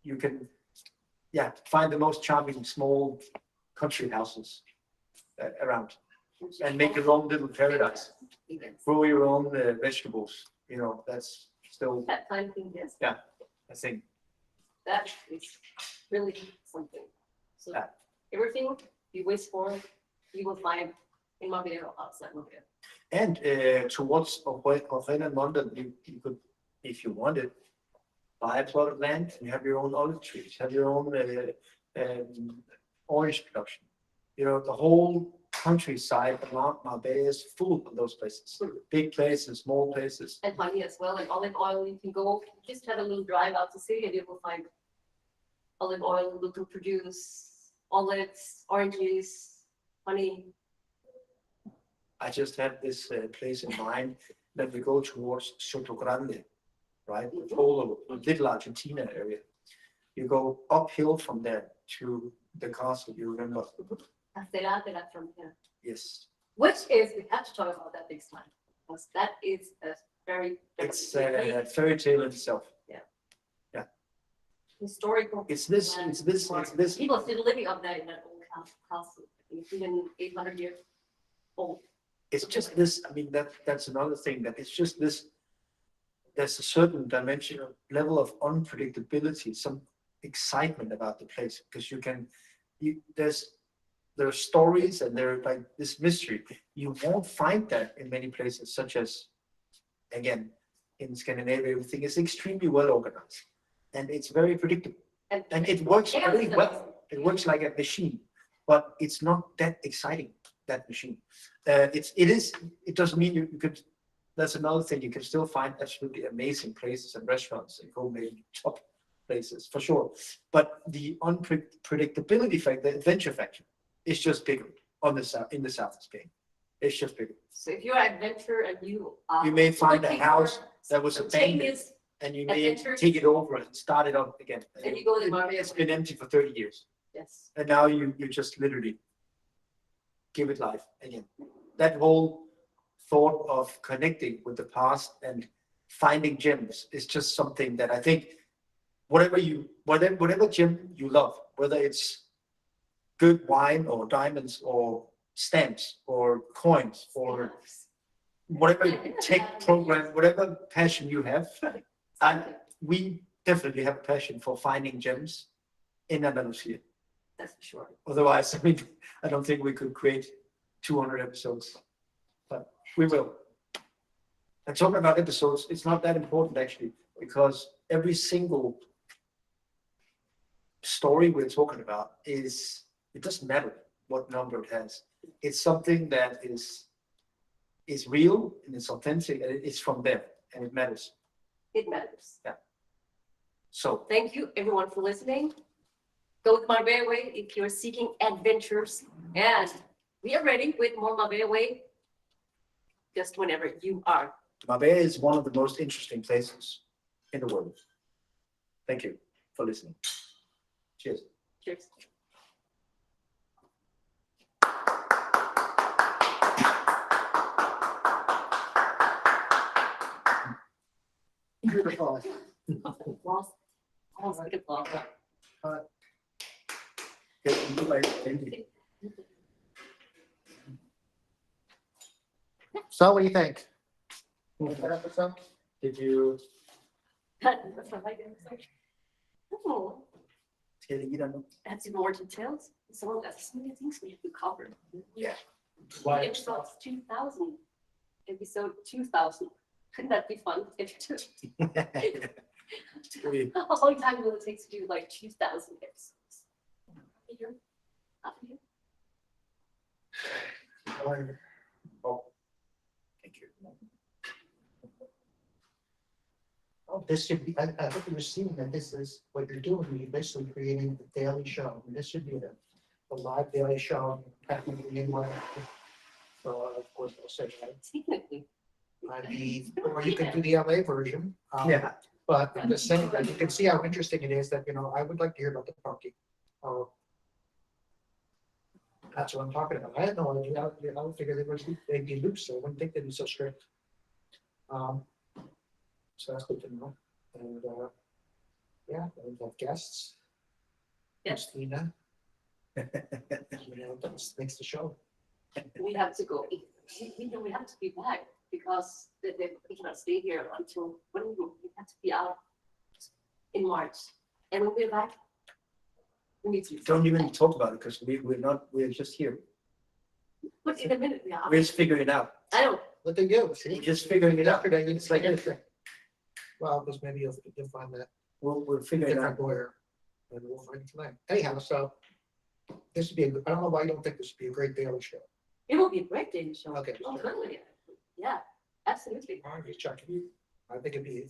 You can yeah, find the most charming small country houses around and make your own little paradise. Grow your own vegetables, you know, that's still, That kind of thing, yes, I think, that is really something. So Yeah. everything you wish for, you will find in Marbella or outside Marbella. and towards Oren and London, you could, if you wanted, buy a plot of land and have your own olive trees, have your own orange production. You know, the whole countryside around Marbella is full of those places, big places, small places. And honey as well, and olive oil, you can go, just have a little drive out to sea and you will find olive oil, local produce, olives, oranges, honey. I just had this place in mind that we go towards Soto Grande, right? The whole of Little Argentina area. You go uphill from there to the castle, you remember? Castela de la Frontera, Yes, which is, we have to talk about that next time, because that is a very. it's a fairy tale itself. Historical. It's this. People still living up there in that old castle, it's even 800 years old. It's just this, I mean, that's another thing, that it's just this, there's a certain dimension of level of unpredictability, some excitement about the place, because there are stories and there are like this mystery. You won't find that in many places, such as, again, in Scandinavia, everything is extremely well organized and it's very predictable. And it works very well. It works like a machine, but it's not that exciting, that machine. It doesn't mean you could, that's another thing, you can still find absolutely amazing places and restaurants and gourmet top places, for sure. But the unpredictability factor, the adventure factor, is just bigger in the south of Spain. It's just bigger. So if you're an adventurer and you are. You may find a looking house for that was abandoned spontaneous, and you may adventure. take it over and start it up again. And you go to Marbella. It's been empty for 30 years. Yes, And now you just literally give it life again. That whole thought of connecting with the past and finding gems is just something that I think whatever gem you love, whether it's good wine or diamonds or stamps or coins or whatever tech program, whatever passion you have, and we definitely have a passion for finding gems in Andalusia. that's for sure. Otherwise, I mean, I don't think we could create 200 episodes, but we will. And talking about episodes, it's not that important actually, because every single story we're talking about it doesn't matter what number it has. It's something that is real and it's authentic and it's from them and it matters. It matters. So Thank you everyone for listening. Go with Marbella Way if you're seeking adventures, and we are ready with more Marbella Way just whenever you are. Marbella is one of the most interesting places in the world. Thank you for listening. Cheers. Cheers. Beautiful. Lost. Almost like a block. So what do you think? Did you That's what I did. Oh, that's in more details. So that's so many things we have to cover. why? Episode 2000. Episode 2000. Couldn't that be fun? How long time will it take to do like 2000 episodes? A year? Half a year? Thank you. Oh, this should be, I hope you're seeing that this is what you're doing, you're basically creating the daily show, and this should be the live daily show, happening in one. So of course, I'll say that. Technically. Or you can do the LA version. Yeah. But I'm just saying that you can see how interesting it is that, I would like to hear about the parking. That's what I'm talking about. I had no idea. I would figure they'd be loose, so I wouldn't think they'd be so strict. So that's good to know. And, yeah, we have guests. Yes. Christina. You know, that makes the show. We have to go, we have to be back because we cannot stay here until, when we have to be out in March. And when we're back, we need to. Don't even talk about it, because we're just here. But in a minute, we are. We're just figuring it out. I don't, Look at you, We're see, just figuring it out. yesterday, it's like anything. Well, because maybe you'll find that We're figuring it different out. lawyer, and we'll find it tonight. Anyhow, so this would be, I don't know why you don't think this would be a great daily show. it will be a great day to show. Okay. Oh, totally. Yeah, absolutely. All right, just checking. I think it'd be,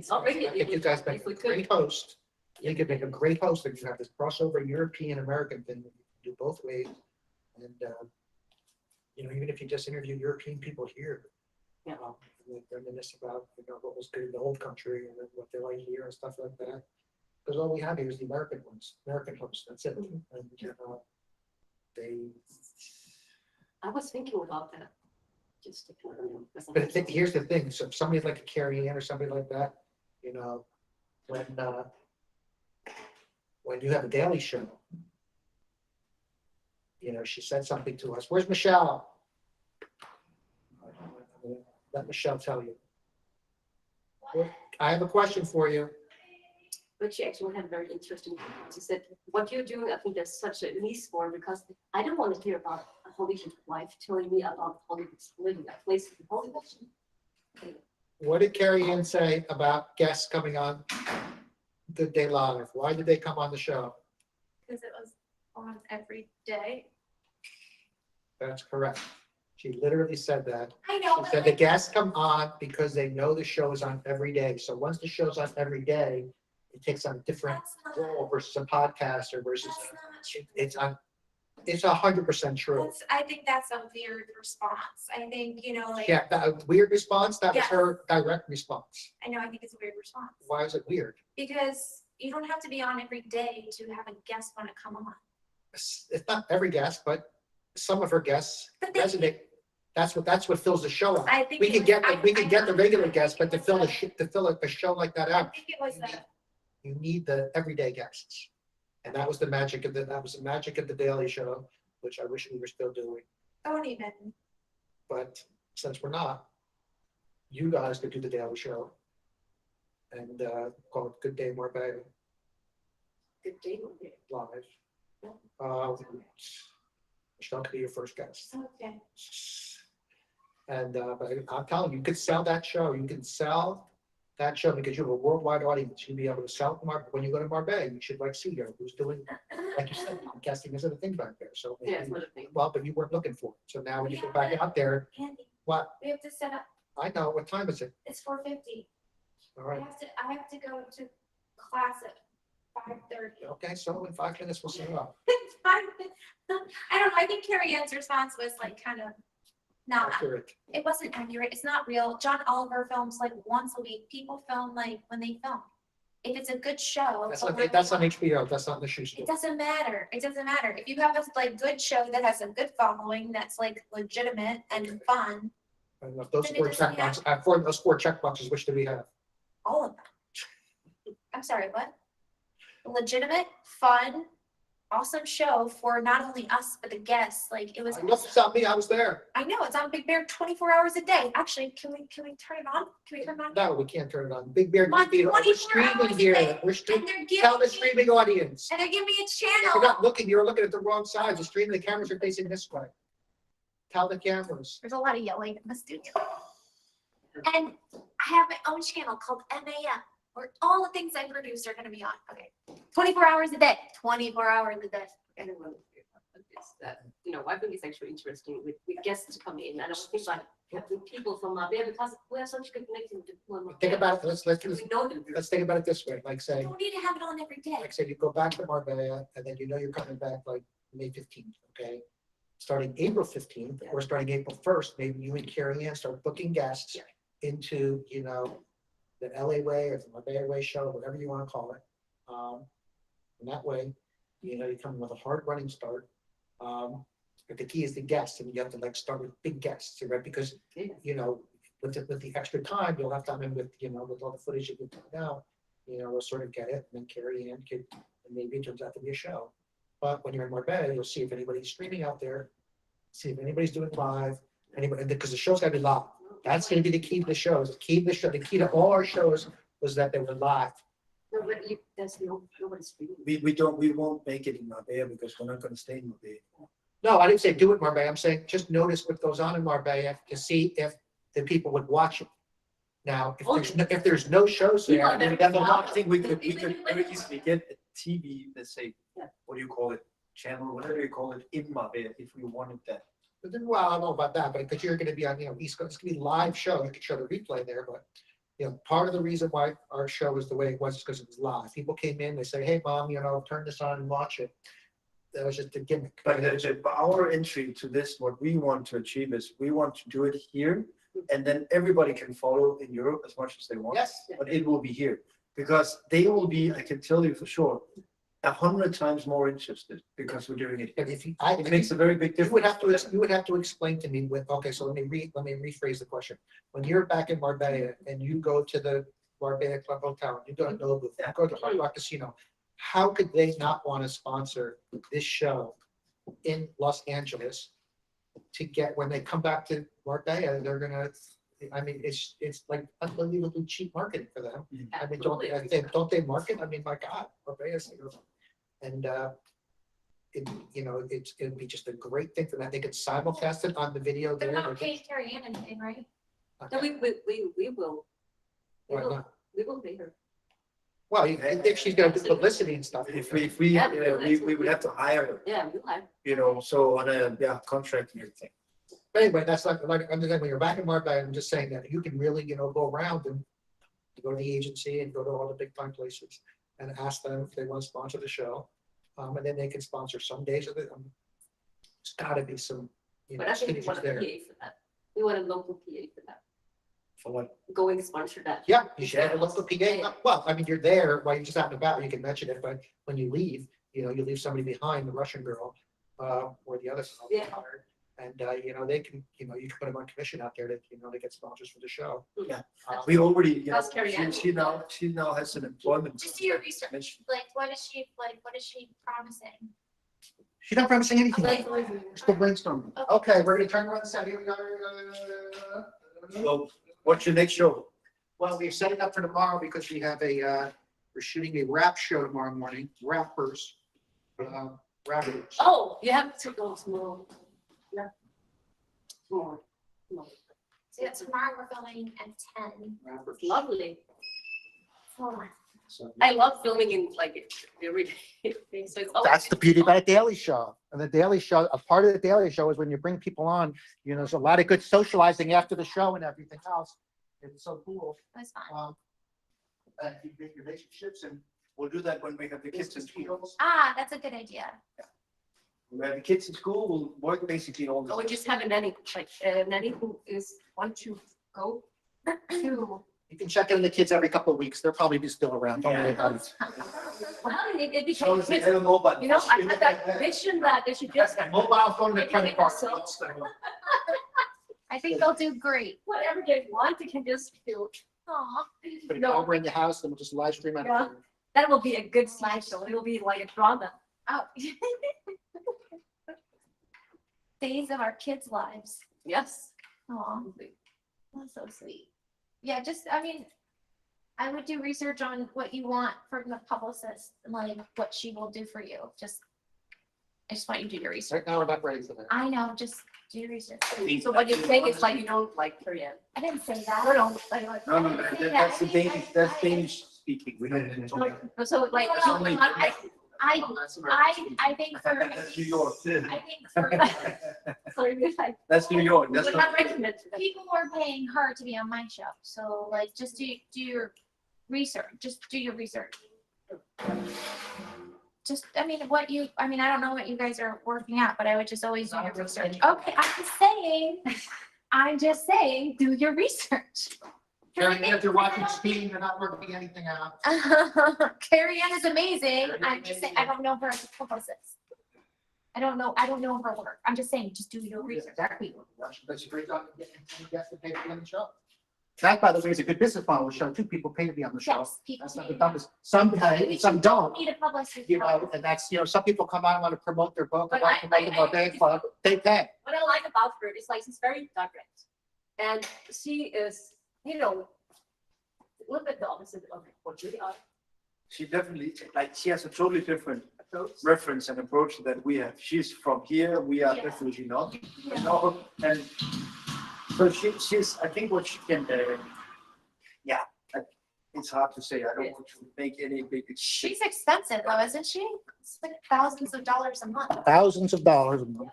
Already, I think you guys make if we a could. great host. You could make a great host if you have this crossover European American thing, you can do both ways. And, you know, even if you just interview European people here. Yeah. And reminisce about, you know, what was good in the old country and then what they like here and stuff like that. Because all we have here is the American ones, American hosts, that's it. And, they, I was thinking about that. Just to kind of, because I'm- but here's the thing, so if somebody like a Carrie Ann or somebody like that, you know, when you have a daily show, you know, she said something to us, where's Michelle? Let Michelle tell you. I have a question for you. But she actually had a very interesting, she said, what you're doing, I think that's such a niche for, because I don't want to hear about a Hollywood wife telling me about Hollywood's living, a place in Hollywood. What did Carrie Ann say about guests coming on Good Day Live? Why did they come on the show? Because it was on every day. That's correct. She literally said that. I know, She but said the like, guests come on because they know the show is on every day. So once the show's on every day, it takes on a different that's role versus a podcast or versus, not true. it's on, it's 100% true. I think that's a weird response. I think, you know, like, Yeah, that weird response, that was Yes. her direct response. I know, I think it's a weird response. Why is it weird? Because you don't have to be on every day to have a guest want to come on. It's not every guest, but some of her guests But they- resonate. That's what fills the show out. I think. We it can was- get, I- we can I get the know. regular guests, but to It fill was a show like that I out, think it was the, you need the everyday guests. And that was the magic of the Daily Show, which I wish we were still doing. don't even, But since we're not, you guys could do the Daily Show. And call it Good Day Marbella Good day, one day. Live. Michelle could be your first guest. okay. And but I'm telling you, you could sell that show. You can sell that show because you have a worldwide audience. You'll be able to sell it when you go to Marbella. You should like see her who's doing, like you said, podcasting isn't a thing back there. So Yeah, it's not a thing. well, but you weren't looking for it. So now when you go back out there, Andy, what? we have to set up, I know. What time is it? it's 4:50. All I right. have to go to class at 5:30. Okay. So in 5 minutes, we'll set it up. I don't know, I think Carrie Ann's response was like kind of, not, Accurate. it wasn't accurate, it's not real. John Oliver films like once a week, people film like when they film. If it's a good show. That's but on, when that's they- on HBO. That's not in the shoe It store. doesn't matter, it doesn't matter. If you have a like good show that has a good following, that's like legitimate and fun, And of those Then it 4 doesn't checkboxes, for those 4 checkboxes, which do we have? all of them. I'm sorry, what? Legitimate, fun, awesome show for not only us, but the guests, like it was. I looked at me. I was there. I know, it's on Big Bear 24 hours a day. Actually, can we turn it on? Can we turn it on? No, we can't turn it on. Big Bear. On We're 24 streaming hours a here. day. We're And streaming. they're Tell giving the me, streaming audience. and they're giving me a You're channel. not looking, you're looking at the wrong side. The stream, the cameras are facing this way. Tell the cameras. There's a lot of yelling in the studio. And I have my own channel called MAM, where all the things I produce are gonna be on. Okay. 24 hours a day, 24 hours a day. I don't want to hear about this, that, you know, I think it's actually interesting with guests to come in. I don't think like having people from Marbella because we have such good connection to people. Think about it. We know them. Let's think about it this way. Like You say, don't need to have it on every day. like say you go back to Marbella and then you know you're coming back like May 15th, okay? Starting April 15th or starting April 1st, maybe you and Carrie Ann start booking guests Yeah. into, you know, the LA Way or the Marbella Way show, whatever you want to call it. And that way, you know, you come in with a hard running start. But the key is the guests, and you have to like start with big guests, right? Because, Yeah. you know, with the extra time, you'll have time in with, you know, with all the footage you get now, you know, we'll sort of get it, and then Carrie Ann could and maybe it turns out to be a show. But when you're in Marbella, you'll see if anybody's streaming out there, see if anybody's doing live, anybody, because the show's gotta be live. That's gonna be the key to the shows. The key to the show, the key to all our shows was that they were live. No, but there's nobody's streaming. We won't make it in Marbella because we're not gonna stay in Marbella. No, I didn't say do it in Marbella. I'm saying just notice what goes on in Marbella to see if the people would watch it. Now, if there's no shows there, People are then very they'll I watch it. think we could very easily get a TV, let's say, Yeah. what do you call it, channel, whatever you call it, in Marbella, if we wanted that. But then, well, I don't know about that, but because you're gonna be on, East Coast, it's gonna be live show. You can show the replay there, but. Part of the reason why our show was the way it was is because it was live. People came in, they say, hey, mom, turn this on and watch it. That was just a gimmick. But our entry to this, what we want to achieve is, we want to do it here, and then everybody can follow in Europe as much as they want. Yes. But it will be here, because they will be, I can tell you for sure, 100 times more interested, because we're doing it. But if you, It makes a very big you would difference. have to explain to me with, okay, so let me rephrase the question. When you're back in Marbella and you go to the Marbella Club Hotel, you go to Nobu, you go to Hard Rock Casino, how could they not want to sponsor this show in Los Angeles to get, when they come back to Marbella, they're gonna, I mean, it's like unbelievably cheap marketing for them. I mean, don't they market? I mean, my God, Marbella's, and it'd be just a great thing for them. They could simulcast it on the video They're there. not paying Carrie Ann anything, right? No, we will. Why not? We will pay her. Well, if she's gonna do publicity and stuff. If we would have to hire her, Yeah, we'll have. so on a, contract and everything. But anyway, that's like, I'm just saying, when you're back in Marbella, I'm just saying that you can really, go around and go to the agency and go to all the big time places and ask them if they want to sponsor the show. And then they can sponsor some days of it. It's gotta be some, But I think we synergies want a PA there. for that. We want a local PA for that. For what? Going sponsor that. Yeah, you should have a local PA. Well, I mean, you're there while you're just out and about, you can mention it, but when you leave, you leave somebody behind, the Russian girl, or the other stuff. Yeah. And, they can, you can put them on commission out there to, they get sponsors for the show. Yeah. Um, We already, That's Carrie Ann. she now has an employment. Just do your research. commission. Like, what is she promising? She's not promising anything. Like, We're still brainstorming. Okay, we're gonna turn around and say, here we go. So what's your next show? Well, we're setting up for tomorrow because we have we're shooting a rap show tomorrow morning, rappers. Rappers. oh, you have to go small. Yeah. Small. So yeah, tomorrow we're filming at 10. Rappers. Lovely. Oh, So- I love filming in like every day. So it's always. That's the beauty about a daily show. And the daily show, a part of the daily show is when you bring people on, there's a lot of good socializing after the show and everything else. It's so cool. it was fun. And you make relationships and We'll do that when we have the kids in school. Ah, that's a good idea. When we have the kids in school, we'll work basically all the. Oh, we just have a nanny, like, nanny who is, want to go to. You can check in the kids every couple of weeks. They'll probably be still around. Don't worry about it. Well, it became, So it's a mobile. I had that vision that they should just, Mobile phone and credit card. I think they'll do great. whatever they want, they can just do. Aw. Put it No. over in the house and we'll just live stream it. Yeah. That will be a good slideshow. It will be like a drama. Oh. Days of our kids' lives. Yes. Aw, that's so sweet. Yeah, I would do research on what you want from the publicist, and like what she will do for you. I just want you to do your research. Right now, we're not ready for that. I know, just do your research. So what you're saying is like you don't like Korean. I didn't say that. No, no, like, No, that's the Danish, that's Danish speaking. We don't. so like. No, so no, I- I think for, That's New York. I think for Sorry, it's like, That's New York. we That's would not. not recommend to them. people are paying her to be on my show, so like, just do your research, just do your research. I don't know what you guys are working out, but I would just always do your research. Okay, I'm just saying, do your research. Karen, if you're watching Steam, you're not working anything out. Carrie Ann is amazing. I'm just saying, I don't know her as a publicist. I don't know her work. I'm just saying, just do your research. Exactly. That's a great job. Get the paper on the show. That, by the way, is a good business model, show two people pay to be on the show. Yes, people. That's not the dumbest, some pay, some don't. Need a publicist. You know, and that's, some people come on and want to promote their book, But want I- to promote the Barbarian Club, they pay. What I like about her is like, she's very direct. And she is, a little bit the opposite of what you are. She definitely, like, she has a totally different reference and approach that we have. She's from here, we are Yeah. definitely not. And so she's, I think what she can, it's hard to say. I don't want to make any big. She's expensive though, isn't she? It's like thousands of dollars a month. Thousands of dollars a month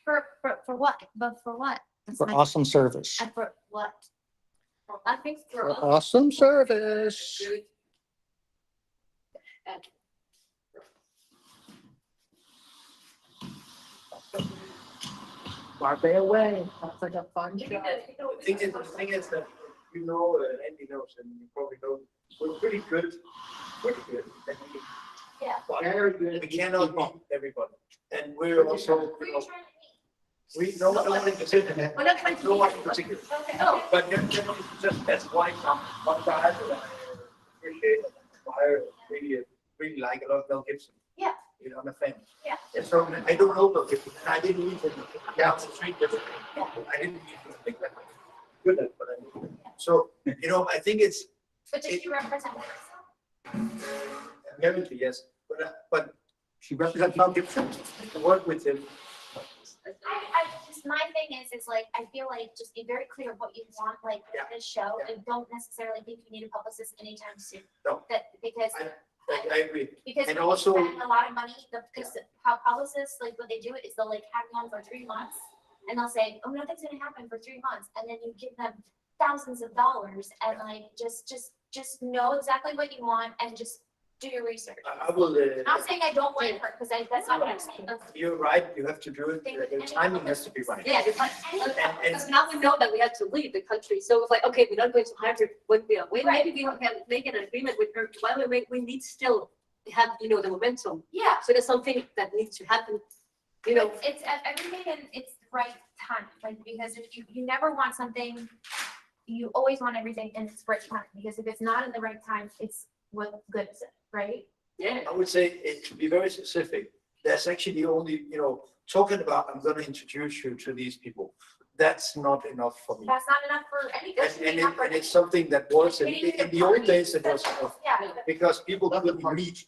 For what? But for what? That's for my- awesome service. And for what? I think For for awesome service. and Barbarian way, sounds like a fun show. The thing is that, Andy knows, and you probably know, we're pretty good. And Yeah. but Very good. we cannot meet everybody. And we're also, we know one in particular. We're not trying to No be- one in particular. Okay. No. But just that's why one guy that I appreciate, admire, really like a lot of Mel Gibson. Yeah. I'm a fan. Yeah. And so I don't know Mel Gibson, and I didn't meet him. Yeah, it's a street different. I didn't meet him like that. Good at, but I knew him. So, I think it's, But does she represent herself? apparently, yes, but she represents Mel Gibson, I work with him. My thing is like, I feel like just be very clear what you want, like, Yeah. this show, Yeah. and don't necessarily think you need a publicist anytime soon. No. Because I agree. Because And when you also- spend a lot of money, because how publicists, like, what they do is they'll like have you on for 3 months, and they'll say, oh, nothing's gonna happen for 3 months, and then you give them thousands of dollars, and like, just know exactly what you want, and just do your research. I will, I'm not saying I don't like her, because that's not what I'm saying. you're right, you have to do it, the timing has to be right. Yeah, because And- because now we know that we have to leave the country, so it's like, okay, we're not going to hire her when we are, maybe we have make an agreement with her, while we need still have, the momentum. Yeah, So there's something that needs to happen, it's everything in its right time, like, because if you never want something, you always want everything in its right time, because if it's not in the right time, it's what good is it, right? Yeah. I would say, to be very specific, that's actually only, talking about, I'm gonna introduce you to these people. That's not enough for me. That's not enough for any. that should be enough for And it's something that was, in the old days, it was enough, Yeah, because people couldn't meet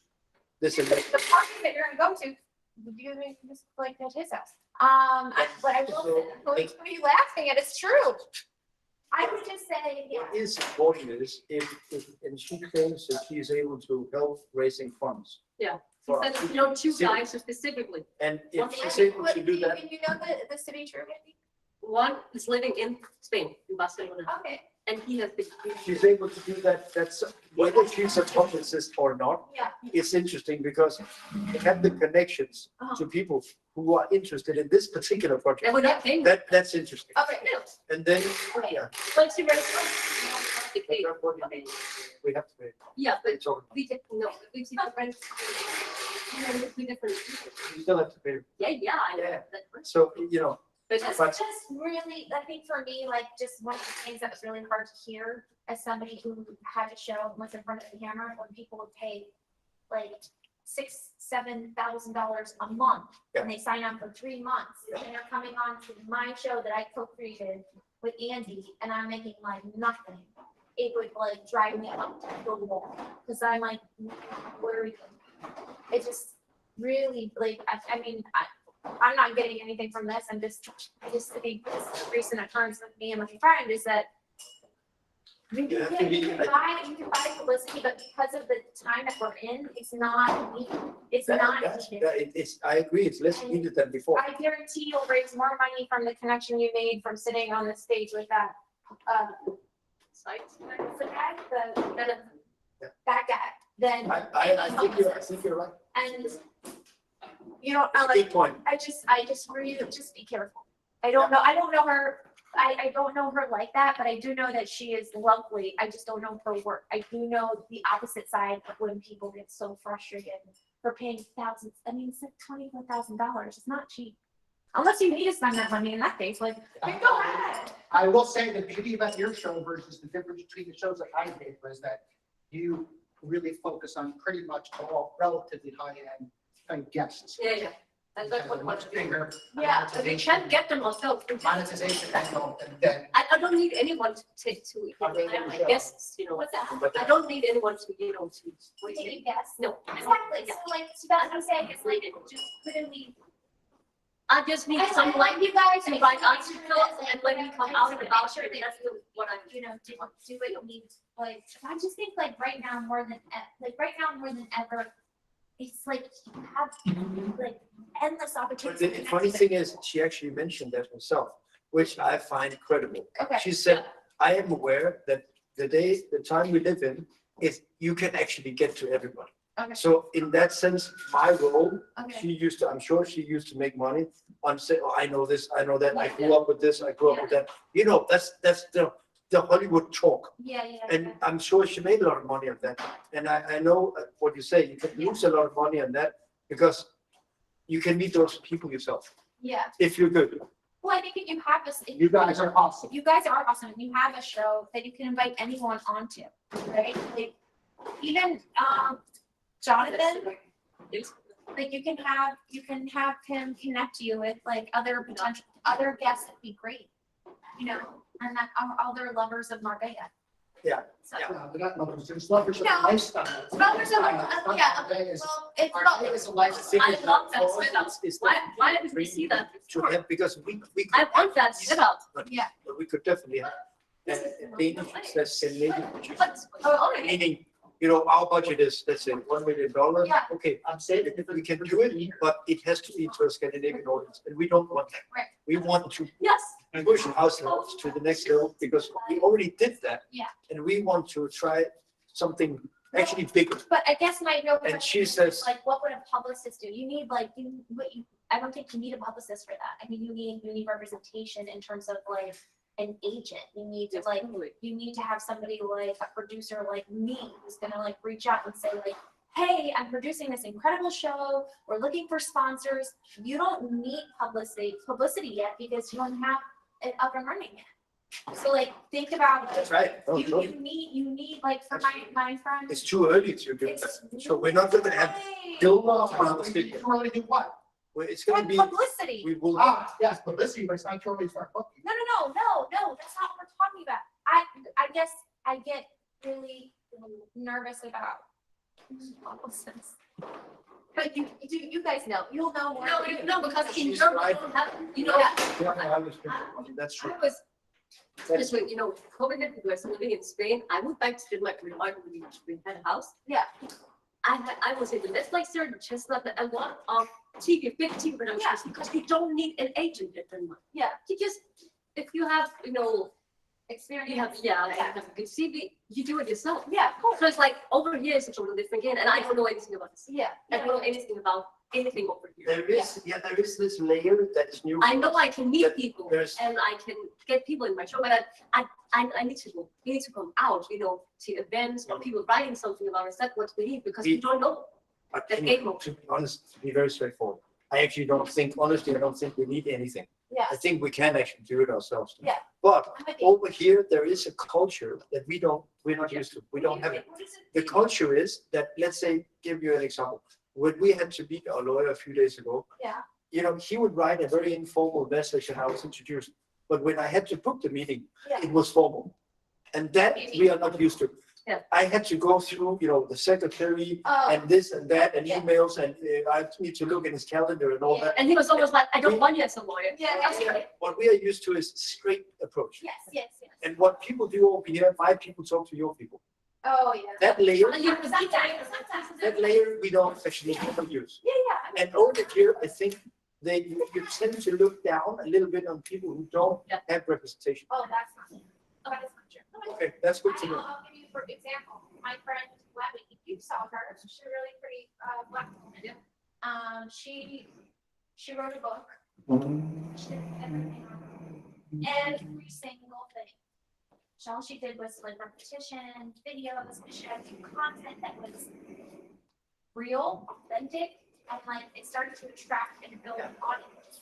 this and that. the party that you're gonna go to, you make this like at his house. But I will say, what are you laughing at? It's true. I would just say, yeah, What is important is and she claims that she is able to help raising funds. Yeah. For- Two guys specifically. And if Okay, she's able but to do that, you know the city true, Andy? One is living in Spain, in Barcelona, Okay, and he has been. she's able to do that, that's whether she's a publicist or not, yeah. it's interesting because they have the connections to people who are interested in this particular And project. we're not paying. That's interesting. Okay, And then, okay. yeah. But she very. that's what you mean. We have to pay. Yeah, but It's all- we did, no, we see different. We different. You still have to pay. Yeah, I know. Yeah. That's- So, But Just, But- just really, I think for me, like, just one of the things that was really hard to hear as somebody who had a show and was in front of the camera, when people would pay like $6,000-7,000 a month, and they sign up for 3 months, and they're coming on to my show that I co-created with Andy, and I'm making like nothing. It would like drive me up the wall, because I'm like, where are we going? It just really, like, I mean, I'm not getting anything from this. I just think this recent occurrence with me and my friend is that you You have to can be- you can buy publicity, but because of the time that we're in, it's not needed. It's not needed. it's, I agree, it's less needed than before. I guarantee you'll raise more money from the connection you made from sitting on the stage with that, Site. the guy, that guy, than. I think you're right. And you don't, I'm like, Good point. I just really, just be careful. I don't know her, I don't know her like that, but I do know that she is lovely. I just don't know her work. I do know the opposite side of when people get so frustrated for paying thousands. I mean, it's like $24,000. It's not cheap. Unless you need to spend that money in that case, like, go ahead. I will say the beauty about your show versus the difference between the shows that I did was that you really focus on pretty much all relatively high-end kind of guests. Yeah. And You that's have what a I much want to do. bigger Yeah, and we can get them ourselves. monetization angle than then. I don't need anyone to take to, I have my guests, What's that? I don't need anyone to, to. We take guests. No. Exactly, so like, so that's what I'm saying, it's like, just couldn't we? I just need I some like, you guys, to write answers, and when we come out and about it, that's what I'm. do what you need, like, I just think like right now more than, more than ever, it's like, you have like endless But opportunities. the funny thing is, she actually mentioned that herself, which I find credible. Okay. She said, I am aware that the time we live in, is you can actually get to everybody. Okay. So in that sense, my role, Okay. I'm sure she used to make money on say, oh, I know this, I know that, I grew up with this, I grew up with that. You know, that's the Hollywood talk. Yeah. And I'm sure she made a lot of money on that. And I know what you say, you can lose a lot of money on that because you can meet those people yourself, Yeah, if you're good. well, I think if you have this. You guys are awesome. You guys are awesome. If you have a show that you can invite anyone onto, right? Like, even, Jonathan, like you can have him connect you with like other potential, other guests that'd be great. You know, and that are other lovers of Marbella. Yeah. So, We're not lovers, it's lovers of No. lifestyle. lovers of, yeah, Vegas. well, it's Our about, Vegas lifestyle. I love that For us, setup. it's the Why didn't we see that to before? have- Because we. I want that setup. Yeah. But we could definitely have. Danish, that's Scandinavian, But, oh, okay. meaning, you know, our budget is, let's say, $1 million. Yeah. Okay, I'm saying. we can do it, but it has to be to a Scandinavian audience, and we don't want that. Right. We want to Yes. push ourselves to the next level because we already did that. Yeah. And we want to try something actually bigger. but I guess my real And she question is, says- like, what would a publicist do? You need like, I don't think you need a publicist for that. I mean, you need representation in terms of like an agent. You need to like, you need to have somebody like a producer like me who's gonna like reach out and say like, hey, I'm producing this incredible show. We're looking for sponsors. You don't need publicity yet because you don't have it up and running yet. So like, think about, That's right. Oh, you sure. need like for my friend. It's too early to do It's that. So we're not gonna have way- Dilma You on the stick. really do what? It's gonna Like be, publicity. we will. Yes, publicity, but it's not totally for booking. No, that's not what we're talking about. I guess I get really nervous about publicists. But you guys know, you'll know more. No, because in She's Germany, right. we don't have, you know, Yeah, I was thinking, that's true. I was, just when, COVID, we was living in Spain, I moved back to Denmark when we had a house. Yeah. I was in the Netflix there, just like a lot of TV, big TV productions, because you don't need an agent in Denmark. Yeah. You just, if you have, Experience. you have, you have a good CV, you do it yourself. Yeah, of course. So it's like over here is a totally different game, and I don't know anything about this. Yeah. I don't know anything about anything over here. There is this layer that is new. I know I can meet people There's- and I can get people in my show, but I need to go. We need to come out, to events or people writing something about us. That's what we need because we don't know. But the game of- to be honest, to be very straightforward, I actually don't think, honestly, I don't think we need anything. Yeah. I think we can actually do it ourselves. Yeah. But I'm with you. over here, there is a culture that we're not used to. We don't have it. What is it? The culture is that, let's say, give you an example. When we had to meet our lawyer a few days ago. Yeah. He would write a very informal message and I was introduced. But when I had to book the meeting, Yeah. it was formal. And that we are not used to. Yeah. I had to go through, the secretary Oh, and this and that and Yeah. emails and I need to look in his calendar and all that. And he was almost like, I don't want you as a lawyer. Yeah, I was yeah. like, What we are used to is straight approach. yes. And what people do over here, my people talk to your people. Oh, yeah. That layer, Sometimes. that layer we don't actually use. Yeah. And over here, I think you tend to look down a little bit on people who don't Yeah. have representation. Oh, that's not true. Oh, that is not true. No, it's- Okay, that's good to know. I'll give you, for example, my friend, Webby, you saw her, she's a really pretty, black woman. She wrote a book. She did everything on it. Every single thing. All she did was like repetition, videos, she had to do content that was real, authentic, and like it started to attract and build an audience.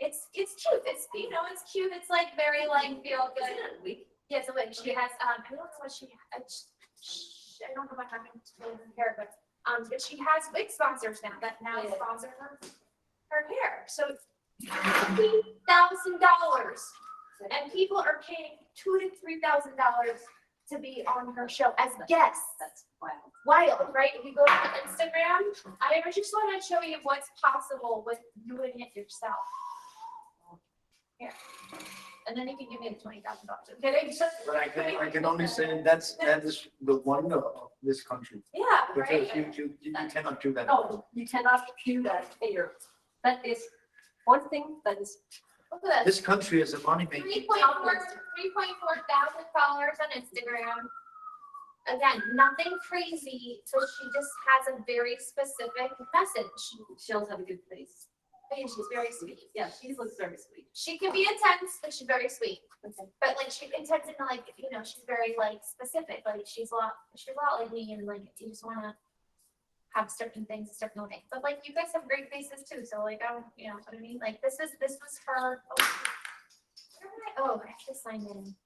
It's cute. It's, you know, it's cute. It's like very like feel good. Yeah, so like she has, I don't know what she, I don't know what happened to her hair, but she has wig sponsors now that now sponsor her hair. So $3,000 and people are paying $2,000 to $3,000 to be on her show as guests. That's wild. Wild, right? If you go to Instagram, I just want to show you what's possible with doing it yourself. Here. And then you can give me the $20,000. Okay, But I can only say that is the wonder of this country. yeah, Because right. you cannot do that. No, you cannot do that here. That is one thing that is, Look at this. This country is a money making. 3.4 thousand followers on Instagram. Again, nothing crazy, so she just has a very specific message. she does have a good face. And she's very sweet. Yeah, she looks very sweet. She can be intense, but she's very sweet. Okay. But like she's intense and like, you know, she's very like specific. Like she's a lot like me and like you just wanna have certain things a certain way. But like you guys have great faces too. So like I don't, you know what I mean? Like this was her. Oh, I have to sign in.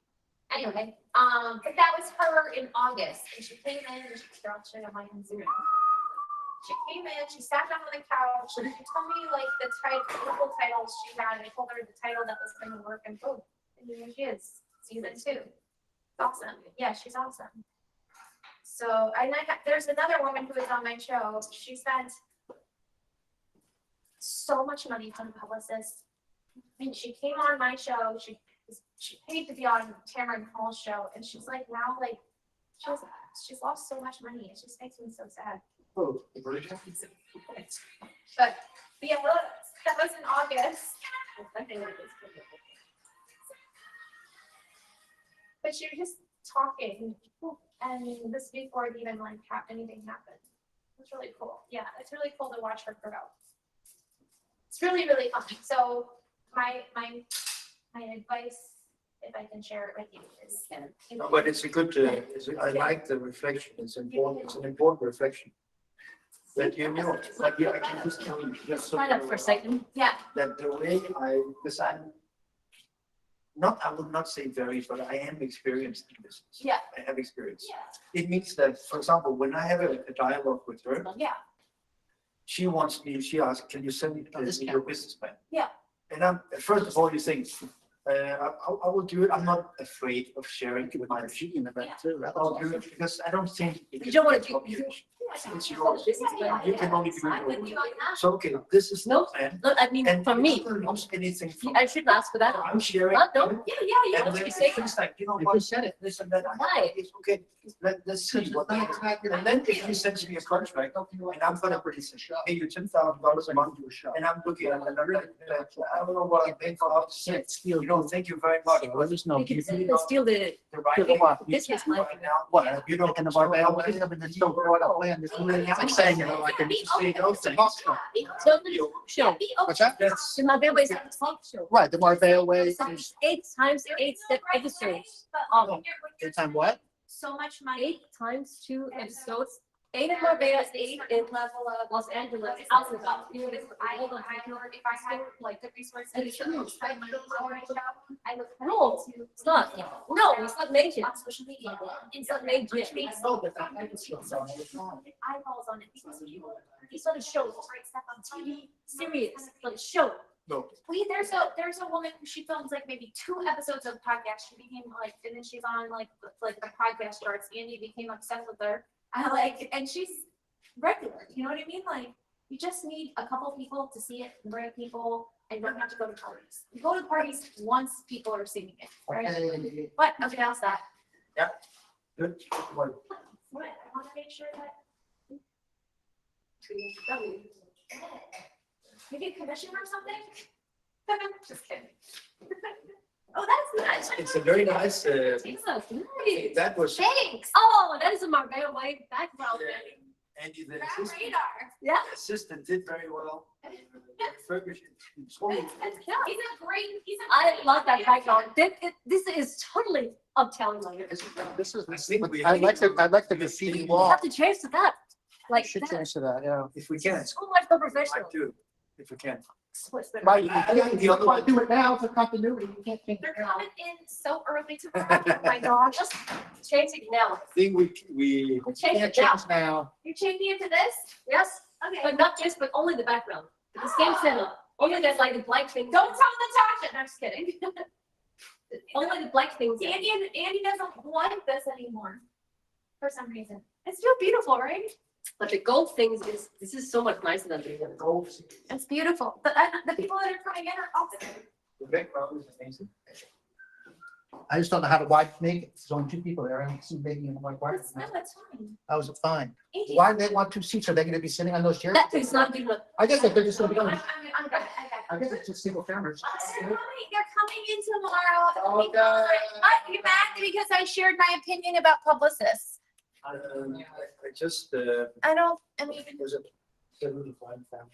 Anyway, but that was her in August and she came in and I'll show you my Instagram. She came in, she sat down on the couch, and she told me like the local titles she had, and I told her the title that was gonna work, and boom, and here she is, season 2. It's awesome. Yeah, she's awesome. So, and there's another woman who was on my show. She spent so much money on a publicist. I mean, she came on my show. She paid to be on Tamron Hall's show, and she's like now like she's lost so much money. It just makes me so sad. Oh, But yeah, well, that was in August. But she was just talking, and this before it even like anything happened. It's really cool. Yeah, it's really cool to watch her grow. It's really, really fun. So my advice, if I can share it with you, is No, but it's a good, I like the reflection. It's important. It's an important reflection. That you know, like I can just tell you just so Sign up for a second. yeah. that the way because I'm not, I would not say very, but I am experienced in this. Yeah. I have experience. Yeah. It means that, for example, when I have a dialogue with her, Yeah. she asks, can you send me your business plan? Yeah. And first of all, you think, I will do it. I'm not afraid of sharing with my machine about too. I'll do it because I don't think. You don't want to do. It's yours. You can only do I'm with it. you on that. So, okay, this is No. the plan. Look, I mean, And for me, if you lose anything from, I shouldn't ask for that. I'm sharing. No. Yeah. And then things like, you know what, said it. this and that, Why? it's okay, let's see what. And then if he sends me a contract, and I'm gonna pay you $10,000 a month, and I'm looking at it, and I'm like, I don't know what I'm paying for, I'll just say, you know, thank you very much. You can steal the The writing business plan. right now, what, you know, And the Barbell, I mean, there's no broad up land. I'm saying, you know, I can say no to Costco. So show. What's that? That's, The Marbella is a talk show. Right, the Marbell way is 8 times 8 episodes. But every time what? so much money. 8 times 2 episodes. 8 in Marbella, 8 in Level of. Los Angeles. I had like the resources. It's huge. I look. No, it's not. No, it's not major. On social media. It's not major. Eyeballs on it. It's not a show. Great stuff on TV. Serious, like show. no, There's a woman who she films like maybe 2 episodes of podcast. She became like, and then she's on like the podcast charts. Andy became obsessed with her. And she's regular. You know what I mean? Like you just need a couple people to see it, and bring people, and you don't have to go to parties. You go to parties once people are seeing it, right? But okay, I'll stop. good. What? I want to make sure that. Maybe a commission or something? Just kidding. Oh, that's nice. It's a very nice, Jesus, nice. that was, Thanks. Oh, that is a Marbella way background. Andy, the Grab assistant, radar. Yeah. assistant did very well. Ferguson, He's a great, I love that background. This is totally uptown like This is, I think we- I'd like the graffiti You wall. have to change to that. Like Should that. change to that, yeah. If we can, So much more I professional. do. if we can. Right, you don't want to do it now for continuity, you can't change. They're coming in so early tomorrow, oh my gosh. Just change it now. I think we, We change Can't it now. change now. You're changing it to this? Yes, Okay. but not just, but only the background. The same center. Only there's like the black things. Don't tell Natasha, no, I'm just kidding. Only the black things. Andy doesn't want this anymore. For some reason. It's still beautiful, right? But the gold things is, this is so much nicer than the gold. It's beautiful. The people that are coming in are awesome. the background is amazing. I just don't know how to wide make it. There's only two people there. I don't see making it like wide. No, it's fine. That was fine. Andy, Why do they want 2 seats? Are they gonna be sitting on those chairs? That is not good enough. I guess that they're just gonna be I'm on, got it, I got I it. guess it's just single families. They're coming in tomorrow. Oh, God. You mad because I shared my opinion about Publicis? I just, I mean, Was it 75,000?